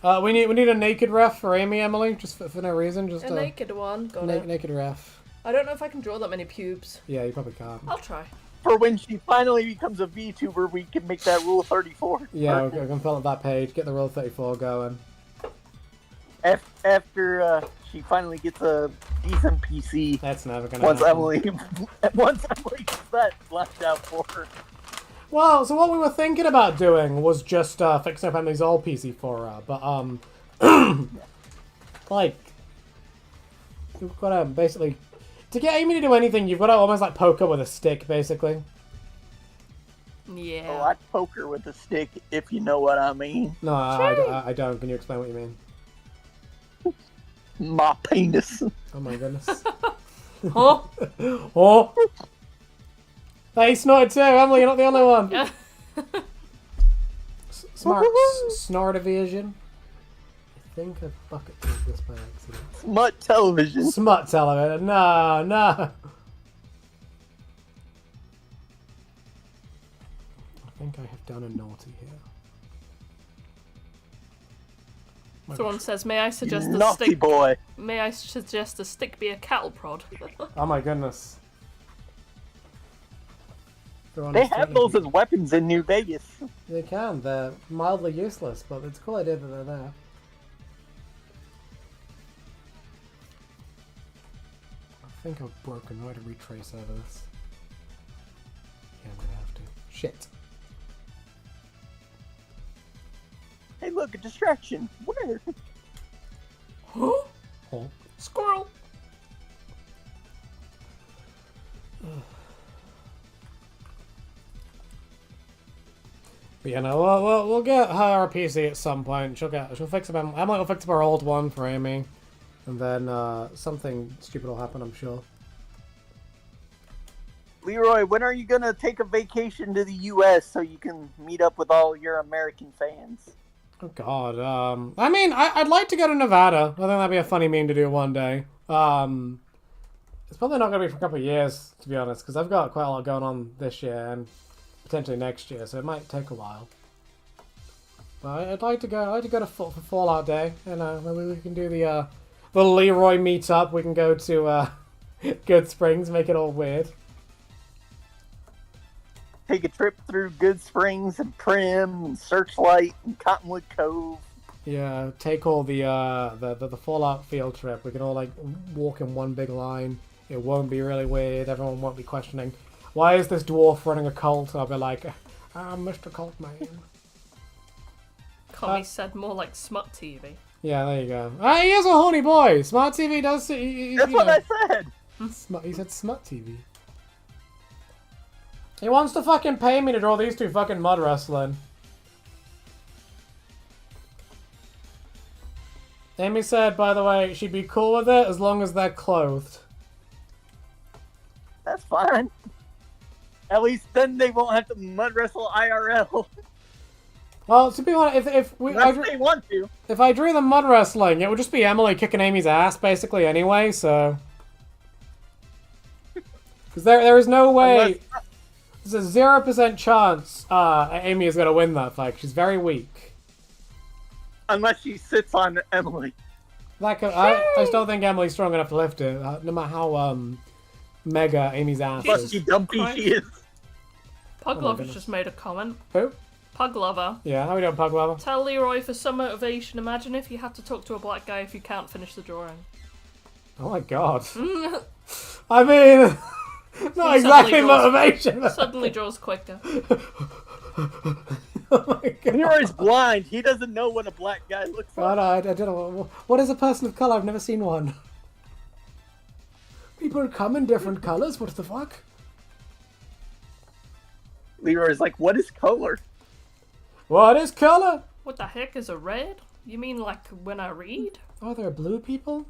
Speaker 1: We need a naked ref for Amy, Emily, just for no reason. Just
Speaker 2: a naked one. Got it.
Speaker 1: Naked ref.
Speaker 2: I don't know if I can draw that many pubes.
Speaker 1: Yeah, you probably can't.
Speaker 2: I'll try.
Speaker 3: For when she finally becomes a VTuber, we can make that Rule 34.
Speaker 1: Yeah, we can fill up that page, get the Rule 34 going.
Speaker 3: After she finally gets a decent PC.
Speaker 1: That's never gonna happen.
Speaker 3: Once Emily gets that left out for her.
Speaker 1: Well, so what we were thinking about doing was just fixing up Emily's old PC for her, but like, you've got to basically, to get Amy to do anything, you've got to almost like poke her with a stick, basically.
Speaker 2: Yeah.
Speaker 3: Oh, I'd poke her with a stick, if you know what I mean.
Speaker 1: No, I don't. Can you explain what you mean?
Speaker 3: My penis.
Speaker 1: Oh my goodness.
Speaker 2: Huh?
Speaker 1: Oh! Hey, snorted too, Emily, you're not the only one. Smart snort evasion. I think I bucket told this by accident.
Speaker 3: Smut television.
Speaker 1: Smut television. No, no. I think I have done a naughty here.
Speaker 2: Someone says, "May I suggest a
Speaker 3: naughty
Speaker 2: stick?"
Speaker 3: Boy.
Speaker 2: May I suggest a stick be a cattle prod?
Speaker 1: Oh my goodness.
Speaker 3: They have those as weapons in New Vegas.
Speaker 1: They can. They're mildly useless, but it's a cool idea that they're there. I think I've broken. I have to retrace over this. Yeah, I'm gonna have to. Shit.
Speaker 3: Hey, look, a distraction. Where?
Speaker 2: Huh?
Speaker 1: Oh.
Speaker 2: Squirrel.
Speaker 1: But you know, we'll get her a PC at some point. She'll fix up. Emily will fix up her old one for Amy, and then something stupid will happen, I'm sure.
Speaker 3: Leroy, when are you gonna take a vacation to the U.S. so you can meet up with all your American fans?
Speaker 1: Oh God. I mean, I'd like to go to Nevada. I think that'd be a funny meme to do one day. It's probably not gonna be for a couple of years, to be honest, because I've got quite a lot going on this year and potentially next year, so it might take a while. But I'd like to go. I'd like to go to for Fallout Day. You know, maybe we can do the the Leroy meet up. We can go to Good Springs, make it all weird.
Speaker 3: Take a trip through Good Springs and Prim and Searchlight and Cottonwood Cove.
Speaker 1: Yeah, take all the Fallout field trip. We can all like walk in one big line. It won't be really weird. Everyone won't be questioning, why is this dwarf running a cult? I'll be like, I'm Mr. Cult Man.
Speaker 2: Can't be said more like smut TV.
Speaker 1: Yeah, there you go. He is a horny boy. Smart TV does.
Speaker 3: That's what I said.
Speaker 1: He said smut TV. He wants to fucking pay me to draw these two fucking mud wrestling. Amy said, by the way, she'd be cool with it as long as they're clothed.
Speaker 3: That's fine. At least then they won't have to mud wrestle IRL.
Speaker 1: Well, to be honest, if
Speaker 3: they want to.
Speaker 1: If I drew them mud wrestling, it would just be Emily kicking Amy's ass, basically, anyway, so... Because there is no way... There's a 0% chance Amy is going to win that fight. She's very weak.
Speaker 3: Unless she sits on Emily.
Speaker 1: I still think Emily's strong enough to lift it, no matter how mega Amy's ass
Speaker 3: Plus,
Speaker 1: is.
Speaker 3: she dumpy she is.
Speaker 2: Puglover's just made a comment.
Speaker 1: Who?
Speaker 2: Puglover.
Speaker 1: Yeah, how we doing, Puglover?
Speaker 2: Tell Leroy for some motivation. Imagine if you had to talk to a black guy if you can't finish the drawing.
Speaker 1: Oh my god. I mean, not exactly motivation.
Speaker 2: Suddenly draws quicker.
Speaker 1: Oh my god.
Speaker 3: Leroy's blind. He doesn't know what a black guy looks like.
Speaker 1: I don't know. What is a person of color? I've never seen one. People come in different colors. What the fuck?
Speaker 3: Leroy's like, what is color?
Speaker 1: What is color?
Speaker 2: What the heck is a red? You mean like when I read?
Speaker 1: Oh, there are blue people?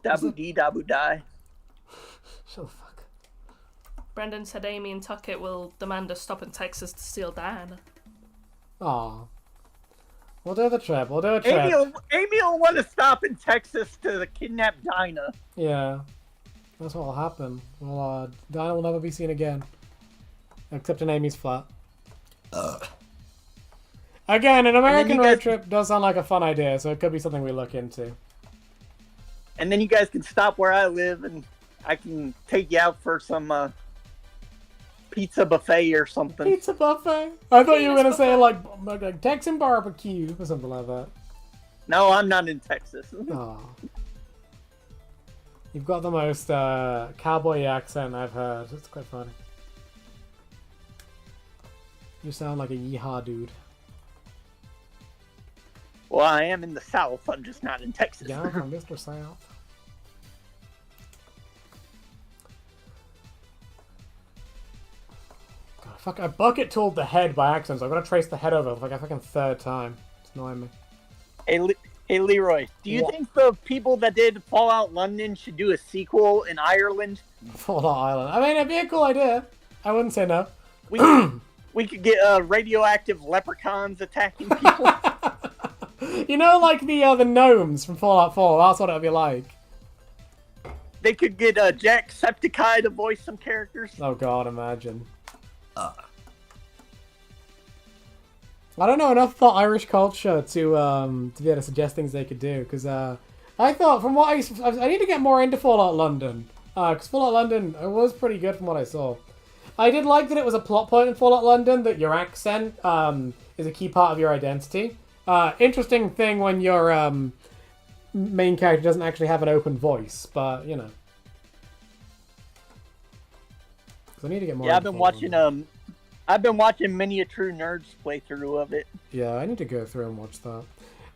Speaker 3: Dabu dee dabu die.
Speaker 1: Shut the fuck.
Speaker 2: Brendan said Amy and Tuckett will demand a stop in Texas to steal Diana.
Speaker 1: Aw. We'll do the trip.
Speaker 3: Amy will want to stop in Texas to kidnap Dinah.
Speaker 1: Yeah. That's what will happen. Well, Dinah will never be seen again. Except in Amy's flat. Again, an American road trip does sound like a fun idea, so it could be something we look into.
Speaker 3: And then you guys can stop where I live, and I can take you out for some pizza buffet or something.
Speaker 1: Pizza buffet? I thought you were going to say like Texan barbecue or something like that.
Speaker 3: No, I'm not in Texas.
Speaker 1: Aw. You've got the most cowboy accent I've heard. It's quite funny. You sound like a yeehaw dude.
Speaker 3: Well, I am in the South. I'm just not in Texas.
Speaker 1: Yeah, from Mr. South. God, fuck! I bucket tooled the head by accident. So I'm gonna trace the head over like a fucking third time. It's annoying me.
Speaker 3: Hey, Leroy. Do you think the people that did Fallout London should do a sequel in Ireland?
Speaker 1: Fallout Island. I mean, it'd be a cool idea. I wouldn't say no.
Speaker 3: We could get radioactive leprechauns attacking people.
Speaker 1: You know, like the gnomes from Fallout 4. That's what it'd be like.
Speaker 3: They could get Jacksepticeye to voice some characters.
Speaker 1: Oh god, imagine. I don't know enough about Irish culture to be able to suggest things they could do. Because I thought, from what I need to get more into Fallout London. Because Fallout London was pretty good from what I saw. I did like that it was a plot point in Fallout London that your accent is a key part of your identity. Interesting thing when your main character doesn't actually have an open voice, but you know. I need to get more.
Speaker 3: Yeah, I've been watching many a true nerds playthrough of it.
Speaker 1: Yeah, I need to go through and watch that.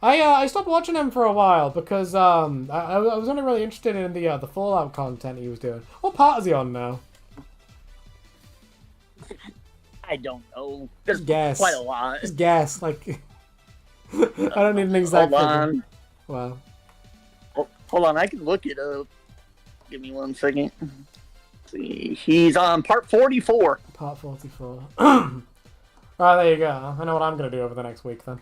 Speaker 1: I stopped watching him for a while because I was only really interested in the Fallout content he was doing. What part is he on now?
Speaker 3: I don't know. There's
Speaker 1: guess.
Speaker 3: Quite a lot.
Speaker 1: Just guess, like. I don't need an exact
Speaker 3: Hold
Speaker 1: figure.
Speaker 3: on.
Speaker 1: Wow.
Speaker 3: Oh, hold on, I can look it up. Give me 1 second. Let's see, he's on part 44.
Speaker 1: Part 44. Alright, there you go. I know what I'm going to do over the next week then.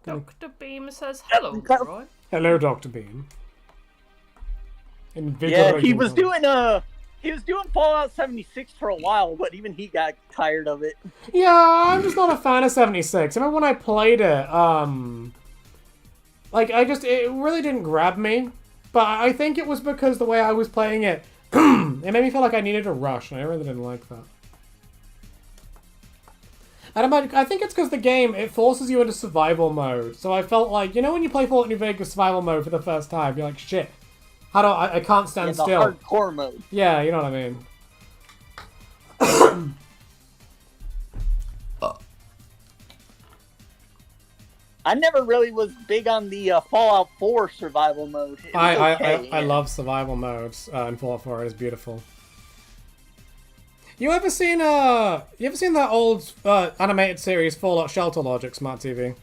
Speaker 2: Dr. Beam says, hello, Leroy.
Speaker 1: Hello, Dr. Beam.
Speaker 3: Yeah, he was doing He was doing Fallout 76 for a while, but even he got tired of it.
Speaker 1: Yeah, I'm just not a fan of 76. I remember when I played it, it really didn't grab me. But I think it was because the way I was playing it, it made me feel like I needed to rush, and I really didn't like that. And I think it's because the game, it forces you into survival mode. So I felt like, you know when you play Fallout New Vegas survival mode for the first time, you're like, shit, I can't stand still.
Speaker 3: The hardcore mode.
Speaker 1: Yeah, you know what I mean.
Speaker 3: I never really was big on the Fallout 4 survival mode.
Speaker 1: I love survival modes in Fallout 4. It is beautiful. You ever seen that old animated series Fallout Shelter Logic, Smart TV?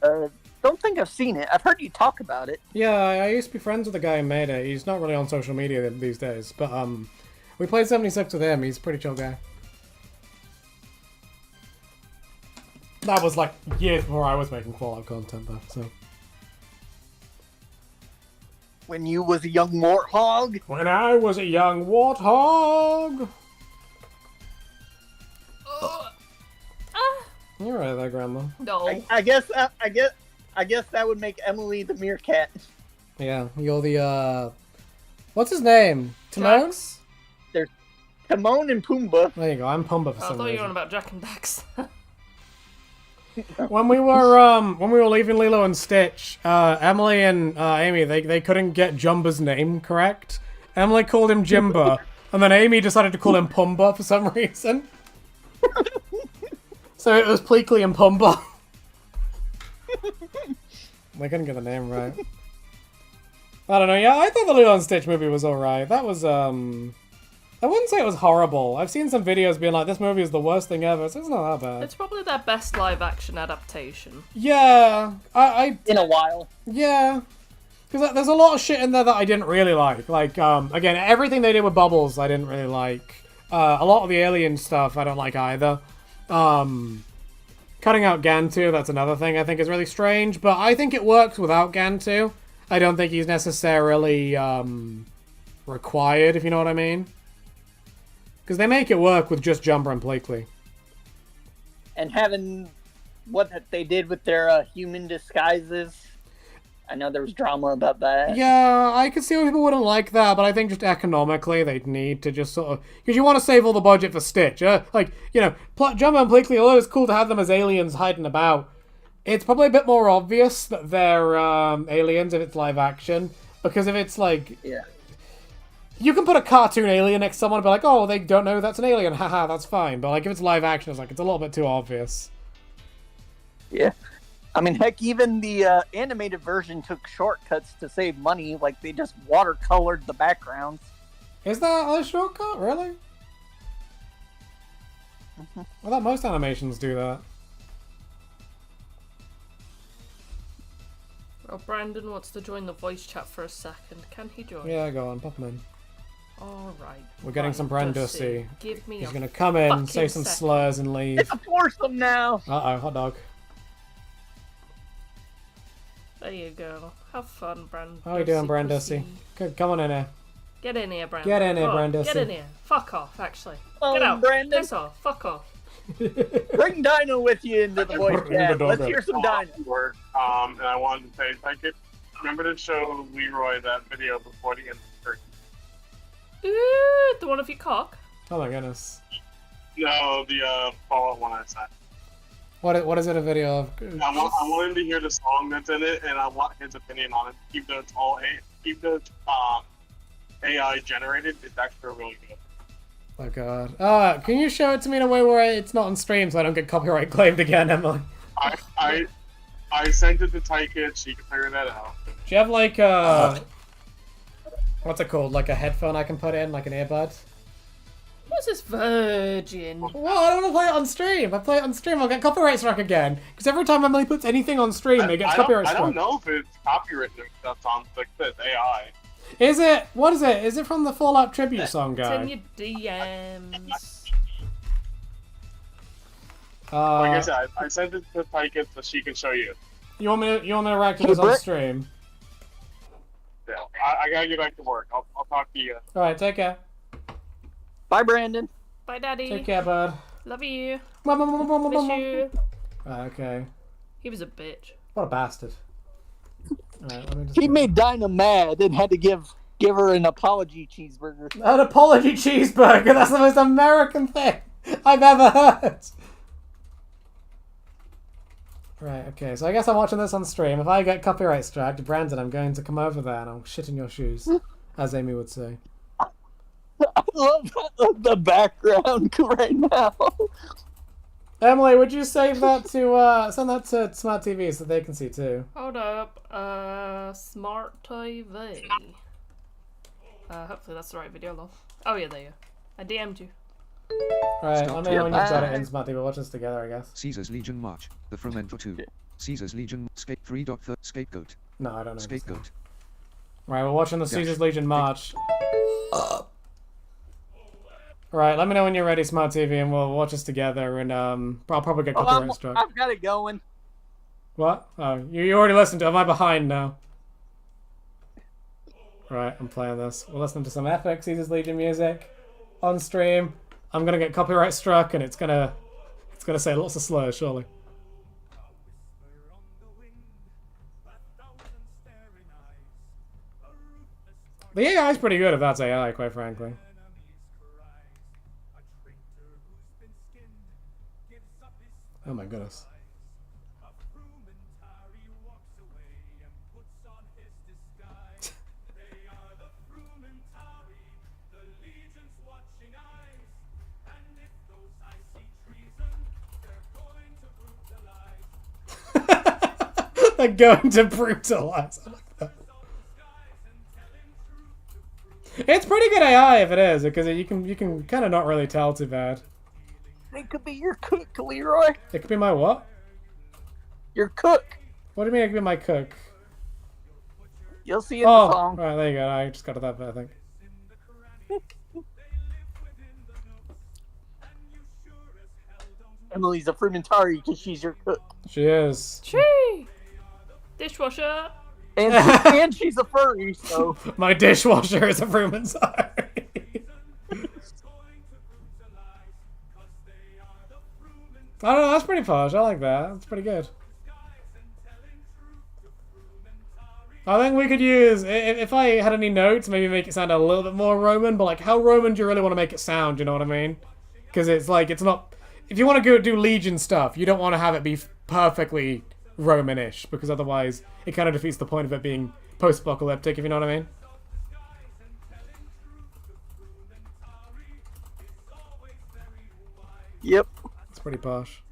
Speaker 3: Don't think I've seen it. I've heard you talk about it.
Speaker 1: Yeah, I used to be friends with the guy who made it. He's not really on social media these days, but we played 76 with him. He's a pretty chill guy. That was like years before I was making Fallout content, though. So.
Speaker 3: When you was a young warthog?
Speaker 1: When I was a young warthog! You're right there, Grandma.
Speaker 2: No.
Speaker 3: I guess that would make Emily the meerkat.
Speaker 1: Yeah, you're the, what's his name? Timon?
Speaker 3: There's Timon and Pumbaa.
Speaker 1: There you go, I'm Pumbaa for some reason.
Speaker 2: I thought you were on about Jack and Dax.
Speaker 1: When we were leaving Lilo and Stitch, Emily and Amy, they couldn't get Jumba's name correct. Emily called him Jimba, and then Amy decided to call him Pumbaa for some reason. So it was Pleakley and Pumbaa. They couldn't get the name right. I don't know, yeah, I thought the Lilo and Stitch movie was alright. That was, I wouldn't say it was horrible. I've seen some videos being like, this movie is the worst thing ever, so it's not that bad.
Speaker 2: It's probably their best live-action adaptation.
Speaker 1: Yeah,
Speaker 3: in a while.
Speaker 1: Yeah. Because there's a lot of shit in there that I didn't really like. Like, again, everything they did with Bubbles, I didn't really like. A lot of the alien stuff, I don't like either. Cutting out Gantu, that's another thing I think is really strange, but I think it works without Gantu. I don't think he's necessarily, required, if you know what I mean. Because they make it work with just Jumper and Pleakley.
Speaker 3: And having what they did with their human disguises. I know there was drama about that.
Speaker 1: Yeah, I could see why people wouldn't like that, but I think just economically they'd need to just sort of... Because you want to save all the budget for Stitch. Like, you know, Jumper and Pleakley, although it's cool to have them as aliens hiding about, it's probably a bit more obvious that they're aliens if it's live action. Because if it's like...
Speaker 3: Yeah.
Speaker 1: You can put a cartoon alien next to someone and be like, oh, they don't know that's an alien, haha, that's fine. But like if it's live action, it's like, it's a little bit too obvious.
Speaker 3: Yeah. I mean, heck, even the animated version took shortcuts to save money. Like, they just watercolored the backgrounds.
Speaker 1: Is that a shortcut? Really? I thought most animations do that.
Speaker 2: Well, Brandon wants to join the voice chat for a second. Can he join?
Speaker 1: Yeah, go on, pop him in.
Speaker 2: Alright.
Speaker 1: We're getting some Brandussy.
Speaker 2: Give me
Speaker 1: He's gonna come in, say some
Speaker 2: second.
Speaker 1: slurs, and leave.
Speaker 3: It's a foursome now!
Speaker 1: Uh-oh, hot dog.
Speaker 2: There you go. Have fun, Brandon.
Speaker 1: How are you doing, Brandussy? Come on in here.
Speaker 2: Get in here, Brandon.
Speaker 1: Get in here,
Speaker 2: Oh,
Speaker 1: Brandussy.
Speaker 2: Get in here. Fuck off, actually.
Speaker 3: Oh,
Speaker 2: Get out.
Speaker 3: Brandon.
Speaker 2: Piss off. Fuck off.
Speaker 3: Bring Dino with you into the voice chat. Let's hear some Dino.
Speaker 8: Work, and I wanted to say, thank you. Remember to show Leroy that video before the end of the stream.
Speaker 2: Ooh, the one of your cock?
Speaker 1: Oh my goodness.
Speaker 8: No, the Fallout one I sent.
Speaker 1: What is it a video of?
Speaker 8: I want him to hear the song that's in it, and I want his opinion on it. Keep those AI generated. It's actually really good.
Speaker 1: Oh god. Can you show it to me in a way where it's not on stream so I don't get copyright claimed again, Emily?
Speaker 8: I sent it to Tyke so you can figure that out.
Speaker 1: Do you have like what's it called? Like a headphone I can put in, like an earbud?
Speaker 2: What's this virgin?
Speaker 1: Well, I don't want to play it on stream. If I play it on stream, I'll get copyright struck again. Because every time Emily puts anything on stream, it gets copyright struck.
Speaker 8: I don't know if it's copyrighted or stuff on like this AI.
Speaker 1: Is it? What is it? Is it from the Fallout tribute song, guy?
Speaker 2: It's in your DMs.
Speaker 8: Like I said, I sent it to Tyke so she can show you.
Speaker 1: You want me to react to this on stream?
Speaker 8: Yeah, I gotta get back to work. I'll talk to you.
Speaker 1: All right, take care.
Speaker 3: Bye, Brandon.
Speaker 2: Bye, Daddy.
Speaker 1: Take care, bud.
Speaker 2: Love you.
Speaker 1: Miss
Speaker 2: Miss you.
Speaker 1: Okay.
Speaker 2: He was a bitch.
Speaker 1: What a bastard. Alright, let me just
Speaker 3: He made Dinah mad and had to give her an apology cheeseburger.
Speaker 1: An apology cheeseburger. That's the most American thing I've ever heard. Right, okay, so I guess I'm watching this on stream. If I get copyright striked, Brandon, I'm going to come over there and I'll shit in your shoes, as Amy would say.
Speaker 3: I love the background right now.
Speaker 1: Emily, would you save that to, send that to Smart TV so they can see too?
Speaker 2: Hold up. Smart TV. Hopefully that's the right video, lol. Oh yeah, there you go. I DM'd you.
Speaker 1: Right,
Speaker 6: Stop
Speaker 1: let me know when you've got it
Speaker 3: talking.
Speaker 1: in Smart TV. Watch this together, I guess.
Speaker 6: Caesar's Legion March. The Fermentor 2. Caesar's Legion. Scapegoat.
Speaker 1: No, I don't know. this.
Speaker 6: Scapegoat.
Speaker 1: Right, we're watching the
Speaker 6: Dash.
Speaker 1: Caesar's Legion March. Right, let me know when you're ready, Smart TV, and we'll watch this together, and I'll probably get copyright struck.
Speaker 3: I've got it going.
Speaker 1: What? Oh, you already listened to it. Am I behind now? Right, I'm playing this. We're listening to some epic Caesar's Legion music on stream. I'm gonna get copyright struck, and it's gonna say lots of slurs, surely. The AI is pretty good if that's AI, quite frankly. Oh my goodness. They're going to brutalize. I like that. It's pretty good AI if it is, because you can kind of not really tell too bad.
Speaker 3: It could be your cook, Leroy.
Speaker 1: It could be my what?
Speaker 3: Your cook.
Speaker 1: What do you mean it could be my cook?
Speaker 3: You'll see in the
Speaker 1: Oh,
Speaker 3: song.
Speaker 1: right, there you go. I just got to that bit, I think.
Speaker 3: Emily's a frumentari because she's your cook.
Speaker 1: She is.
Speaker 2: Chee! Dishwasher.
Speaker 3: And she's a furry, so.
Speaker 1: My dishwasher is a Frumentari. I don't know, that's pretty posh. I like that. That's pretty good. I think we could use, if I had any notes, maybe make it sound a little bit more Roman, but like, how Roman do you really want to make it sound, you know what I mean? Because it's like, it's not, if you want to go do Legion stuff, you don't want to have it be perfectly Romanish, because otherwise it kind of defeats the point of it being post-apocalyptic, if you know what I mean.
Speaker 3: Yep.
Speaker 1: It's pretty posh.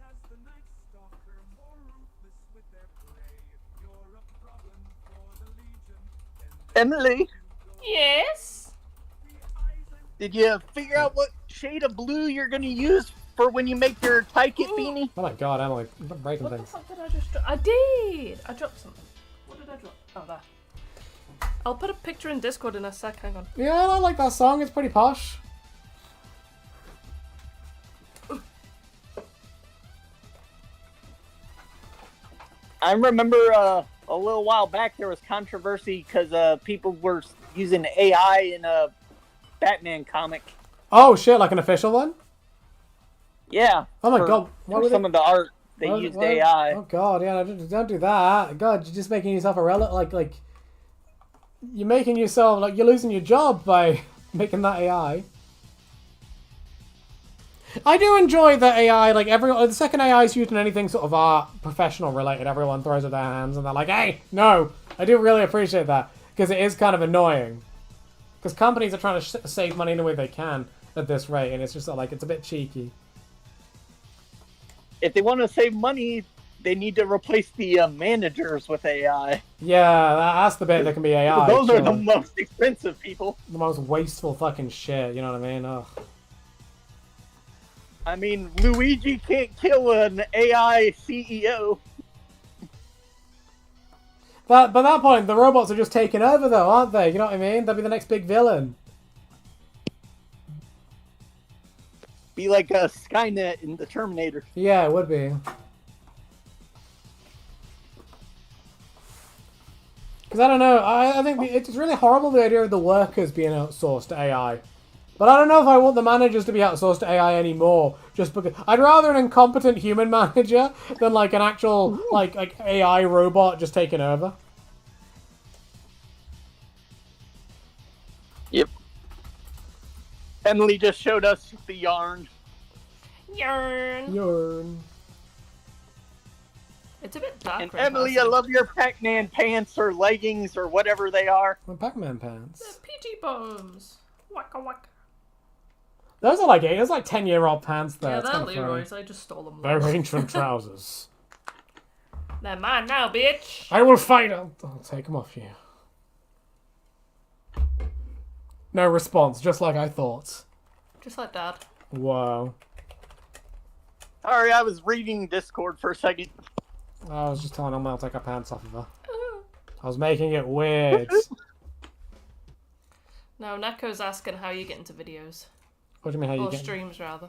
Speaker 3: Emily,
Speaker 2: Yes.
Speaker 3: did you figure out what shade of blue you're going to use for when you make your tie-kit beanie?
Speaker 1: Oh my god, Emily, I'm breaking
Speaker 2: What the
Speaker 1: things.
Speaker 2: fuck did I just drop? I did! I dropped something. What did I drop? Oh, there. I'll put a picture in Discord in a sec, hang on.
Speaker 1: Yeah, I like that song. It's pretty posh.
Speaker 3: I remember a little while back there was controversy because people were using AI in a Batman comic.
Speaker 1: Oh shit, like an official one?
Speaker 3: Yeah.
Speaker 1: Oh my god, why
Speaker 3: For
Speaker 1: were
Speaker 3: some
Speaker 1: they...
Speaker 3: of the art, they
Speaker 1: why-
Speaker 3: used
Speaker 1: why-
Speaker 3: AI.
Speaker 1: Oh god, yeah, don't do that. God, you're just making yourself irrelevant. Like, you're making yourself, like, you're losing your job by making that AI. I do enjoy the AI, like, the second AI is used in anything sort of art, professional related, everyone throws up their hands and they're like, hey, no! I do really appreciate that, because it is kind of annoying. Because companies are trying to save money any way they can at this rate, and it's just like, it's a bit cheeky.
Speaker 3: If they want to save money, they need to replace the managers with AI.
Speaker 1: Yeah, that's the bit that can be AI.
Speaker 3: Those are the
Speaker 1: surely.
Speaker 3: most expensive people.
Speaker 1: The most wasteful fucking shit, you know what I mean? Ugh.
Speaker 3: I mean, Luigi can't kill an AI CEO.
Speaker 1: By that point, the robots are just taking over, though, aren't they? You know what I mean? They'll be the next big villain.
Speaker 3: Be like a Skynet in the Terminator.
Speaker 1: Yeah, it would be. Because Because I don't know, I think it's really horrible, the idea of the workers being outsourced to AI. But I don't know if I want the managers to be outsourced to AI anymore. Just because I'd rather an incompetent human manager than like an actual like AI robot just taking over.
Speaker 3: Yep. Emily just showed us the yarn.
Speaker 1: Yarn.
Speaker 2: It's a bit dark.
Speaker 3: And Emily, I love your Pac-Man pants or leggings or whatever they are.
Speaker 1: My Pac-Man pants.
Speaker 2: The PG bombs. Waka waka.
Speaker 1: Those are like 10-year-old pants there.
Speaker 2: Yeah,
Speaker 1: It's
Speaker 2: they're
Speaker 1: kinda funny.
Speaker 2: Leroy's. I just stole them.
Speaker 1: They're ancient trousers.
Speaker 2: They're mine now, bitch.
Speaker 1: I will fight. I'll take them off you. No response, just like I thought.
Speaker 2: Just like Dad.
Speaker 1: Wow.
Speaker 3: Sorry, I was reading Discord for a second.
Speaker 1: I was just telling Emma I'll take her pants off of her. I was making it weird.
Speaker 2: No, Neko's asking how you get into videos.
Speaker 1: What do you mean, how you
Speaker 2: Or
Speaker 1: get...
Speaker 2: streams, rather.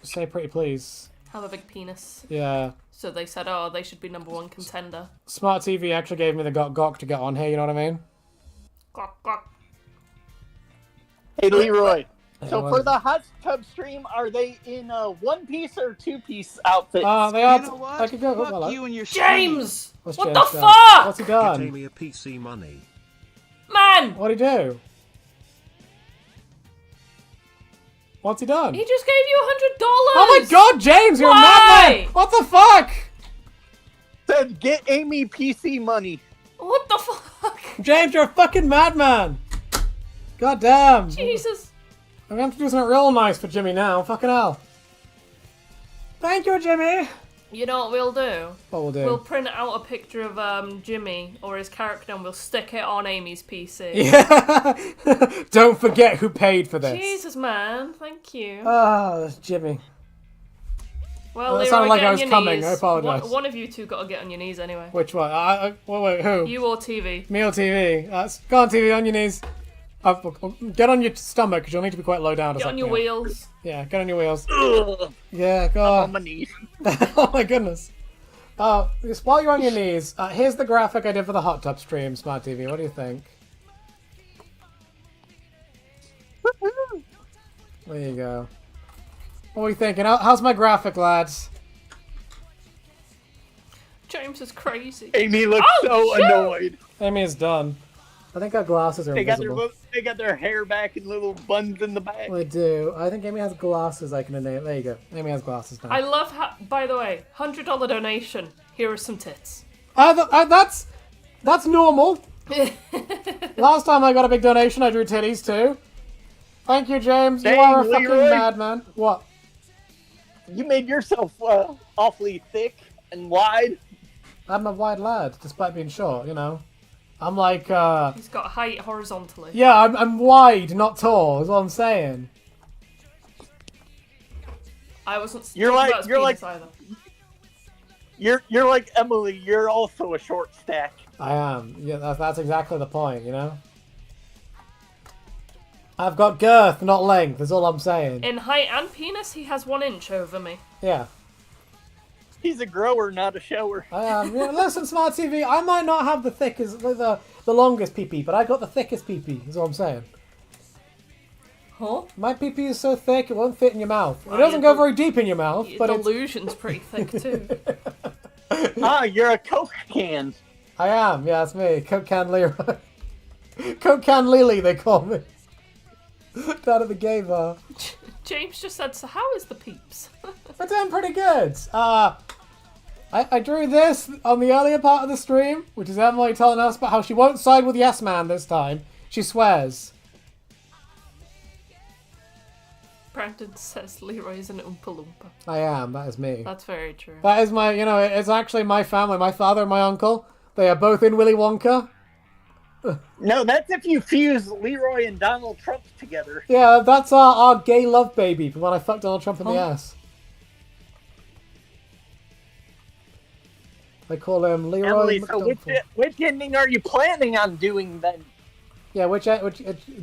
Speaker 1: Say pretty please.
Speaker 2: Have a big penis.
Speaker 1: Yeah.
Speaker 2: So they said, oh, they should be #1 contender.
Speaker 1: Smart TV actually gave me the gok to get on here, you know what I mean?
Speaker 2: Gok, gok.
Speaker 3: Hey, Leroy. So
Speaker 1: Hey,
Speaker 3: for the hot tub stream, are they in a one-piece or two-piece outfit?
Speaker 1: They are...
Speaker 9: You know what?
Speaker 1: I could go...
Speaker 9: Fuck
Speaker 1: hello.
Speaker 9: you and your
Speaker 2: James!
Speaker 1: What's
Speaker 2: What
Speaker 1: James
Speaker 2: the
Speaker 1: done?
Speaker 2: fuck?
Speaker 1: What's he
Speaker 10: Get
Speaker 1: done?
Speaker 10: Amy a PC money.
Speaker 2: Man!
Speaker 1: What'd he do? What's he done?
Speaker 2: He just gave you $100!
Speaker 1: Oh my god, James, you're
Speaker 2: Why?
Speaker 1: a madman! What the fuck?
Speaker 3: Said get Amy PC money.
Speaker 2: What the fuck?
Speaker 1: James, you're a fucking madman! God damn.
Speaker 2: Jesus.
Speaker 1: I'm gonna have to do something real nice for Jimmy now. Fucking hell. Thank you, Jimmy.
Speaker 2: You know what we'll do?
Speaker 1: What we'll do?
Speaker 2: We'll print out a picture of Jimmy or his character and we'll stick it on Amy's PC.
Speaker 1: Yeah. Don't forget who paid for this.
Speaker 2: Jesus, man. Thank you.
Speaker 1: That's Jimmy.
Speaker 2: Well,
Speaker 1: It
Speaker 2: Leroy,
Speaker 1: sounded like
Speaker 2: get
Speaker 1: I
Speaker 2: on
Speaker 1: was
Speaker 2: your
Speaker 1: coming.
Speaker 2: knees.
Speaker 1: I apologise.
Speaker 2: One of you two got to get on your knees anyway.
Speaker 1: Which one? Wait, who?
Speaker 2: You or TV.
Speaker 1: Me or TV? Go on, TV, on your knees. Get on your stomach, because you'll need to be quite low down. To
Speaker 2: Get on your wheels.
Speaker 1: Yeah, get on your wheels.
Speaker 3: Ugh.
Speaker 1: Yeah, go
Speaker 3: I'm
Speaker 1: on.
Speaker 3: on my knees.
Speaker 1: Oh my goodness. Just while you're on your knees, here's the graphic I did for the hot tub stream, Smart TV. What do you think? There you go. What are we thinking? How's my graphic, lads?
Speaker 2: James is crazy.
Speaker 3: Amy looks so
Speaker 2: shit!
Speaker 3: annoyed.
Speaker 1: Amy is done. I think our glasses are
Speaker 3: They got
Speaker 1: invisible.
Speaker 3: they got their hair back and little buns in the back.
Speaker 1: They do. I think Amy has glasses I can enable. There you go. Amy has glasses now.
Speaker 2: I love how, by the way, $100 donation. Here are some tits.
Speaker 1: That's normal. Last time I got a big donation, I drew titties too. Thank you, James. You
Speaker 3: Dang,
Speaker 1: are a fucking
Speaker 3: Leroy.
Speaker 1: madman. What?
Speaker 3: You made yourself awfully thick and wide.
Speaker 1: I'm a wide lad, despite being short, you know. I'm like,
Speaker 2: He's got height horizontally.
Speaker 1: yeah, I'm wide, not tall, is what I'm saying.
Speaker 2: I wasn't
Speaker 3: You're
Speaker 2: talking
Speaker 3: like-
Speaker 2: about his
Speaker 3: you're
Speaker 2: penis
Speaker 3: like-
Speaker 2: either.
Speaker 3: You're like Emily. You're also a short stack.
Speaker 1: I am. Yeah, that's exactly the point, you know? I've got girth, not length, is all I'm saying.
Speaker 2: In height and penis, he has 1 inch over me.
Speaker 1: Yeah.
Speaker 3: He's a grower, not a shower.
Speaker 1: I am. Yeah, listen, Smart TV, I might not have the thickest, the longest pee-pee, but I got the thickest pee-pee, is what I'm saying.
Speaker 2: Huh?
Speaker 1: My pee-pee is so thick, it won't fit in your mouth. It
Speaker 2: Oh,
Speaker 1: doesn't
Speaker 2: your
Speaker 1: go very deep in your mouth,
Speaker 2: Your
Speaker 1: but it's...
Speaker 2: delusion's pretty thick too.
Speaker 3: You're a Coke can.
Speaker 1: I am, yeah, that's me. Coke can Leroy. Coke can Lily, they call me. Down at the gay bar.
Speaker 2: James just said, so how is the peeps?
Speaker 1: We're doing pretty good. I drew this on the earlier part of the stream, which is Emily telling us about how she won't side with Yes Man this time. She swears.
Speaker 2: Brandon says Leroy is an Oompa Loompa.
Speaker 1: I am, that is me.
Speaker 2: That's very true.
Speaker 1: That is my, you know, it's actually my family. My father and my uncle, they are both in Willy Wonka.
Speaker 3: No, that's if you fuse Leroy and Donald Trump together.
Speaker 1: Yeah, that's our gay love baby from when I fucked Donald Trump in the ass. They call him Leroy
Speaker 3: Emily, so
Speaker 1: McDonald.
Speaker 3: which ending are you planning on doing then?
Speaker 1: Yeah, which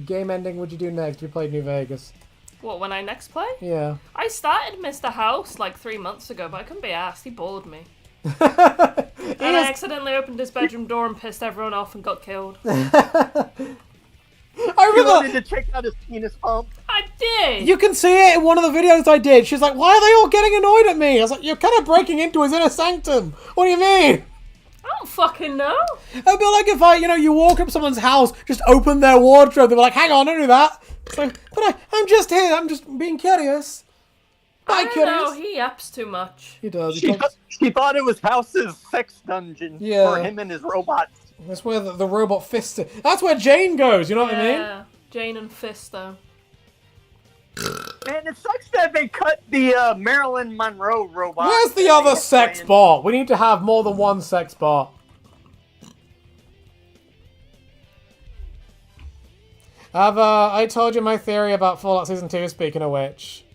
Speaker 1: game ending would you do next? We played New Vegas.
Speaker 2: What, when I next play?
Speaker 1: Yeah.
Speaker 2: I started Mr. House like 3 months ago, but I couldn't be asked. He bored me. And I accidentally opened his bedroom door and pissed everyone off and got killed.
Speaker 1: I
Speaker 3: You wanted
Speaker 1: remember.
Speaker 3: to check out his penis pump.
Speaker 2: I did!
Speaker 1: You can see it in one of the videos I did. She's like, "Why are they all getting annoyed at me?" I was like, "You're kind of breaking into his inner sanctum. What do you mean?"
Speaker 2: I don't fucking know.
Speaker 1: It'd be like if you walk up someone's house, just open their wardrobe. They're like, "Hang on, don't do that." It's like, but I'm just here. I'm just being curious.
Speaker 2: I
Speaker 1: Quite
Speaker 2: don't know,
Speaker 1: curious.
Speaker 2: he yaps too much.
Speaker 1: He does.
Speaker 3: She thought it was House's sex dungeon
Speaker 1: Yeah.
Speaker 3: for him and his robots.
Speaker 1: That's where the robot fist. That's where Jane goes. You know what I mean?
Speaker 2: Yeah, Jane and Fisto.
Speaker 3: Man, it sucks that they cut the Marilyn Monroe robot.
Speaker 1: Where's the other sex bot? We need to have more than one sex bot. I told you my theory about Fallout Season 2, speaking of which.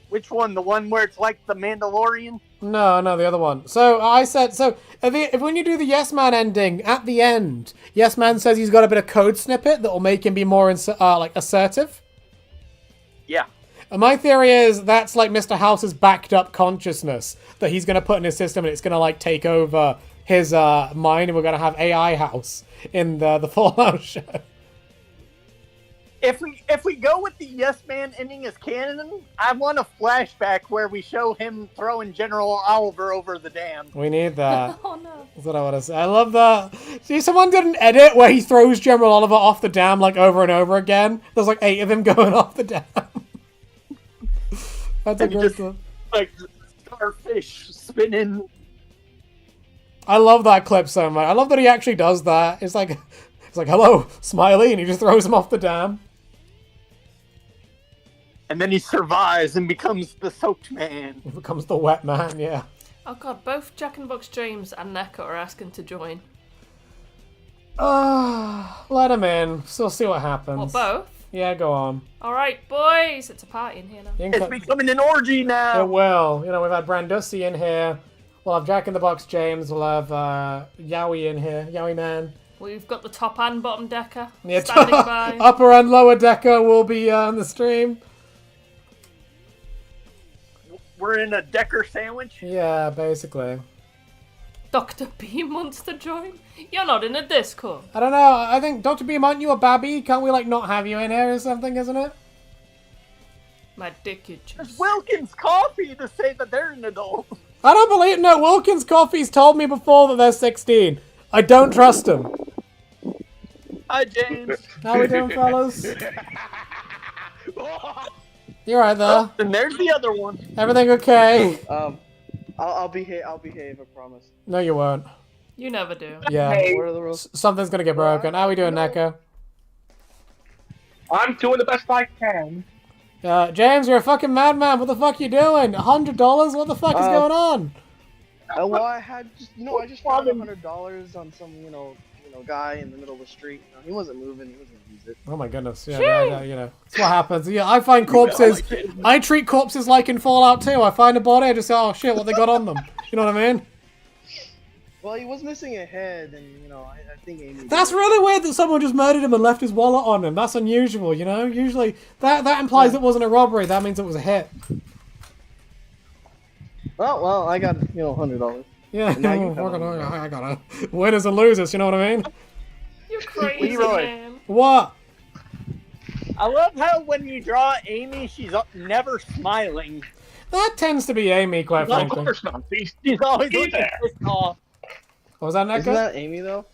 Speaker 3: Which one? The one where it's like the Mandalorian?
Speaker 1: No, the other one. So I said, if when you do the Yes Man ending, at the end, Yes Man says he's got a bit of code snippet that will make him be more assertive.
Speaker 3: Yeah.
Speaker 1: And my theory is that's like Mr. House's backed up consciousness that he's going to put in his system, and it's going to like take over his mind, and we're going to have AI House in the Fallout show.
Speaker 3: If we go with the Yes Man ending as canon, I want a flashback where we show him throwing General Oliver over the dam.
Speaker 1: We need that.
Speaker 2: Oh no.
Speaker 1: That's what I want to say. I love that. See, someone did an edit where he throws General Oliver off the dam like over and over again. There's like 8 of them going off the dam. That's a
Speaker 3: And
Speaker 1: good
Speaker 3: just,
Speaker 1: clip.
Speaker 3: like starfish spinning.
Speaker 1: I love that clip so much. I love that he actually does that. It's like, hello, Smiley, and he just throws him off the dam.
Speaker 3: And then he survives and becomes the soaked man.
Speaker 1: He becomes the wet man, yeah.
Speaker 2: Oh god, both Jack in the Box James and Neko are asking to join.
Speaker 1: Let him in. So we'll see what happens.
Speaker 2: Well, both?
Speaker 1: Yeah, go on.
Speaker 2: Alright, boys, it's a party in here now.
Speaker 1: You can
Speaker 3: It's
Speaker 1: cut-
Speaker 3: becoming an orgy now.
Speaker 1: It will. You know, we've had Brandusi in here. We'll have Jack in the Box James. We'll have Yowie in here. Yowie Man.
Speaker 2: We've got the top and bottom decker
Speaker 1: Yeah,
Speaker 2: standing by.
Speaker 1: upper and lower decker will be on the stream.
Speaker 3: We're in a Decker sandwich.
Speaker 1: Yeah, basically.
Speaker 2: Dr. Beam wants to join? You're not in a Discord.
Speaker 1: I don't know. I think Dr. Beam, aren't you a babby? Can't we like not have you in here or something? Isn't it?
Speaker 2: My dick itches.
Speaker 3: There's Wilkins Coffee to say that they're an adult.
Speaker 1: I don't believe. No, Wilkins Coffee's told me before that they're 16. I don't trust him.
Speaker 3: Hi, James.
Speaker 1: How we doing, fellas? You right there?
Speaker 3: And there's the other one.
Speaker 1: Everything okay?
Speaker 9: I'll behave. I promise.
Speaker 1: No, you won't.
Speaker 2: You never do.
Speaker 1: Yeah.
Speaker 9: What are the rules?
Speaker 1: Something's gonna get broken. How we doing, Neko?
Speaker 10: I'm doing the best I can.
Speaker 1: James, you're a fucking madman. What the fuck you doing? $100? What the fuck is going on?
Speaker 9: Well, I had just I just found $100 on some guy in the middle of the street. He wasn't moving. He wasn't gonna use it.
Speaker 1: Oh my goodness. Yeah, you know. That's what happens. Yeah, I find corpses. I treat corpses like in Fallout 2. I find a body, I just say, oh shit, what they got on them. You know what I mean?
Speaker 9: Well, he was missing a head, and I think Amy.
Speaker 1: That's really weird that someone just murdered him and left his wallet on him. That's unusual, you know? Usually, that implies it wasn't a robbery. That means it was a hit.
Speaker 9: Well, I got $100.
Speaker 1: Yeah,
Speaker 9: Now you
Speaker 1: I gotta winners and losers. You know what I mean?
Speaker 2: You're crazy,
Speaker 3: Leroy.
Speaker 2: man.
Speaker 1: What?
Speaker 3: I love how when you draw Amy, she's never smiling.
Speaker 1: That tends to be Amy, quite
Speaker 10: No, of
Speaker 1: frankly.
Speaker 10: course not. She's
Speaker 3: always
Speaker 10: looking
Speaker 3: looking
Speaker 10: there.
Speaker 3: pissed off.
Speaker 1: What was that, Neko?
Speaker 9: Isn't that Amy though?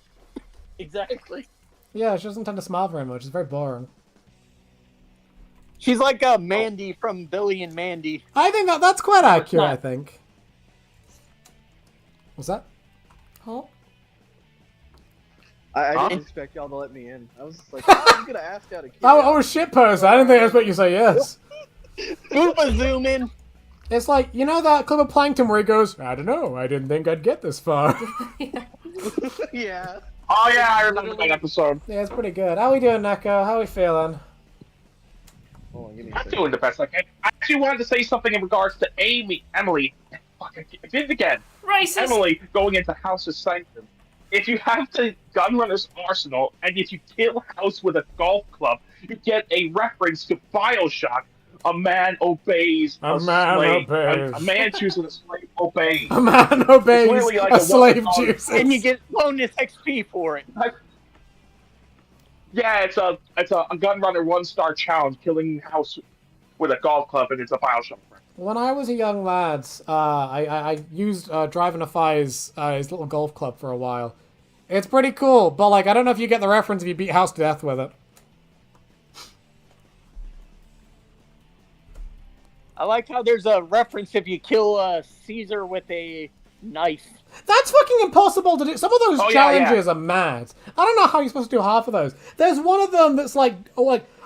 Speaker 3: Exactly.
Speaker 1: Yeah, she doesn't tend to smile very much. It's very boring.
Speaker 3: She's like Mandy from Billy and Mandy.
Speaker 1: I think that's quite accurate, I think. What's that?
Speaker 2: Huh?
Speaker 9: I didn't expect y'all to let me in. I was just like, I was gonna ask out a kid.
Speaker 1: Oh, shitpost. I didn't think I was supposed to say yes.
Speaker 3: Uber zoom in.
Speaker 1: It's like, you know that clip of Plankton where he goes, I don't know, I didn't think I'd get this far.
Speaker 9: Yeah.
Speaker 10: Oh yeah, I remember that episode.
Speaker 1: Yeah, it's pretty good. How we doing, Neko? How we feeling?
Speaker 9: Hold on, give me a
Speaker 10: I'm
Speaker 9: second.
Speaker 10: doing the best I can. I actually wanted to say something in regards to Emily. Fuck, I did it again.
Speaker 2: Racist.
Speaker 10: Emily going into House's sanctum. If you have the Gunrunner's arsenal, and if you kill House with a golf club, you get a reference to Bioshock a man obeys
Speaker 1: A man
Speaker 10: slave.
Speaker 1: obeys.
Speaker 10: A man chooses a slave obeys.
Speaker 1: A man obeys,
Speaker 10: literally like
Speaker 1: a
Speaker 10: a
Speaker 1: slave
Speaker 10: one-on-one.
Speaker 1: chooses.
Speaker 3: And you get bonus XP for it.
Speaker 10: Yeah, it's a gun runner 1-star challenge, killing house with a golf club, and it's a Bioshock.
Speaker 1: When I was a young lad, I used Driving a Fire's his little golf club for a while. It's pretty cool, but like I don't know if you get the reference if you beat House to death with it.
Speaker 3: I like how there's a reference if you kill Caesar with a knife.
Speaker 1: That's fucking impossible to do. Some of those
Speaker 10: Oh,
Speaker 1: challenges are mad. I don't know how you're supposed to do half of those. There's one of them that's like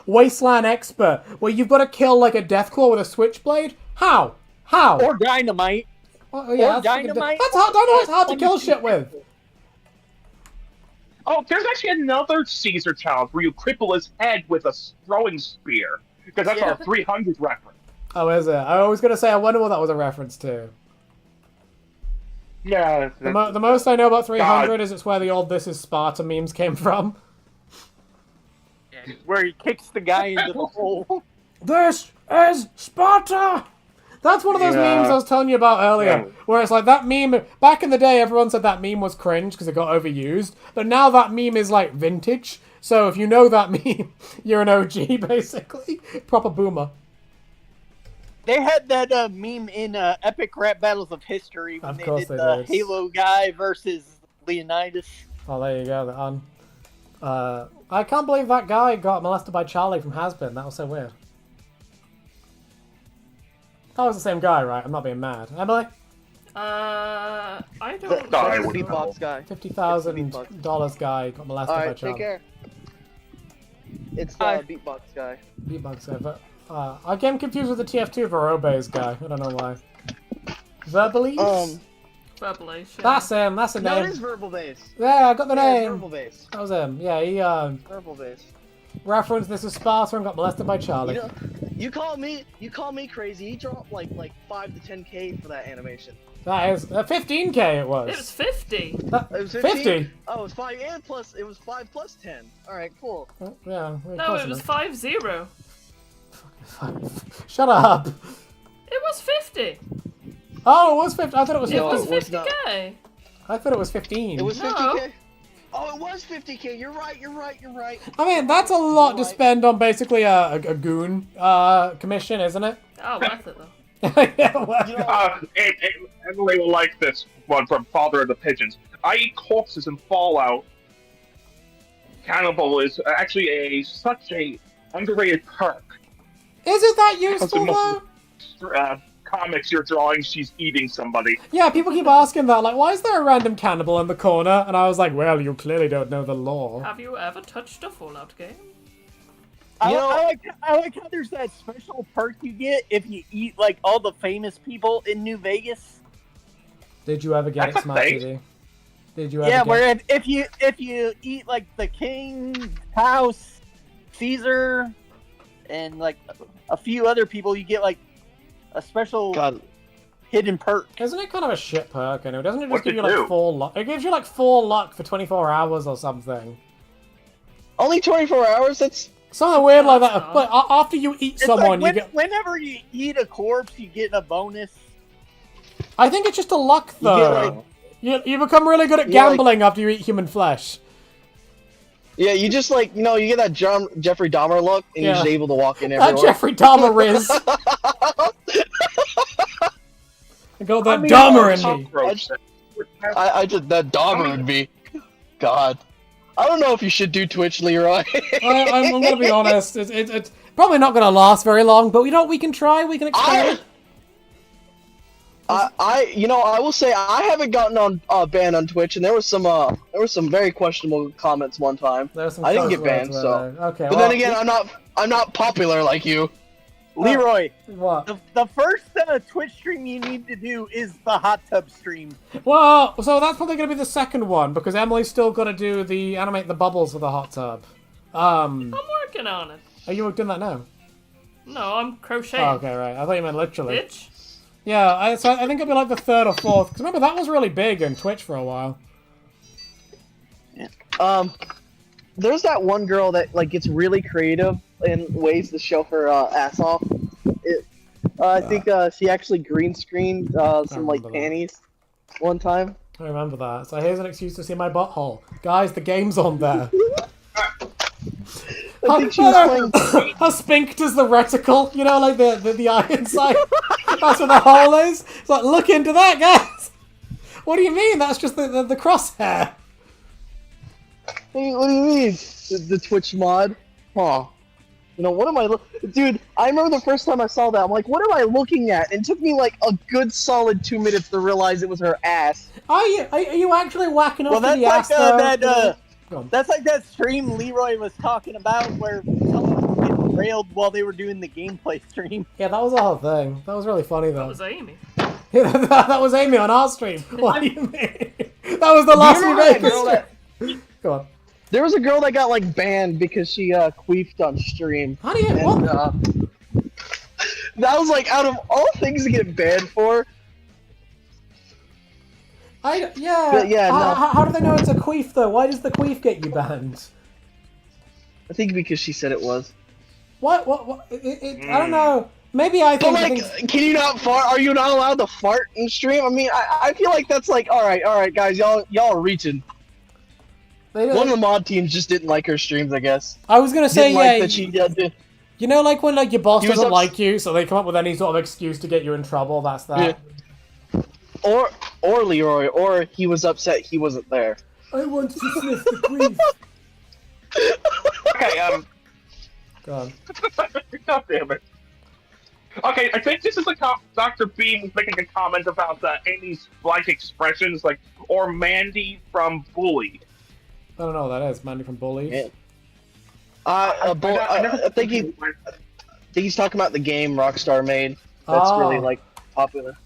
Speaker 1: Wasteland Expert, where you've got to kill like a Deathclaw with a switchblade. How?
Speaker 3: Or dynamite.
Speaker 1: Oh, yeah,
Speaker 3: or dynamite.
Speaker 1: That's hard. Dynamite's hard to kill shit with.
Speaker 10: Oh, there's actually another Caesar challenge where you cripple his head with a throwing spear, because that's our 300 reference.
Speaker 1: Oh, is it? I was gonna say I wonder what that was a reference to.
Speaker 10: Yeah.
Speaker 1: The most I know about 300 is it's where the old "This is Sparta" memes came from.
Speaker 3: Where he kicks the guy into the hole.
Speaker 1: This is Sparta! That's one of those memes I was telling you about earlier, where it's like that meme, back in the day everyone said that meme was cringe because it got overused, but now that meme is like vintage, so if you know that meme, you're an OG basically. Proper boomer.
Speaker 3: They had that meme in Epic Rap Battles of History when
Speaker 1: Of
Speaker 3: they
Speaker 1: course
Speaker 3: did
Speaker 1: they
Speaker 3: the
Speaker 1: did.
Speaker 3: Halo guy versus Leonidas.
Speaker 1: Oh, there you go, that on. I can't believe that guy got molested by Charlie from Has-Been, that was so weird. That was the same guy, right? I'm not being mad. Emily?
Speaker 2: I don't
Speaker 9: The
Speaker 2: know.
Speaker 9: beatbox guy.
Speaker 1: $50,000 guy got molested by
Speaker 9: Alright,
Speaker 1: Charlie.
Speaker 9: take care. It's the beatbox guy.
Speaker 1: Beatbox guy, but I get him confused with the TF2 Verobe's guy. I don't know why. Verbally?
Speaker 2: Revelation.
Speaker 1: That's him. That's the
Speaker 9: No,
Speaker 1: name.
Speaker 9: it is verbal base.
Speaker 1: Yeah, I got the
Speaker 9: Yeah, it's
Speaker 1: name.
Speaker 9: verbal base.
Speaker 1: That was him. Yeah, he
Speaker 9: Verbal base.
Speaker 1: referenced "This is Sparta" and got molested by Charlie.
Speaker 9: You know, you call me crazy. He dropped like 5 to 10K for that animation.
Speaker 1: That is 15K. It was.
Speaker 2: It was 50.
Speaker 9: It was
Speaker 1: 50.
Speaker 9: Oh, it was 5 and plus. It was 5 plus 10. All right, cool.
Speaker 1: Yeah.
Speaker 2: No, it was 50.
Speaker 1: Shut up.
Speaker 2: It was 50.
Speaker 1: Oh, it was 50. I thought it was 50.
Speaker 2: It was
Speaker 9: it was not.
Speaker 2: 50k.
Speaker 1: I thought it was 15.
Speaker 9: It was
Speaker 2: No.
Speaker 9: 50K. Oh, it was 50K. You're right.
Speaker 1: I mean, that's a lot to spend on basically a goon commission, isn't it?
Speaker 2: Oh, worth it though.
Speaker 1: Yeah, well,
Speaker 10: Emily will like this one from Father of the Pigeons. I eat corpses in Fallout. Cannibal is actually such a underrated perk.
Speaker 1: is it that
Speaker 10: Because
Speaker 1: useful
Speaker 10: in
Speaker 1: though?
Speaker 10: most comics you're drawing, she's eating somebody.
Speaker 1: Yeah, people keep asking that, like, why is there a random cannibal in the corner? And I was like, well, you clearly don't know the lore.
Speaker 2: Have you ever touched a Fallout game?
Speaker 3: I like how there's that special perk you get if you eat like all the famous people in New Vegas.
Speaker 1: Did you ever get
Speaker 10: That's
Speaker 1: it,
Speaker 10: a
Speaker 1: Smart
Speaker 10: thing.
Speaker 1: TV? Did you ever
Speaker 3: Yeah,
Speaker 1: get
Speaker 3: where if you eat like the king, House, Caesar, and like a few other people, you get like a special hidden perk.
Speaker 1: Isn't it kind of a shit perk? Anyway, doesn't it just
Speaker 10: What's
Speaker 1: give
Speaker 10: it
Speaker 1: you like
Speaker 10: do?
Speaker 1: 4 luck? It gives you like 4 luck for 24 hours or something.
Speaker 9: Only 24 hours. That's
Speaker 1: Something weird like
Speaker 2: That's
Speaker 1: that.
Speaker 2: not-
Speaker 1: But after you eat
Speaker 3: It's
Speaker 1: someone,
Speaker 3: like
Speaker 1: you get.
Speaker 3: whenever you eat a corpse, you get a bonus.
Speaker 1: I think it's just a luck
Speaker 9: You get,
Speaker 1: though.
Speaker 9: like-
Speaker 1: You become really good at
Speaker 9: Yeah, like-
Speaker 1: gambling after you eat human flesh.
Speaker 9: yeah. You just you get that Jeffrey Dahmer look, and you're
Speaker 1: Yeah.
Speaker 9: just able to walk in
Speaker 1: That
Speaker 9: everywhere.
Speaker 1: Jeffrey Dahmer is. I got that
Speaker 10: I mean,
Speaker 1: Dahmer in me.
Speaker 10: cockroach.
Speaker 9: I just that Dahmer in me. God, I don't know if you should do Twitch, Leroy.
Speaker 1: I'm gonna be honest. It's probably not gonna last very long, but we can try. We can experiment.
Speaker 9: I will say I haven't gotten on banned on Twitch, and there was some very questionable comments one time.
Speaker 1: There's some
Speaker 9: I didn't
Speaker 1: close
Speaker 9: get banned,
Speaker 1: words,
Speaker 9: so.
Speaker 1: weren't there? Okay.
Speaker 9: But
Speaker 1: well,
Speaker 9: then again, I'm not popular like you.
Speaker 3: Leroy,
Speaker 1: what?
Speaker 3: the first Twitch stream you need to do is the hot tub stream.
Speaker 1: Well, so that's probably gonna be the second one because Emily's still gotta do the animate the bubbles for the hot tub.
Speaker 2: I'm working on it.
Speaker 1: Are you doing that now?
Speaker 2: No, I'm crocheting.
Speaker 1: Oh, okay, right. I thought you meant literally.
Speaker 2: Bitch.
Speaker 1: Yeah, so I think it'll be like the 3rd or 4th. Because remember, that was really big in Twitch for a while.
Speaker 9: There's that one girl that gets really creative in ways to show her ass off. I think she actually green screened some like panties one time.
Speaker 1: I remember that. So here's an excuse to see my butthole. Guys, the game's on there.
Speaker 9: I think she was playing.
Speaker 1: How sphincter's the reticle? You know, like the eye inside? That's where the hole is? It's like, look into that, guys! What do you mean? That's just the crosshair.
Speaker 9: Hey, what do you mean? The Twitch mod? Huh. You know, what am I Dude, I remember the first time I saw that, I'm like, what am I looking at? And it took me like a good solid 2 minutes to realize it was her ass.
Speaker 1: Are you actually whacking off
Speaker 3: Well,
Speaker 1: to
Speaker 3: that's
Speaker 1: the
Speaker 3: like
Speaker 1: ass,
Speaker 3: that's like that stream Leroy was talking about where someone was getting railed while they were doing the gameplay stream.
Speaker 1: Yeah, that was the whole thing. That was really funny, though.
Speaker 2: That was Amy.
Speaker 1: Yeah, that was Amy on our stream. What do you mean? That was the last we made. Go on.
Speaker 9: There was a girl that got like banned because she queefed on stream.
Speaker 1: How do you?
Speaker 9: And,
Speaker 1: What?
Speaker 9: that was like out of all things to get banned for.
Speaker 1: Yeah. How do they know it's a queef though? Why does the queef get you banned?
Speaker 9: I think because she said it was.
Speaker 1: What? I don't know. Maybe I think.
Speaker 9: But like, can you not fart? Are you not allowed to fart in stream? I mean, I feel like that's like, all right, guys, y'all are reaching. One of the mod teams just didn't like her streams, I guess.
Speaker 1: I was gonna say,
Speaker 9: like that she did.
Speaker 1: You know, like when like your boss doesn't like you, so they come up with any sort of excuse to get you in trouble. That's that.
Speaker 9: Yeah. Or Leroy, or he was upset he wasn't there.
Speaker 1: I want to sniff the queef.
Speaker 10: Okay,
Speaker 1: Go on.
Speaker 10: God damn it. Okay, I think this is like Dr. Beam was making a comment about Amy's blank expressions, like, or Mandy from Bully.
Speaker 1: I don't know what that is. Mandy from Bullies.
Speaker 9: Yeah. I think he's talking about the game Rockstar made. That's really like popular.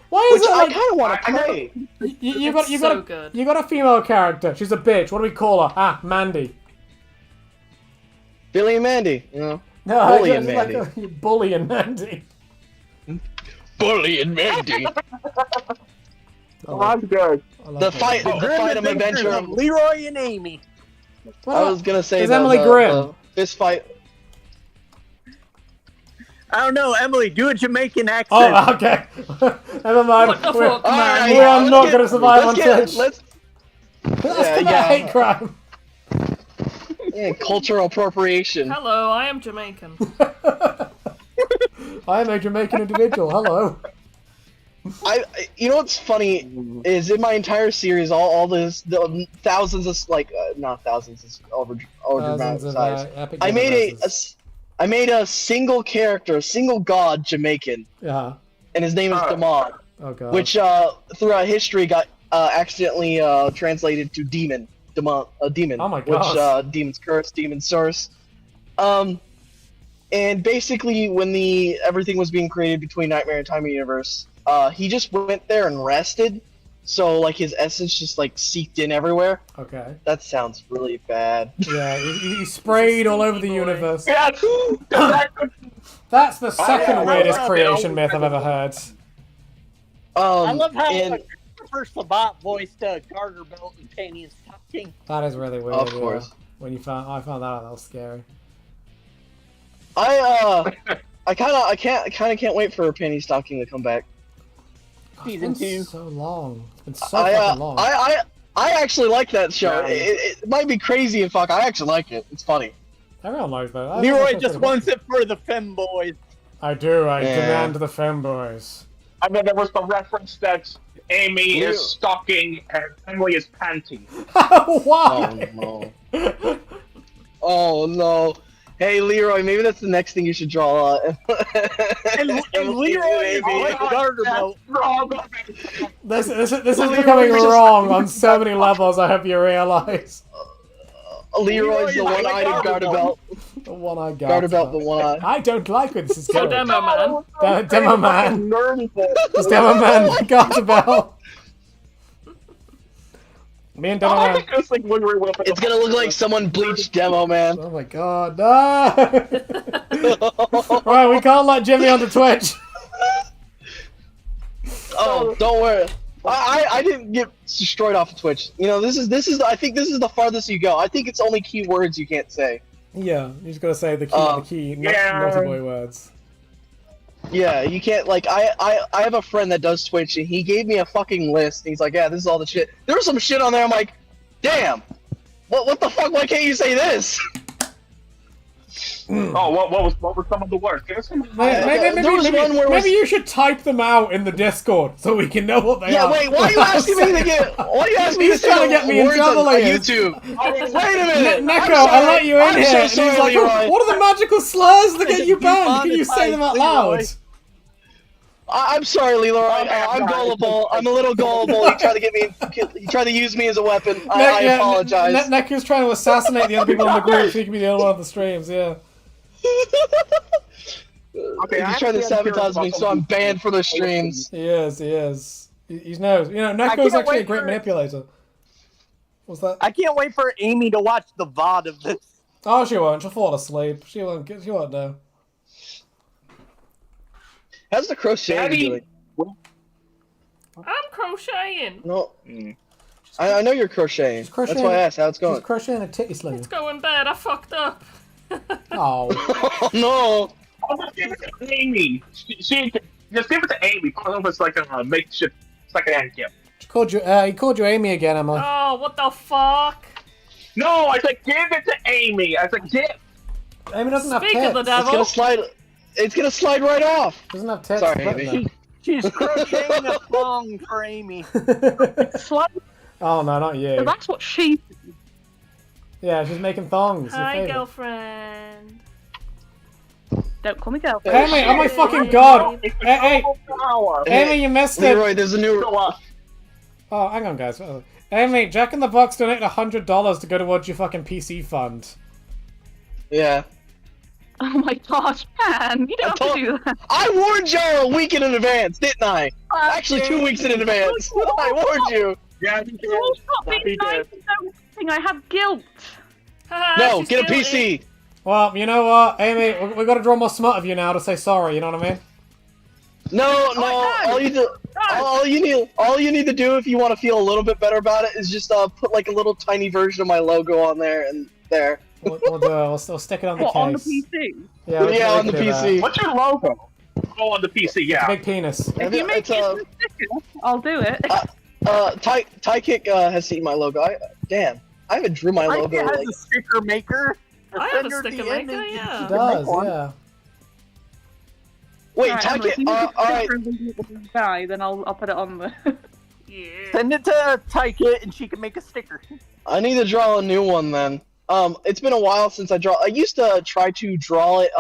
Speaker 1: Why is
Speaker 9: Which
Speaker 1: it
Speaker 9: I
Speaker 1: like,
Speaker 9: kind of want to play.
Speaker 1: You got a female character. She's a bitch. What do we call her? Ah, Mandy.
Speaker 9: Billy and Mandy. You know.
Speaker 1: No,
Speaker 9: Bully and Mandy.
Speaker 1: Like Bully and Mandy.
Speaker 9: Bully and Mandy.
Speaker 10: I'm good.
Speaker 9: The fight of adventure
Speaker 3: of Leroy and Amy.
Speaker 9: I was gonna say
Speaker 1: is Emily Grimm.
Speaker 9: This fight.
Speaker 3: I don't know, Emily. Do a Jamaican accent.
Speaker 1: Oh, okay. Never mind.
Speaker 2: What the fuck, man?
Speaker 1: We are not going to survive on Twitch.
Speaker 9: Let's
Speaker 1: hate crime.
Speaker 9: Yeah, cultural appropriation.
Speaker 2: Hello, I am Jamaican.
Speaker 1: I am a Jamaican individual. Hello.
Speaker 9: You know what's funny is in my entire series, all the thousands of not thousands, it's overdramatized. I made a single character, a single god Jamaican.
Speaker 1: Yeah.
Speaker 9: And his name is Damon.
Speaker 1: Oh god.
Speaker 9: Which throughout history got accidentally translated to demon. A demon.
Speaker 1: Oh my god.
Speaker 9: Which demon's curse, demon's source. And basically when everything was being created between Nightmare and Time Universe, he just went there and rested. So like his essence just like seeped in everywhere.
Speaker 1: Okay.
Speaker 9: That sounds really bad.
Speaker 1: Yeah, he sprayed all over the universe.
Speaker 10: Yeah,
Speaker 1: That's the second weirdest creation myth I've ever heard.
Speaker 3: I love how Christopher Sabat voiced Garter Belt and Penny Stocking.
Speaker 1: That is really weird.
Speaker 9: Of course.
Speaker 1: When I found that out, that was scary.
Speaker 9: I kind of can't wait for Penny Stocking to come back.
Speaker 3: Season 2.
Speaker 1: So long. It's been so fucking long.
Speaker 9: I actually like that show. It might be crazy and fuck. I actually like it. It's funny.
Speaker 1: Everyone likes that.
Speaker 3: Leroy just wants it for the femboys.
Speaker 1: I do. I demand the femboys.
Speaker 10: I mean, there was the reference that Amy is stalking and Emily is panting.
Speaker 1: Why?
Speaker 9: Oh no. Oh no. Hey Leroy, maybe that's the next thing you should draw.
Speaker 3: And Leroy is like Garter Belt.
Speaker 1: This is becoming wrong on so many levels. I hope you realize.
Speaker 9: Leroy's the one-eyed Garter Belt.
Speaker 1: The one-eyed
Speaker 9: Garter Belt, the one-eyed.
Speaker 1: I don't like where this is going.
Speaker 2: Demo man.
Speaker 1: Demo man. It's Demo man. Garter Belt. Me and Demo man.
Speaker 9: It's gonna look like someone bleached Demo man.
Speaker 1: Oh my god, no! Right, we can't let Jimmy onto Twitch.
Speaker 9: Oh, don't worry. I didn't get destroyed off of Twitch. You know, this is I think this is the farthest you go. I think it's only key words you can't say.
Speaker 1: Yeah, you just gotta say the key naughty boy words.
Speaker 9: Yeah, you can't, like, I have a friend that does Twitch, and he gave me a fucking list, and he's like, yeah, this is all the shit. There was some shit on there, I'm like, damn! What the fuck, why can't you say this?
Speaker 10: Oh, what was some of the worst?
Speaker 1: Maybe you should type them out in the Discord so we can know what they are.
Speaker 9: Yeah, wait, why are you asking me to get? Why are you asking me to
Speaker 1: trying to get me in trouble
Speaker 9: on
Speaker 1: here.
Speaker 9: YouTube? Wait a minute,
Speaker 1: Neko, I let you in here,
Speaker 9: so
Speaker 1: and
Speaker 9: sorry,
Speaker 1: he's like,
Speaker 9: Leroy.
Speaker 1: what are the magical slurs that get you banned? Can you say them out loud?
Speaker 9: I'm sorry, Leroy. I'm gullible. I'm a little gullible. You tried to get me. You tried to use me as a weapon. I apologize.
Speaker 1: Neko's trying to assassinate the other people in the group so he can be the only one on the streams. Yeah.
Speaker 10: Okay,
Speaker 9: He's trying to sabotage me, so I'm banned for the streams.
Speaker 1: He is. He knows. You know, Neko's actually a great manipulator. What's that?
Speaker 3: I can't wait for Amy to watch the VOD of this.
Speaker 1: Oh, she won't. She'll fall asleep. She won't know.
Speaker 9: How's the crocheting doing?
Speaker 2: I'm crocheting.
Speaker 9: No. I know you're crocheting. That's why I asked how it's going.
Speaker 1: She's crocheting a titty sling.
Speaker 2: It's going bad. I fucked up.
Speaker 1: Oh.
Speaker 9: Oh no.
Speaker 10: Just give it to Amy. Just give it to Amy. It's like a makeshift second-hand gift.
Speaker 1: He called you Amy again, Emily.
Speaker 2: Oh, what the fuck?
Speaker 10: No, I said give it to Amy. I said gift.
Speaker 1: Amy doesn't have
Speaker 2: Speak
Speaker 1: tits.
Speaker 2: of the devil.
Speaker 9: It's gonna slide right off.
Speaker 1: Doesn't have tits.
Speaker 9: Sorry, Amy.
Speaker 3: She's crocheting a thong for Amy.
Speaker 1: Oh no, not you.
Speaker 11: So that's what she.
Speaker 1: Yeah, she's making thongs.
Speaker 2: Hi, girlfriend.
Speaker 11: Don't call me girlfriend.
Speaker 1: Amy, oh my fucking god! Hey, Amy, you missed it.
Speaker 9: Leroy, there's a new.
Speaker 1: Oh, hang on, guys. Amy, Jack in the Box donated $100 to go towards your fucking PC fund.
Speaker 9: Yeah.
Speaker 11: Oh my gosh, man! You don't have to do that.
Speaker 9: I warned y'all a week in advance, didn't I? Actually, 2 weeks in advance. I warned you.
Speaker 10: Yeah,
Speaker 11: You stop being nice and don't think I have guilt.
Speaker 9: No, get a PC.
Speaker 1: Well, you know what, Amy, we got to draw more smut of you now to say sorry. You know what I mean?
Speaker 9: No. All you need to do if you want to feel a little bit better about it is just put like a little tiny version of my logo on there and there.
Speaker 1: We'll stick it on the case.
Speaker 11: On the PC?
Speaker 9: Yeah, on the PC.
Speaker 10: What's your logo? Oh, on the PC, yeah.
Speaker 1: It's a big penis.
Speaker 11: If you make it a sticker, I'll do it.
Speaker 9: Tykick has seen my logo. Damn, I haven't drew my logo.
Speaker 3: Tykick has a sticker maker.
Speaker 2: I have a sticker maker, yeah.
Speaker 1: She does, yeah.
Speaker 9: Wait,
Speaker 11: Tykick.
Speaker 9: Alright.
Speaker 11: Then I'll put it on the.
Speaker 2: Yeah.
Speaker 3: Send it to Tykick and she can make a sticker.
Speaker 9: I need to draw a new one then. It's been a while since I used to try to draw it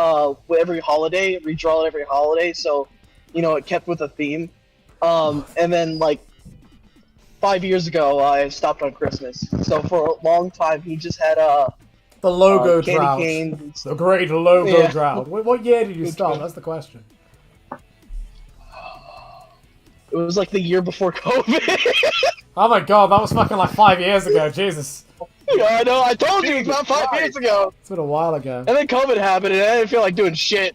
Speaker 9: every holiday, redraw it every holiday, so it kept with a theme. And then like 5 years ago, I stopped on Christmas. So for a long time, he just had
Speaker 1: the logo drought.
Speaker 9: Canes.
Speaker 1: The great logo drought. What year did you stop? That's the question.
Speaker 9: It was like the year before COVID.
Speaker 1: Oh my god, that was fucking like 5 years ago. Jesus.
Speaker 9: Yeah, I know. I told you it's about 5 years ago.
Speaker 1: It's been a while ago.
Speaker 9: And then COVID happened, and I didn't feel like doing shit.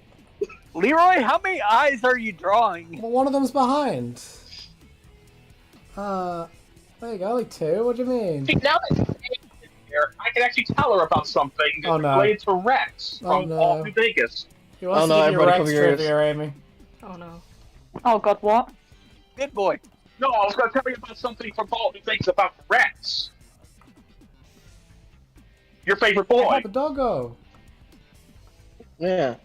Speaker 3: Leroy, how many eyes are you drawing?
Speaker 1: Well, one of them's behind. There you go, like 2. What do you mean?
Speaker 10: See, now that Amy's here, I can actually tell her about something related to Rex from All New Vegas.
Speaker 1: He wants to give you Rex trivia, Amy.
Speaker 2: Oh no.
Speaker 11: Oh god, what?
Speaker 3: Good boy.
Speaker 10: No, I was going to tell you about something from All New Vegas about Rex. Your favorite boy.
Speaker 1: The doggo.
Speaker 9: Yeah.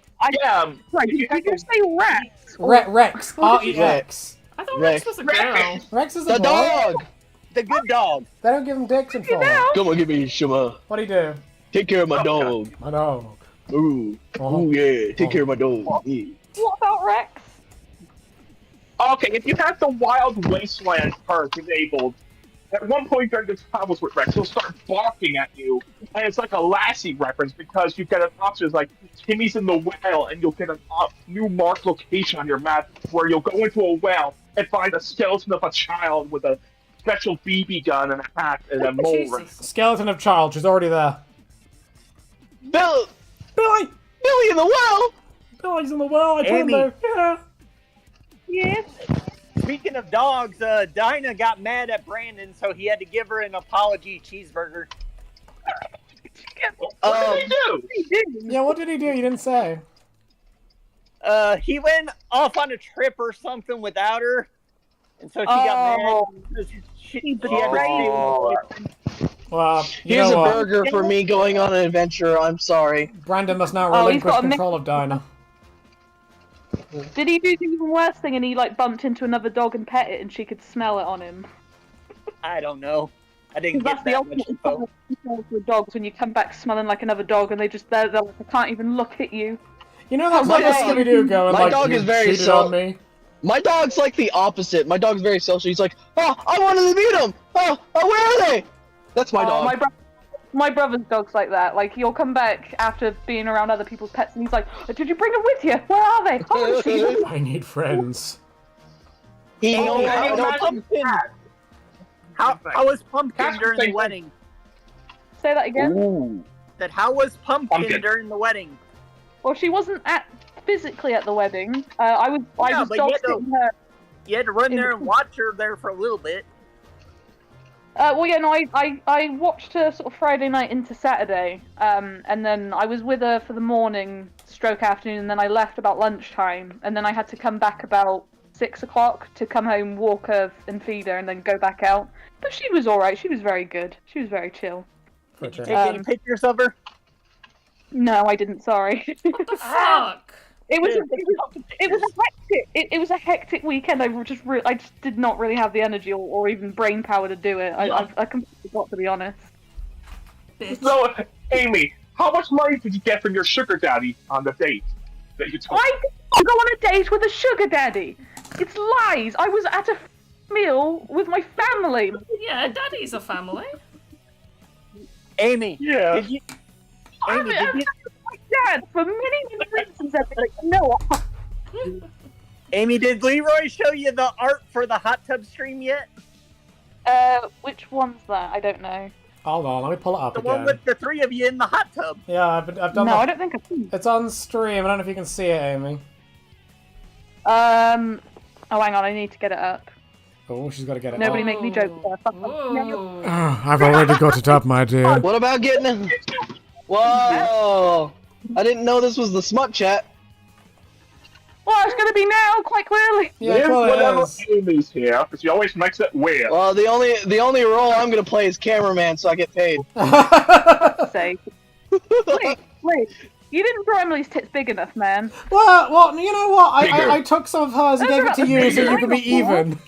Speaker 11: Right, did you say Rex?
Speaker 1: Rex. R-E-X.
Speaker 2: I thought Rex was a girl.
Speaker 1: Rex is
Speaker 9: the
Speaker 1: a boy.
Speaker 3: dog. The good dog.
Speaker 1: They don't give him dicks in Florida.
Speaker 9: Come on, give me Shima.
Speaker 1: What'd he do?
Speaker 9: Take care of my dog.
Speaker 1: My dog.
Speaker 9: Ooh. Ooh, yeah. Take care of my dog. Yeah.
Speaker 11: What about Rex?
Speaker 10: Okay, if you have the Wild Wasteland perk enabled, at one point during the travels with Rex, he'll start barking at you, and it's like a Lassie reference because you get an option like Timmy's in the well, and you'll get a new marked location on your map where you'll go into a well and find a skeleton of a child with a special BB gun and a hat and a mole ring.
Speaker 1: Skeleton of child, she's already there.
Speaker 9: Billy in the well.
Speaker 1: Billy's in the well. I told her. Yeah.
Speaker 3: Yes. Speaking of dogs, Dinah got mad at Brandon, so he had to give her an apology cheeseburger.
Speaker 10: What did he do?
Speaker 1: Yeah, what did he do? You didn't say.
Speaker 3: He went off on a trip or something without her, and so she got mad.
Speaker 1: Well,
Speaker 9: here's a burger for me going on an adventure. I'm sorry.
Speaker 1: Brandon must now relinquish control of Dinah.
Speaker 11: Did he do the even worse thing and he like bumped into another dog and pet it and she could smell it on him?
Speaker 3: I don't know. I didn't get that much info.
Speaker 11: With dogs when you come back smelling like another dog and they're like, I can't even look at you.
Speaker 1: You know that's like a Scooby-Doo going
Speaker 9: my
Speaker 1: like,
Speaker 9: dog
Speaker 1: you
Speaker 9: is very
Speaker 1: cheated on me.
Speaker 9: My dog's like the opposite. My dog's very social. He's like, oh, I wanted to meet him. Oh, where are they? That's my dog.
Speaker 11: My brother's dog's like that. Like, he'll come back after being around other people's pets, and he's like, did you bring them with you? Where are they? I want to see them.
Speaker 1: I need friends.
Speaker 3: How was Pumpkin during the wedding?
Speaker 11: Say that again?
Speaker 3: Ooh. That how was Pumpkin during the wedding?
Speaker 11: Well, she wasn't physically at the wedding. I was dog sitting her.
Speaker 3: You had to run there and watch her there for a little bit.
Speaker 11: Well, yeah, no, I watched her sort of Friday night into Saturday, and then I was with her for the morning stroke afternoon, and then I left about lunchtime, and then I had to come back about 6 o'clock to come home, walk her and feed her, and then go back out. But she was alright, she was very good. She was very chill.
Speaker 3: Did you take any pictures of her?
Speaker 11: No, I didn't, sorry.
Speaker 2: What the fuck?
Speaker 11: It was a hectic weekend. I just did not really have the energy or even brain power to do it. I completely forgot, to be honest.
Speaker 10: So, Amy, how much money did you get from your sugar daddy on the date that you took?
Speaker 11: I didn't go on a date with a sugar daddy. It's lies. I was at a meal with my family.
Speaker 2: Yeah, daddy's a family.
Speaker 3: Amy.
Speaker 10: Yeah.
Speaker 3: Did you? Amy, did you?
Speaker 11: Dad, for many reasons, I'd be like, no.
Speaker 3: Amy, did Leroy show you the art for the hot tub stream yet?
Speaker 11: Which one's that? I don't know.
Speaker 1: Hold on, let me pull it up
Speaker 3: the
Speaker 1: again.
Speaker 3: The one with the three of you in the hot tub.
Speaker 1: Yeah, I've done.
Speaker 11: No, I don't think I've seen it.
Speaker 1: It's on stream. I don't know if you can see it, Amy.
Speaker 11: Oh, hang on, I need to get it up.
Speaker 1: Oh, she's got to get it.
Speaker 11: Nobody make me joke.
Speaker 7: I've already got it up, my dear.
Speaker 9: What about getting it? Whoa! I didn't know this was the smut chat.
Speaker 11: Well, it's gonna be now, quite clearly.
Speaker 1: Yeah,
Speaker 10: whatever Amy's here, because she always makes it weird.
Speaker 9: Well, the only role I'm gonna play is cameraman, so I get paid.
Speaker 11: Say. Wait. You didn't draw Emily's tits big enough, man.
Speaker 1: Well, you know what? I took some of hers and gave it to you so you could be even.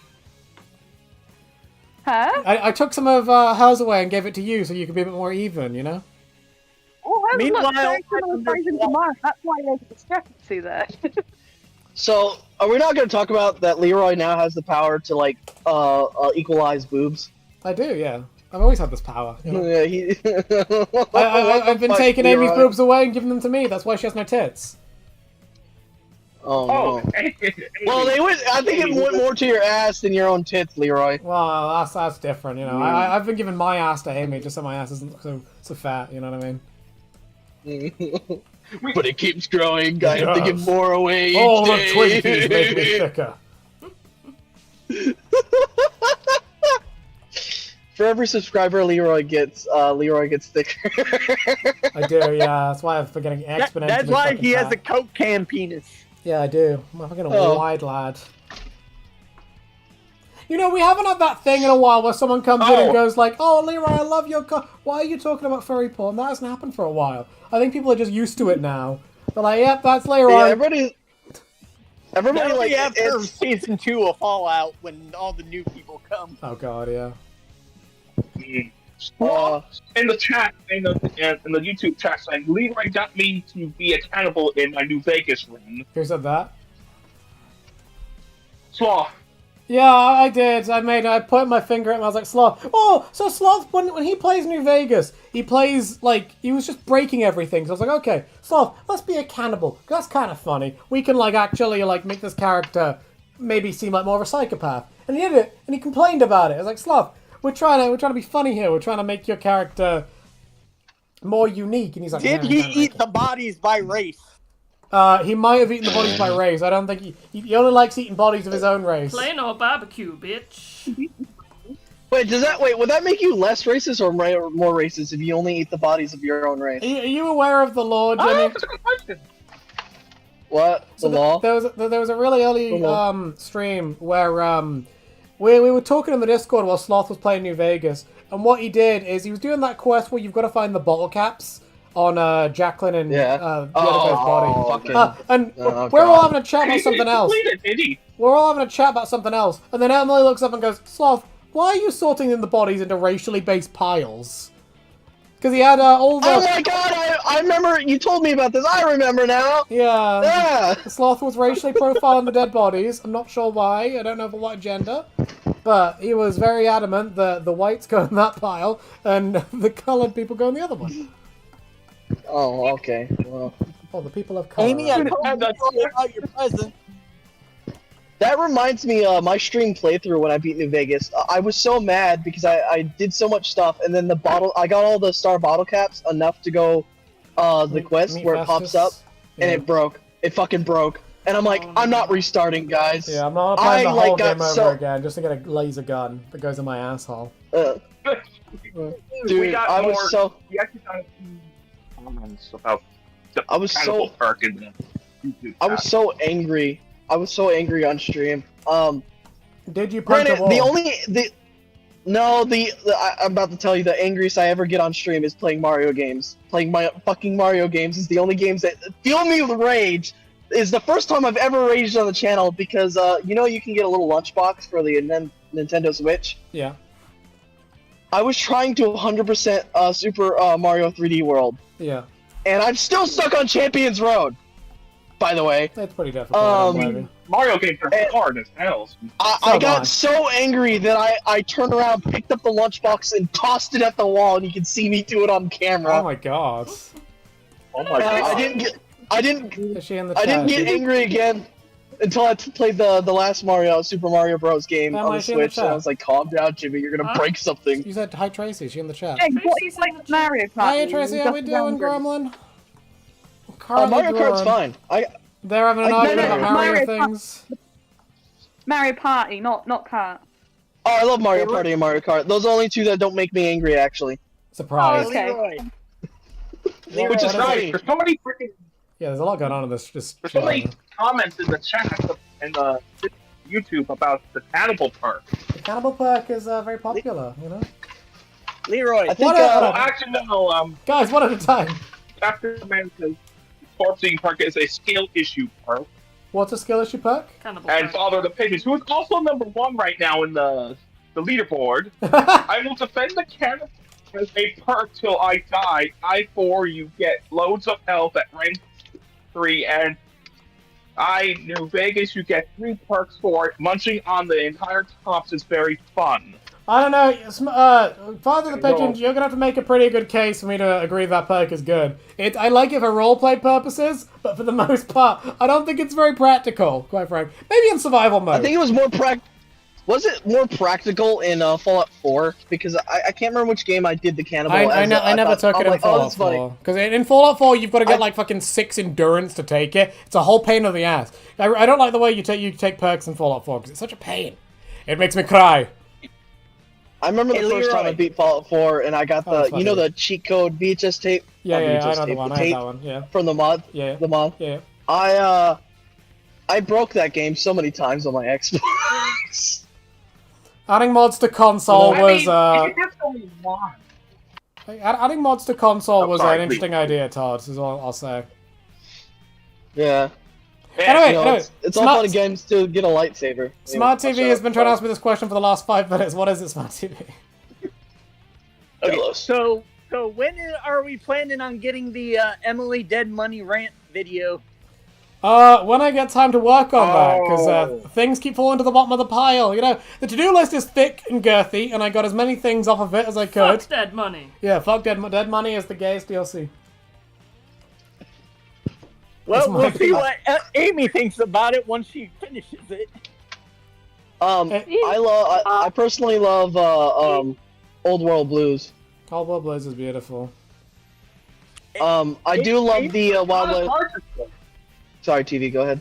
Speaker 11: Huh?
Speaker 1: I took some of hers away and gave it to you so you could be a bit more even, you know?
Speaker 11: Well,
Speaker 3: meanwhile,
Speaker 11: that's why there's a discrepancy there.
Speaker 9: So, are we not going to talk about that Leroy now has the power to, like, equalize boobs?
Speaker 1: I do, yeah. I've always had this power. You know?
Speaker 9: Yeah,
Speaker 1: I've been taking Amy's boobs away and giving them to me. That's why she has no tits.
Speaker 9: Oh, no. Well, I think it went more to your ass than your own tits, Leroy.
Speaker 1: Well, that's different, you know. I've been giving my ass to Amy just so my ass isn't so fat, you know what I mean?
Speaker 9: But it keeps growing. I have to give more away each
Speaker 1: All
Speaker 9: day.
Speaker 1: the Twinkies make me thicker.
Speaker 9: For every subscriber Leroy gets thicker.
Speaker 1: I do, yeah. That's why I've been getting exponentially.
Speaker 3: That's why he has
Speaker 1: fat.
Speaker 3: a Coke can penis.
Speaker 1: Yeah, I do. I'm a fucking wide lad. You know, we haven't had that thing in a while where someone comes in and goes like, "Oh, Leroy, I love your car. Why are you talking about furry porn?" That hasn't happened for a while. I think people are just used to it now. They're like, "Yep, that's Leroy."
Speaker 9: Yeah, everybody like
Speaker 3: after season 2 of Fallout when all the new people come.
Speaker 1: Oh god, yeah.
Speaker 10: In the chat, in the YouTube chat, saying Leroy got me to be a cannibal in my New Vegas run.
Speaker 1: Who said that?
Speaker 10: Sloth.
Speaker 1: Yeah, I did. I put my finger at him. I was like, Sloth. Oh, so Sloth, when he plays New Vegas, he plays like he was just breaking everything. So I was like, okay, Sloth, let's be a cannibal. That's kind of funny. We can like actually like make this character maybe seem like more of a psychopath. And he did it, and he complained about it. I was like, Sloth, we're trying to be funny here. We're trying to make your character more unique. And he's like,
Speaker 3: did he eat the bodies by race?
Speaker 1: He might have eaten the bodies by race. I don't think he only likes eating bodies of his own race.
Speaker 2: Plain or barbecue, bitch.
Speaker 9: Would that make you less racist or more racist if you only eat the bodies of your own race?
Speaker 1: Are you aware of the law, Jimmy?
Speaker 9: What?
Speaker 1: So
Speaker 9: The law?
Speaker 1: there was a really early stream where we were talking in the Discord while Sloth was playing New Vegas, and what he did is he was doing that quest where you've got to find the bottle caps on Jacqueline and the other guy's body. And we're all having a chat about something else. We're all having a chat about something else, and then Emily looks up and goes, Sloth, why are you sorting in the bodies into racially based piles? Because he had all the...
Speaker 9: Oh my god, I remember, you told me about this, I remember now!
Speaker 1: Yeah. Sloth was racially profiling the dead bodies. I'm not sure why, I don't know for what agenda. But he was very adamant that the whites go in that pile, and the coloured people go in the other one.
Speaker 9: Oh, okay. Well.
Speaker 1: Oh, the people of colour.
Speaker 3: Amy, I told you about your present.
Speaker 9: That reminds me of my stream playthrough when I beat New Vegas. I was so mad because I did so much stuff, and then I got all the star bottle caps enough to go the quest where it pops up, and it broke. It fucking broke. And I'm like, I'm not restarting, guys.
Speaker 1: Yeah, I'm not playing the whole game over again just to get a laser gun that goes in my asshole.
Speaker 9: Dude, I was so...
Speaker 10: We actually got comments about the
Speaker 9: I was so...
Speaker 10: perk in the YouTube
Speaker 9: I was so angry. I was so angry on stream.
Speaker 1: Did you punch a wall?
Speaker 9: I'm about to tell you the angriest I ever get on stream is playing Mario games. Playing my fucking Mario games is the only games that fuel me with rage. Is the first time I've ever raged on the channel because you know you can get a little lunchbox for the Nintendo Switch.
Speaker 1: Yeah.
Speaker 9: I was trying to 100% Super Mario 3D World.
Speaker 1: Yeah.
Speaker 9: And I'm still stuck on Champions Road. By the way.
Speaker 1: That's pretty difficult.
Speaker 10: Mario games are hard as hell.
Speaker 9: I got so angry that I turned around, picked up the lunchbox, and tossed it at the wall, and you can see me do it on camera.
Speaker 1: Oh my god.
Speaker 10: Oh my god.
Speaker 9: I didn't get angry again until I played the last Super Mario Bros. Game on the Switch, and I was like, calm down, Jimmy, you're gonna break something.
Speaker 1: You said, hi Tracy, is she in the chat?
Speaker 11: Hey, what is like Mario Kart?
Speaker 1: Hiya Tracy, how we doing, Gremlin?
Speaker 9: Mario Kart's fine.
Speaker 1: They're having an argument about Mario things.
Speaker 11: Mario Party, not Kart.
Speaker 9: Oh, I love Mario Party and Mario Kart. Those are the only two that don't make me angry, actually.
Speaker 1: Surprise.
Speaker 11: Oh, okay.
Speaker 3: Leroy.
Speaker 10: Which is funny. There's so many freaking...
Speaker 1: Yeah, there's a lot going on in this.
Speaker 10: There's so many comments in the chat and the YouTube about the Cannibal Park.
Speaker 1: The Cannibal Park is very popular, you know?
Speaker 3: Leroy.
Speaker 9: I think,
Speaker 10: actually, no,
Speaker 1: guys, one at a time.
Speaker 10: After Man says Corpsing Park is a skill issue park.
Speaker 1: What's a skill issue park?
Speaker 2: Cannibal
Speaker 10: And
Speaker 2: Park.
Speaker 10: Father of the Pigeons, who is also #1 right now in the leaderboard. I will defend the Cannibal as a perk till I die. You get loads of health at rank 3, and New Vegas, you get 3 perks for it. Munching on the entire tops is very fun.
Speaker 1: I don't know, Father of the Pigeons, you're gonna have to make a pretty good case for me to agree that perk is good. I like it for roleplay purposes, but for the most part, I don't think it's very practical, quite frankly. Maybe in survival mode.
Speaker 9: I think it was more Was it more practical in Fallout 4? Because I can't remember which game I did the cannibal.
Speaker 1: I never took it in Fallout 4. Because in Fallout 4, you've got to get like fucking 6 endurance to take it. It's a whole pain in the ass. I don't like the way you take perks in Fallout 4 because it's such a pain. It makes me cry.
Speaker 9: I remember the first time I beat Fallout 4 and I got the cheat code VHS tape.
Speaker 1: Yeah, I know the one. I had that one. Yeah.
Speaker 9: From the mod.
Speaker 1: Yeah.
Speaker 9: The mod.
Speaker 1: Yeah.
Speaker 9: I broke that game so many times on my Xbox.
Speaker 1: Adding mods to console was adding mods to console was an interesting idea, Todd. Is all I'll say.
Speaker 9: Yeah.
Speaker 1: Anyway,
Speaker 9: it's all fun and games to get a lightsaber.
Speaker 1: Smart TV has been trying to ask me this question for the last 5 minutes. What is it, Smart TV?
Speaker 3: Okay, so when are we planning on getting the Emily Dead Money rant video?
Speaker 1: When I get time to work on that, because things keep falling to the bottom of the pile. You know, the to-do list is thick and girthy, and I got as many things off of it as I could.
Speaker 2: Fuck Dead Money.
Speaker 1: Yeah, fuck Dead Money is the gayest DLC.
Speaker 3: Well, we'll see what Amy thinks about it once she finishes it.
Speaker 9: I personally love Old World Blues.
Speaker 1: Old World Blues is beautiful.
Speaker 9: I do love the Wild West. Sorry, TV, go ahead.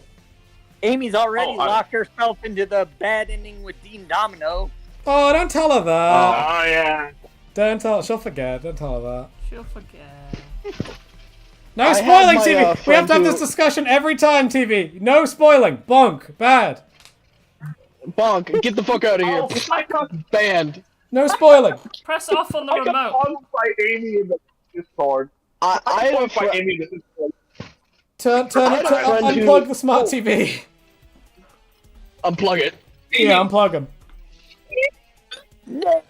Speaker 3: Amy's already locked herself into the bad ending with Dean Domino.
Speaker 1: Oh, don't tell her that.
Speaker 10: Oh, yeah.
Speaker 1: Don't tell her. She'll forget. Don't tell her that.
Speaker 2: She'll forget.
Speaker 1: No spoiling, TV! We have to have this discussion every time, TV! No spoiling! Bonk! Bad!
Speaker 9: Bonk, get the fuck out of here. Banned.
Speaker 1: No spoiling.
Speaker 2: Press off on the
Speaker 10: I
Speaker 2: remote.
Speaker 10: got punked by Amy in the Discord.
Speaker 9: I
Speaker 10: got
Speaker 9: had
Speaker 10: punked by Amy in the Discord.
Speaker 1: Unplug the smart TV.
Speaker 9: Unplug it.
Speaker 1: Yeah, unplug him.
Speaker 9: No.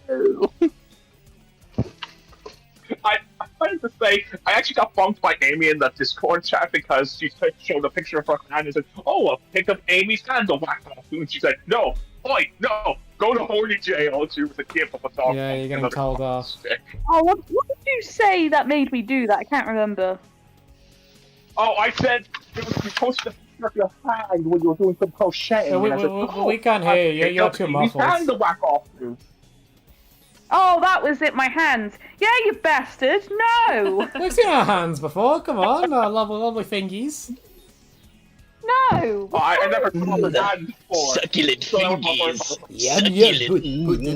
Speaker 10: I wanted to say, I actually got bumped by Amy in the Discord chat because she showed a picture of her hand and said, "Oh, a pic of Amy's hand to whack off." And she said, "No, boy, no, go to horny jail." And she was a gift of a dog.
Speaker 1: Yeah, you're getting told off.
Speaker 11: Oh, what did you say that made me do that? I can't remember.
Speaker 10: Oh, I said it was supposed to picture of your hand when you were doing some crocheting.
Speaker 1: Yeah, we can't hear you. You're too muffled.
Speaker 10: Hand to whack off to.
Speaker 11: Oh, that was it, my hands. Yeah, you bastard. No.
Speaker 1: We've seen our hands before. Come on, our lovely fingies.
Speaker 11: No.
Speaker 10: Oh, I never saw the hand before.
Speaker 9: Succulent fingies.
Speaker 7: Yum, yum,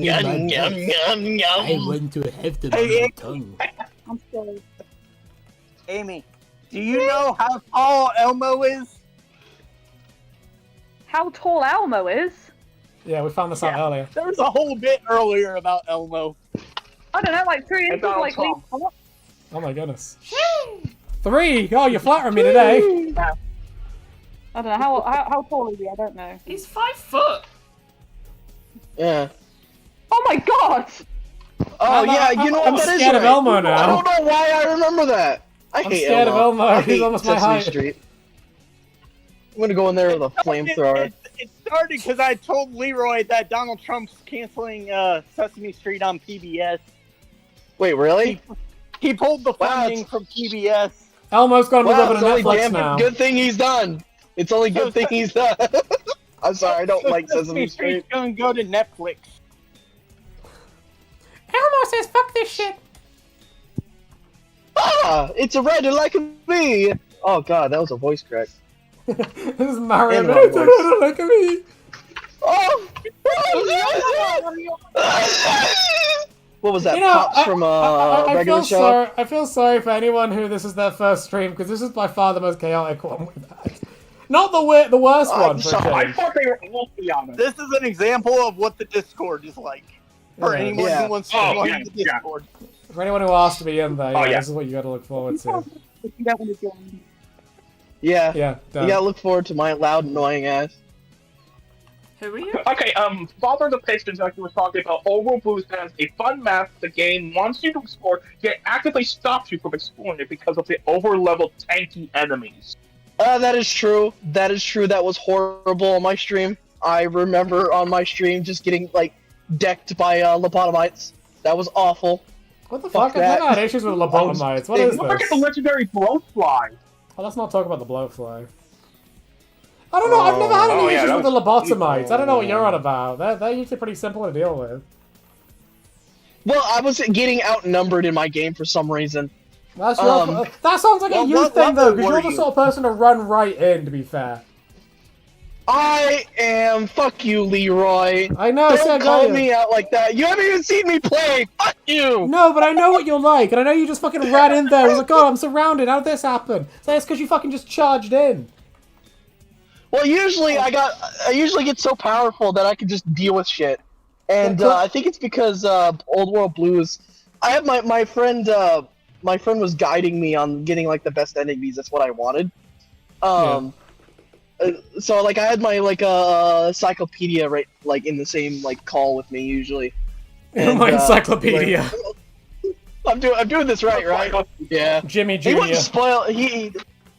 Speaker 7: yum, yum, yum. I want to have them on my tongue.
Speaker 11: I'm sorry.
Speaker 3: Amy, do you know how tall Elmo is?
Speaker 11: How tall Elmo is?
Speaker 1: Yeah, we found this out earlier.
Speaker 3: There was a whole bit earlier about Elmo.
Speaker 11: I don't know, like 3 inches, like
Speaker 1: Oh my goodness. 3! Oh, you're flattering me today.
Speaker 11: I don't know, how tall is he? I don't know.
Speaker 2: He's 5 foot.
Speaker 9: Yeah.
Speaker 11: Oh my god!
Speaker 9: Oh yeah, you know what?
Speaker 1: I'm
Speaker 9: That is
Speaker 1: scared of
Speaker 9: right.
Speaker 1: Elmo now.
Speaker 9: I don't know why I remember that. I'm
Speaker 1: scared of Elmo.
Speaker 9: I
Speaker 1: He's
Speaker 9: hate
Speaker 1: almost my
Speaker 9: Sesame
Speaker 1: height.
Speaker 9: Street. I'm gonna go in there with a flamethrower.
Speaker 3: It started because I told Leroy that Donald Trump's canceling Sesame Street on PBS.
Speaker 9: Wait, really?
Speaker 3: He pulled the funding from PBS.
Speaker 1: Elmo's gone to live
Speaker 9: Wow,
Speaker 1: on
Speaker 9: it's only
Speaker 1: Netflix
Speaker 9: damn
Speaker 1: now.
Speaker 9: good thing he's done. It's only good thing he's done. I'm sorry, I don't like Sesame Street.
Speaker 3: Street's gonna go to Netflix.
Speaker 1: Elmo says, "Fuck this shit."
Speaker 9: Ah, it's a writer like me. Oh god, that was a voice crack.
Speaker 1: This is Mario.
Speaker 9: In my voice.
Speaker 1: Look at me.
Speaker 9: Oh! What was that?
Speaker 1: You know,
Speaker 9: Pops from
Speaker 1: I
Speaker 9: regular
Speaker 1: feel
Speaker 9: show?
Speaker 1: sorry. I feel sorry for anyone who this is their first stream because this is by far the most chaotic one we've had. Not the worst one for a
Speaker 10: I
Speaker 1: change.
Speaker 10: thought they were all be honest.
Speaker 3: This is an example of what the Discord is like. For
Speaker 1: Yeah.
Speaker 3: anyone
Speaker 9: Yeah.
Speaker 3: who wants to
Speaker 10: Oh,
Speaker 3: join
Speaker 10: yeah,
Speaker 3: the Discord.
Speaker 1: For anyone who asked to be in there,
Speaker 10: Oh,
Speaker 1: yeah,
Speaker 10: yeah.
Speaker 1: this is what you got to look forward to.
Speaker 11: If you don't want to join.
Speaker 9: Yeah.
Speaker 1: Yeah,
Speaker 9: You gotta look forward to my loud, annoying ass.
Speaker 2: Who are you?
Speaker 10: Okay, Father of the Pistons actually was talking about Overworld Blues has a fun map the game wants you to explore, yet actively stops you from exploring it because of the over-leveled tanky enemies.
Speaker 9: That is true. That is true. That was horrible on my stream. I remember on my stream just getting, like, decked by, lobotomites. That was awful.
Speaker 1: What the
Speaker 9: Fuck
Speaker 1: fuck? I've
Speaker 9: that.
Speaker 1: never had issues with lobotomites. What is
Speaker 10: Look at
Speaker 1: this?
Speaker 10: the legendary blowfly.
Speaker 1: Oh, let's not talk about the blowfly. I don't know. I've never had any issues with the lobotomites. I don't know what you're on about. They're usually pretty simple to deal with.
Speaker 9: Well, I was getting outnumbered in my game for some reason.
Speaker 1: That's your, that sounds like a you thing, though, because you're the sort of person to run right in, to be fair.
Speaker 9: I am. Fuck you, Leroy.
Speaker 1: I know,
Speaker 9: Don't call me out like that. You haven't even seen me play. Fuck you.
Speaker 1: No, but I know what you're like, and I know you just fucking ran in there. I was like, oh, I'm surrounded. How did this happen? So it's because you fucking just charged in.
Speaker 9: Well, usually I usually get so powerful that I can just deal with shit, and I think it's because Old World Blues. I have my friend. My friend was guiding me on getting like the best enemies. That's what I wanted. So like I had my like encyclopedia right like in the same like call with me usually. And,
Speaker 1: My encyclopedia.
Speaker 9: I'm doing this right? Yeah.
Speaker 1: Jimmy
Speaker 9: He
Speaker 1: Jr.
Speaker 9: wouldn't spoil. He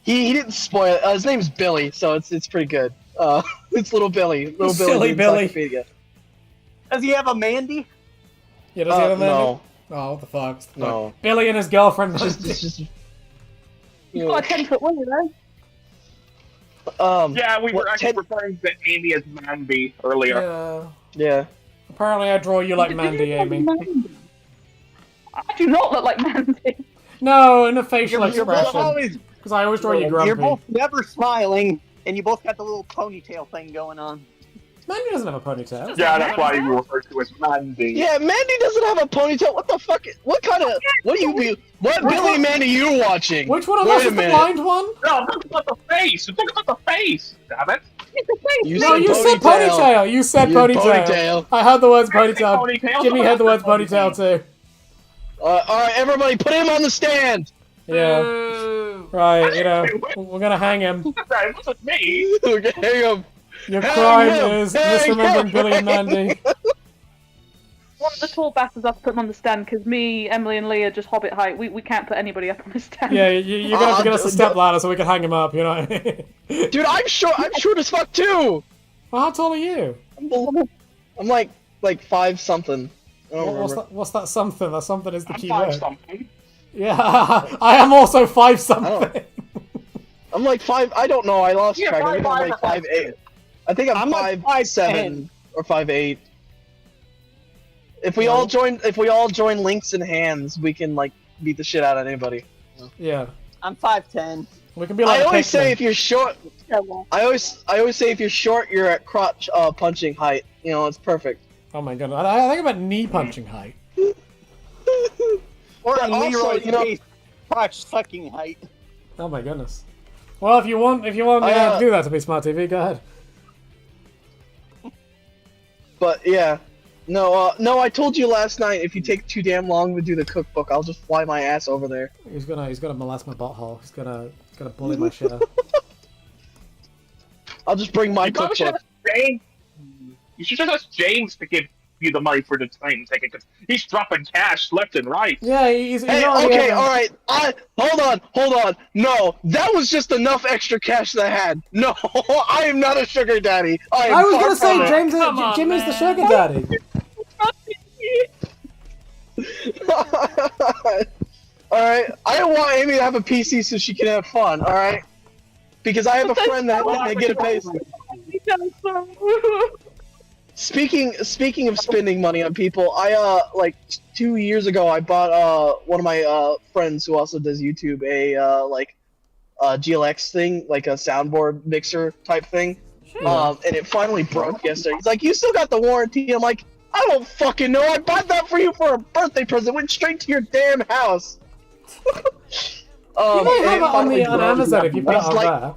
Speaker 9: didn't spoil it. His name's Billy, so it's pretty good. It's little Billy. Little Billy.
Speaker 1: Silly
Speaker 9: the
Speaker 1: Billy.
Speaker 9: encyclopedia.
Speaker 3: Does he have a Mandy?
Speaker 1: Yeah, does he have a Mandy?
Speaker 9: No.
Speaker 1: Oh, what the fuck?
Speaker 9: No.
Speaker 1: Billy and his girlfriend.
Speaker 9: It's just
Speaker 11: You've got a 10-foot window, though.
Speaker 10: Yeah, we were
Speaker 9: what,
Speaker 10: actually referring to Amy as Manby earlier.
Speaker 9: Yeah.
Speaker 1: Apparently I draw you like Mandy, Amy.
Speaker 11: I do not look like Mandy.
Speaker 1: No, in a facial
Speaker 3: You're both
Speaker 1: expression.
Speaker 3: always,
Speaker 1: Because I always draw you grumpy.
Speaker 3: you're both never smiling, and you both got the little ponytail thing going on.
Speaker 1: Mandy doesn't have a ponytail.
Speaker 10: Yeah, that's why you refer to as Mandy.
Speaker 9: Yeah, Mandy doesn't have a ponytail. What the fuck? What kind of? What do you be? What Billy and Mandy you watching?
Speaker 1: Which one of us is the blind one?
Speaker 10: No, think about the face. Think about the face. Damn it.
Speaker 9: You
Speaker 1: said ponytail. You said ponytail. I heard the words ponytail. Jimmy heard the words ponytail too.
Speaker 9: Alright, everybody, put him on the stand!
Speaker 1: Yeah. Right, you know, we're gonna hang him.
Speaker 10: It wasn't me.
Speaker 9: We're gonna hang him.
Speaker 1: Your crime is misremembering Billy and Mandy.
Speaker 11: One of the tall bastards have to put them on the stand because me, Emily, and Lee are just hobbit height. We can't put anybody up on the stand.
Speaker 1: Yeah, you're gonna have to get us a step ladder so we can hang him up, you know?
Speaker 9: Dude, I'm short as fuck too!
Speaker 1: Well, how tall are you?
Speaker 9: I'm like 5 something. I don't remember.
Speaker 1: What's that something? That something is the key
Speaker 10: 5
Speaker 1: word.
Speaker 10: something.
Speaker 1: Yeah, I am also 5 something.
Speaker 9: I'm like 5. I don't know. I lost
Speaker 10: Yeah,
Speaker 9: track. I think I'm
Speaker 10: 5'5"
Speaker 9: like 5'8". I think I'm
Speaker 3: like
Speaker 9: 5'7" or 5'8". If we all join links and hands, we can like beat the shit out of anybody.
Speaker 1: Yeah.
Speaker 3: I'm 5'10".
Speaker 1: We can be like.
Speaker 9: I always say if you're short. I always say if you're short, you're at crotch punching height. You know, it's perfect.
Speaker 1: Oh my god! I think about knee punching height.
Speaker 3: Or
Speaker 9: But also,
Speaker 3: Leroy's
Speaker 9: you know,
Speaker 3: crotch sucking height.
Speaker 1: Oh my goodness. Well, if you want to do that to be smart TV, go ahead.
Speaker 9: But yeah, no, I told you last night. If you take too damn long to do the cookbook, I'll just fly my ass over there.
Speaker 1: He's gonna molest my butthole. He's gonna bully my shit out.
Speaker 9: I'll just bring my
Speaker 10: You probably should
Speaker 9: cookbook.
Speaker 10: ask James. You should just ask James to give you the money for the train ticket because he's dropping cash left and right.
Speaker 1: Yeah, he's
Speaker 9: Hey, okay, all right. Hold on. No, that was just enough extra cash that I had. No, I am not a sugar daddy.
Speaker 1: I was gonna say
Speaker 9: James.
Speaker 1: Jimmy's the sugar daddy.
Speaker 9: All right, I don't want Amy to have a PC so she can have fun. All right, because I have a friend that get a PC. Speaking of spending money on people, I like 2 years ago I bought one of my friends who also does YouTube a GLX thing, like a soundboard mixer type thing. And it finally broke yesterday. He's like, "You still got the warranty?" I'm like, "I don't fucking know. I bought that for you for a birthday present. Went straight to your damn house."
Speaker 1: You might have it on Amazon if you put it on there.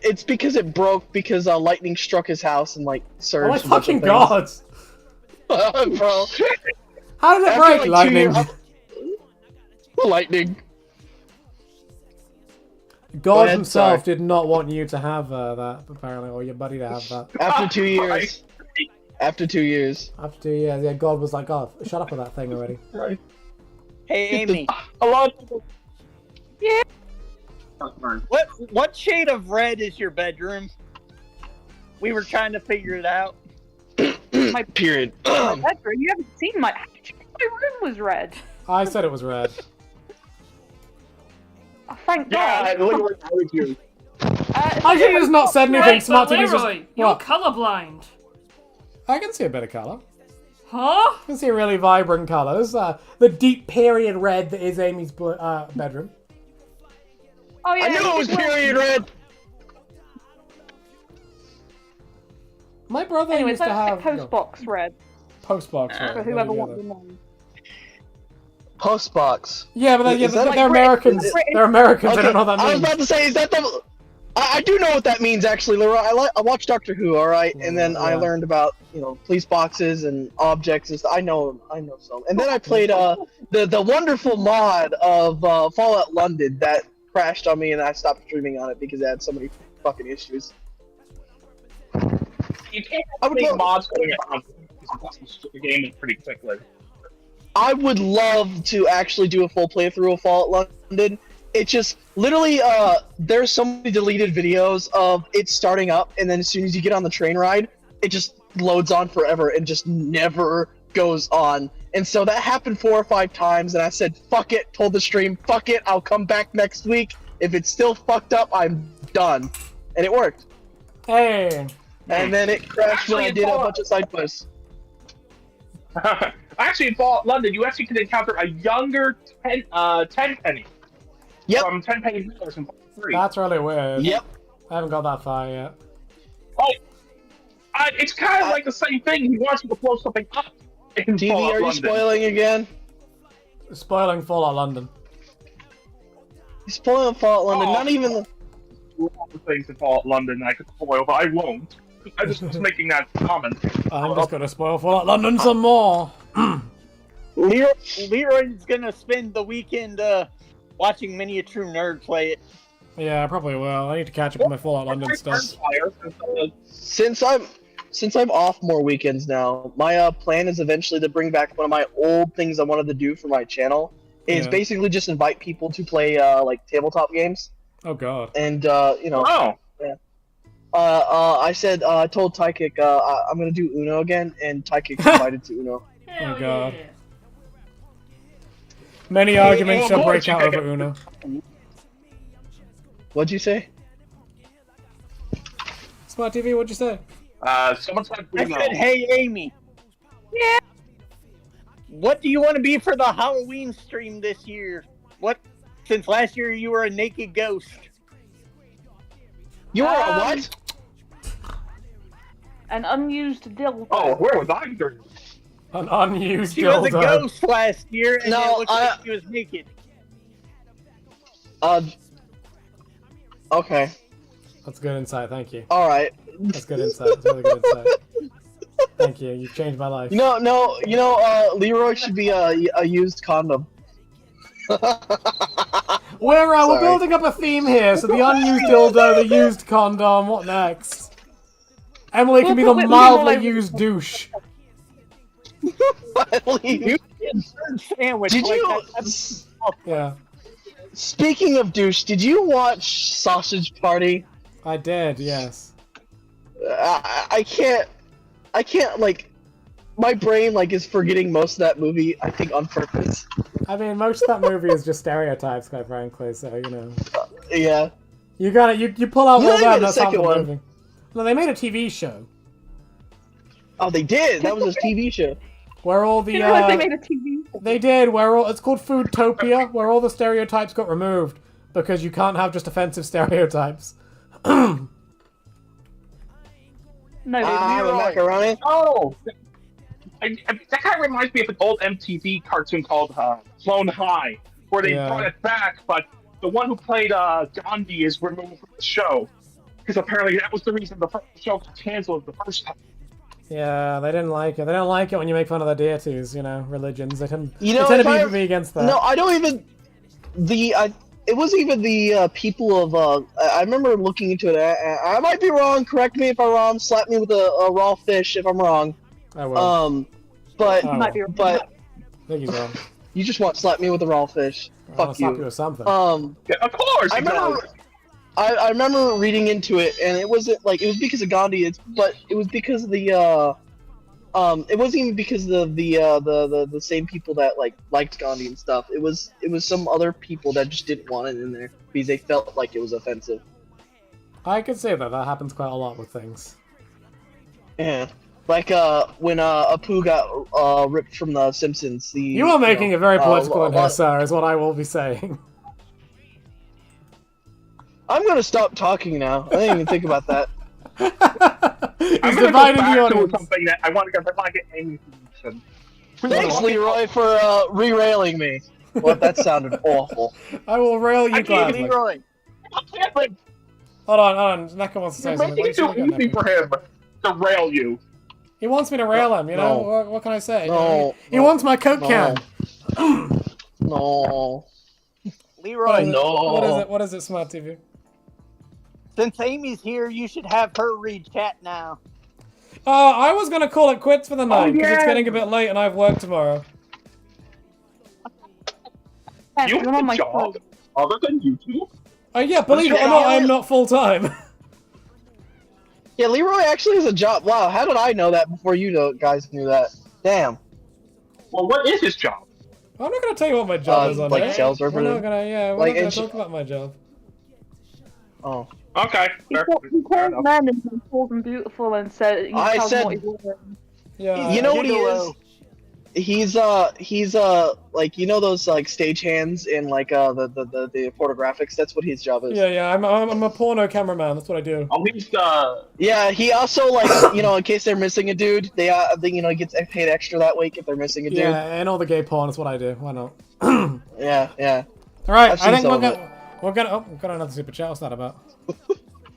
Speaker 9: It's because it broke because lightning struck his house and like surged.
Speaker 1: Oh my fucking god!
Speaker 9: Bro.
Speaker 1: How did it break? Lightning.
Speaker 9: Lightning.
Speaker 1: God himself did not want you to have that, apparently, or your buddy to have that.
Speaker 9: After 2 years. After 2 years.
Speaker 1: After 2 years, yeah, God was like, "Oh, shut up with that thing already."
Speaker 9: Right.
Speaker 3: Hey, Amy.
Speaker 10: A lot of people.
Speaker 3: Yeah. What shade of red is your bedroom? We were trying to figure it out.
Speaker 11: My
Speaker 9: period.
Speaker 11: My bedroom. You haven't seen my room was red.
Speaker 1: I said it was red.
Speaker 11: Oh, thank
Speaker 10: Yeah,
Speaker 11: God.
Speaker 10: Leroy, how would you?
Speaker 1: I should have just not said anything.
Speaker 2: Wait,
Speaker 1: Smart
Speaker 2: but
Speaker 1: TV's just.
Speaker 2: Leroy, you're
Speaker 1: What?
Speaker 2: colorblind.
Speaker 1: I can see a bit of color.
Speaker 2: Huh?
Speaker 1: I can see really vibrant colors. The deep period red that is Amy's bedroom.
Speaker 11: Oh yeah.
Speaker 9: I knew it was period red.
Speaker 1: My brother
Speaker 11: Anyway,
Speaker 1: used to have
Speaker 11: postbox red.
Speaker 1: Postbox red.
Speaker 11: For whoever wants to know.
Speaker 9: Postbox.
Speaker 1: Yeah, but
Speaker 9: Is that
Speaker 1: they're Americans. They're Americans.
Speaker 9: Okay,
Speaker 1: I don't know what that
Speaker 9: I was
Speaker 1: means.
Speaker 9: about to say, is that the? I do know what that means actually, Leroy. I watched Doctor Who, all right, and then I learned about police boxes and objects. And stuff. I know some. And then I played the wonderful mod of Fallout London that crashed on me, and I stopped streaming on it because it had so many fucking issues.
Speaker 10: You can't have big mods going around the game pretty quickly.
Speaker 9: I would love to actually do a full playthrough of Fallout London. It just literally there's so many deleted videos of it starting up, and then as soon as you get on the train ride, it just loads on forever and just never goes on. And so that happened 4 or 5 times, and I said, "Fuck it," told the stream, "Fuck it, I'll come back next week. If it's still fucked up, I'm done." And it worked.
Speaker 1: Hey.
Speaker 9: And then it crashed when I did a bunch of side quests.
Speaker 10: Actually, in Fallout London, you actually can encounter a younger Tenpenny.
Speaker 9: Yep.
Speaker 10: From Tenpenny Tales in Fallout 3.
Speaker 1: That's really weird.
Speaker 9: Yep.
Speaker 1: I haven't got that far yet.
Speaker 10: Oh, But it's kind of like the same thing. He wants you to blow something up.
Speaker 9: TV, are you spoiling again?
Speaker 1: Spoiling Fallout London.
Speaker 9: You're spoiling Fallout London. Not even
Speaker 10: a lot of things in Fallout London I could spoil, but I won't. I just was making that comment.
Speaker 1: I'm just gonna spoil Fallout London some more.
Speaker 3: Leroy's gonna spend the weekend watching Many a True Nerd play it.
Speaker 1: Yeah, I probably will. I need to catch up on my Fallout London stuff.
Speaker 9: Since I'm off more weekends now, my plan is eventually to bring back one of my old things I wanted to do for my channel. Is basically just invite people to play like tabletop games.
Speaker 1: Oh god.
Speaker 9: And you know.
Speaker 10: Oh.
Speaker 9: Yeah. I said I told Tykick I'm gonna do Uno again, and Tykick's invited to Uno.
Speaker 1: Oh god. Many arguments shall break out over Uno.
Speaker 9: What'd you say?
Speaker 1: Smart TV, what'd you say?
Speaker 10: Someone said
Speaker 3: I said, hey Amy. Yeah. What do you want to be for the Halloween stream this year? What? Since last year you were a naked ghost.
Speaker 9: You were a what?
Speaker 11: An unused dildo.
Speaker 10: Oh, where was I during?
Speaker 1: An unused
Speaker 3: She
Speaker 1: dildo.
Speaker 3: was a ghost last year, and it looked like she was naked.
Speaker 9: Okay.
Speaker 1: That's good insight, thank you.
Speaker 9: Alright.
Speaker 1: That's good insight, that's really good insight. Thank you, you've changed my life.
Speaker 9: Leroy should be a used condom.
Speaker 1: We're building up a theme here, so the unused dildo, the used condom, what next? Emily can be the mildly used douche.
Speaker 3: Sandwich.
Speaker 9: Did you?
Speaker 1: Yeah.
Speaker 9: Speaking of douche, did you watch Sausage Party?
Speaker 1: I did, yes.
Speaker 9: I can't, like, my brain, like, is forgetting most of that movie, I think, on purpose.
Speaker 1: I mean, most of that movie is just stereotypes, quite frankly, so, you know.
Speaker 9: Yeah.
Speaker 1: You gotta, you pull out all that, and that's half the
Speaker 9: one.
Speaker 1: movie. No, they made a TV show.
Speaker 9: Oh, they did? That was a TV show.
Speaker 1: Where all the,
Speaker 11: they made a TV show.
Speaker 1: They did, it's called Foodtopia, where all the stereotypes got removed, because you can't have just offensive stereotypes.
Speaker 11: No,
Speaker 9: macaroni?
Speaker 10: Oh! That kind of reminds me of an old MTV cartoon called Flown High, where they brought it back, but the one who played Gandhi is removed from the show. Because apparently that was the reason the show got canceled the first time.
Speaker 1: Yeah, they didn't like it. They don't like it when you make fun of their deities, you know, religions. They tend to be against that.
Speaker 9: No, I don't even... it wasn't even the people of... I remember looking into it. I might be wrong. Correct me if I'm wrong. Slap me with a raw fish if I'm wrong.
Speaker 1: I will.
Speaker 9: But...
Speaker 1: I think he's wrong.
Speaker 9: You just want to slap me with a raw fish. Fuck you.
Speaker 1: Slap you with something.
Speaker 10: Yeah, of course!
Speaker 9: I remember reading into it, and it wasn't like it was because of Gandhi, but it was because of the it wasn't even because of the same people that liked Gandhi and stuff. It was some other people that just didn't want it in there because they felt like it was offensive.
Speaker 1: I could say that happens quite a lot with things.
Speaker 9: Yeah, like when Apu got ripped from the Simpsons.
Speaker 1: You are making it very political in here, sir, is what I will be saying.
Speaker 9: I'm gonna stop talking now. I didn't even think about that.
Speaker 10: I'm gonna go back to something that I want to get back at Amy.
Speaker 9: Thanks, Leroy, for re-railing me. Well, that sounded awful.
Speaker 1: I will rail you gladly.
Speaker 3: Leroy.
Speaker 1: Hold on. Neko wants to say something.
Speaker 10: Making it too easy for him to rail you.
Speaker 1: He wants me to rail him, you know? What can I say?
Speaker 9: No.
Speaker 1: He wants my Coke can.
Speaker 9: No.
Speaker 3: Leroy.
Speaker 9: No.
Speaker 1: What is it, Smart TV?
Speaker 3: Since Amy's here, you should have her read chat now.
Speaker 1: I was going to call it quits for the night, because it's getting a bit late and I have work tomorrow.
Speaker 10: You have a job other than YouTube?
Speaker 1: Yeah, believe it or not, I'm not full-time.
Speaker 9: Yeah, Leroy actually has a job. Wow, how did I know that before you guys knew that? Damn.
Speaker 10: Well, what is his job?
Speaker 1: I'm not going to tell you what my job is on
Speaker 9: like
Speaker 1: here.
Speaker 9: sales
Speaker 1: We're not
Speaker 9: representative?
Speaker 1: going
Speaker 9: Like,
Speaker 1: to talk about my job.
Speaker 9: Oh.
Speaker 10: Okay.
Speaker 11: He called men and he called them beautiful and said,
Speaker 9: I said-
Speaker 11: what he wanted.
Speaker 1: Yeah.
Speaker 9: You know what he is? he's like you know those like stagehands in like the photographics. That's what his job is.
Speaker 1: Yeah. I'm a porno cameraman. That's what I do.
Speaker 10: Oh, he's
Speaker 9: Yeah, he also like you know in case they're missing a dude, they you know gets paid extra that week if they're missing a dude.
Speaker 1: Yeah, and all the gay porn is what I do. Why not?
Speaker 9: Yeah.
Speaker 1: All right,
Speaker 9: I've
Speaker 1: I
Speaker 9: seen
Speaker 1: think
Speaker 9: some of
Speaker 1: we're gonna. Oh, we've got another super chat. What's that about?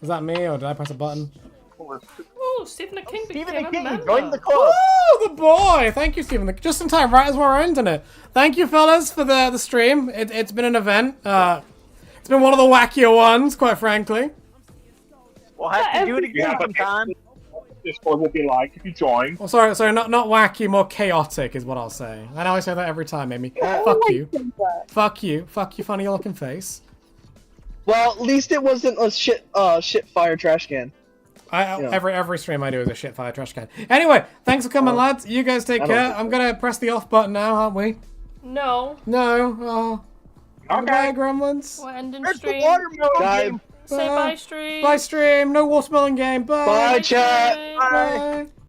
Speaker 1: Is that me or did I press a button?
Speaker 2: Oh, Stephen the King
Speaker 3: Stephen
Speaker 2: became
Speaker 3: the
Speaker 2: a
Speaker 3: King,
Speaker 2: member.
Speaker 3: join the club.
Speaker 1: Oh, the boy! Thank you, Stephen. Just in time, right as we're ending it. Thank you, fellas, for the stream. It's been an event. It's been one of the wackier ones, quite frankly.
Speaker 3: We'll have to do it again sometime.
Speaker 10: Discord will be like if you join.
Speaker 1: Oh, sorry, not wacky, more chaotic is what I'll say. I know I say that every time, Amy. Fuck you. Fuck you, funny looking face.
Speaker 9: Well, at least it wasn't a shit fire trash can.
Speaker 1: Every stream I do is a shit fire trash can. Anyway, thanks for coming, lads. You guys take care. I'm gonna press the off button now, aren't we?
Speaker 2: No.
Speaker 1: No. Oh.
Speaker 10: Okay.
Speaker 1: Bye, gremlins.
Speaker 2: We're ending
Speaker 3: There's the
Speaker 2: stream.
Speaker 3: watermelon game.
Speaker 2: Say bye, stream.
Speaker 1: Bye, stream. No watermelon game. Bye.
Speaker 9: Bye, chat.
Speaker 1: Bye.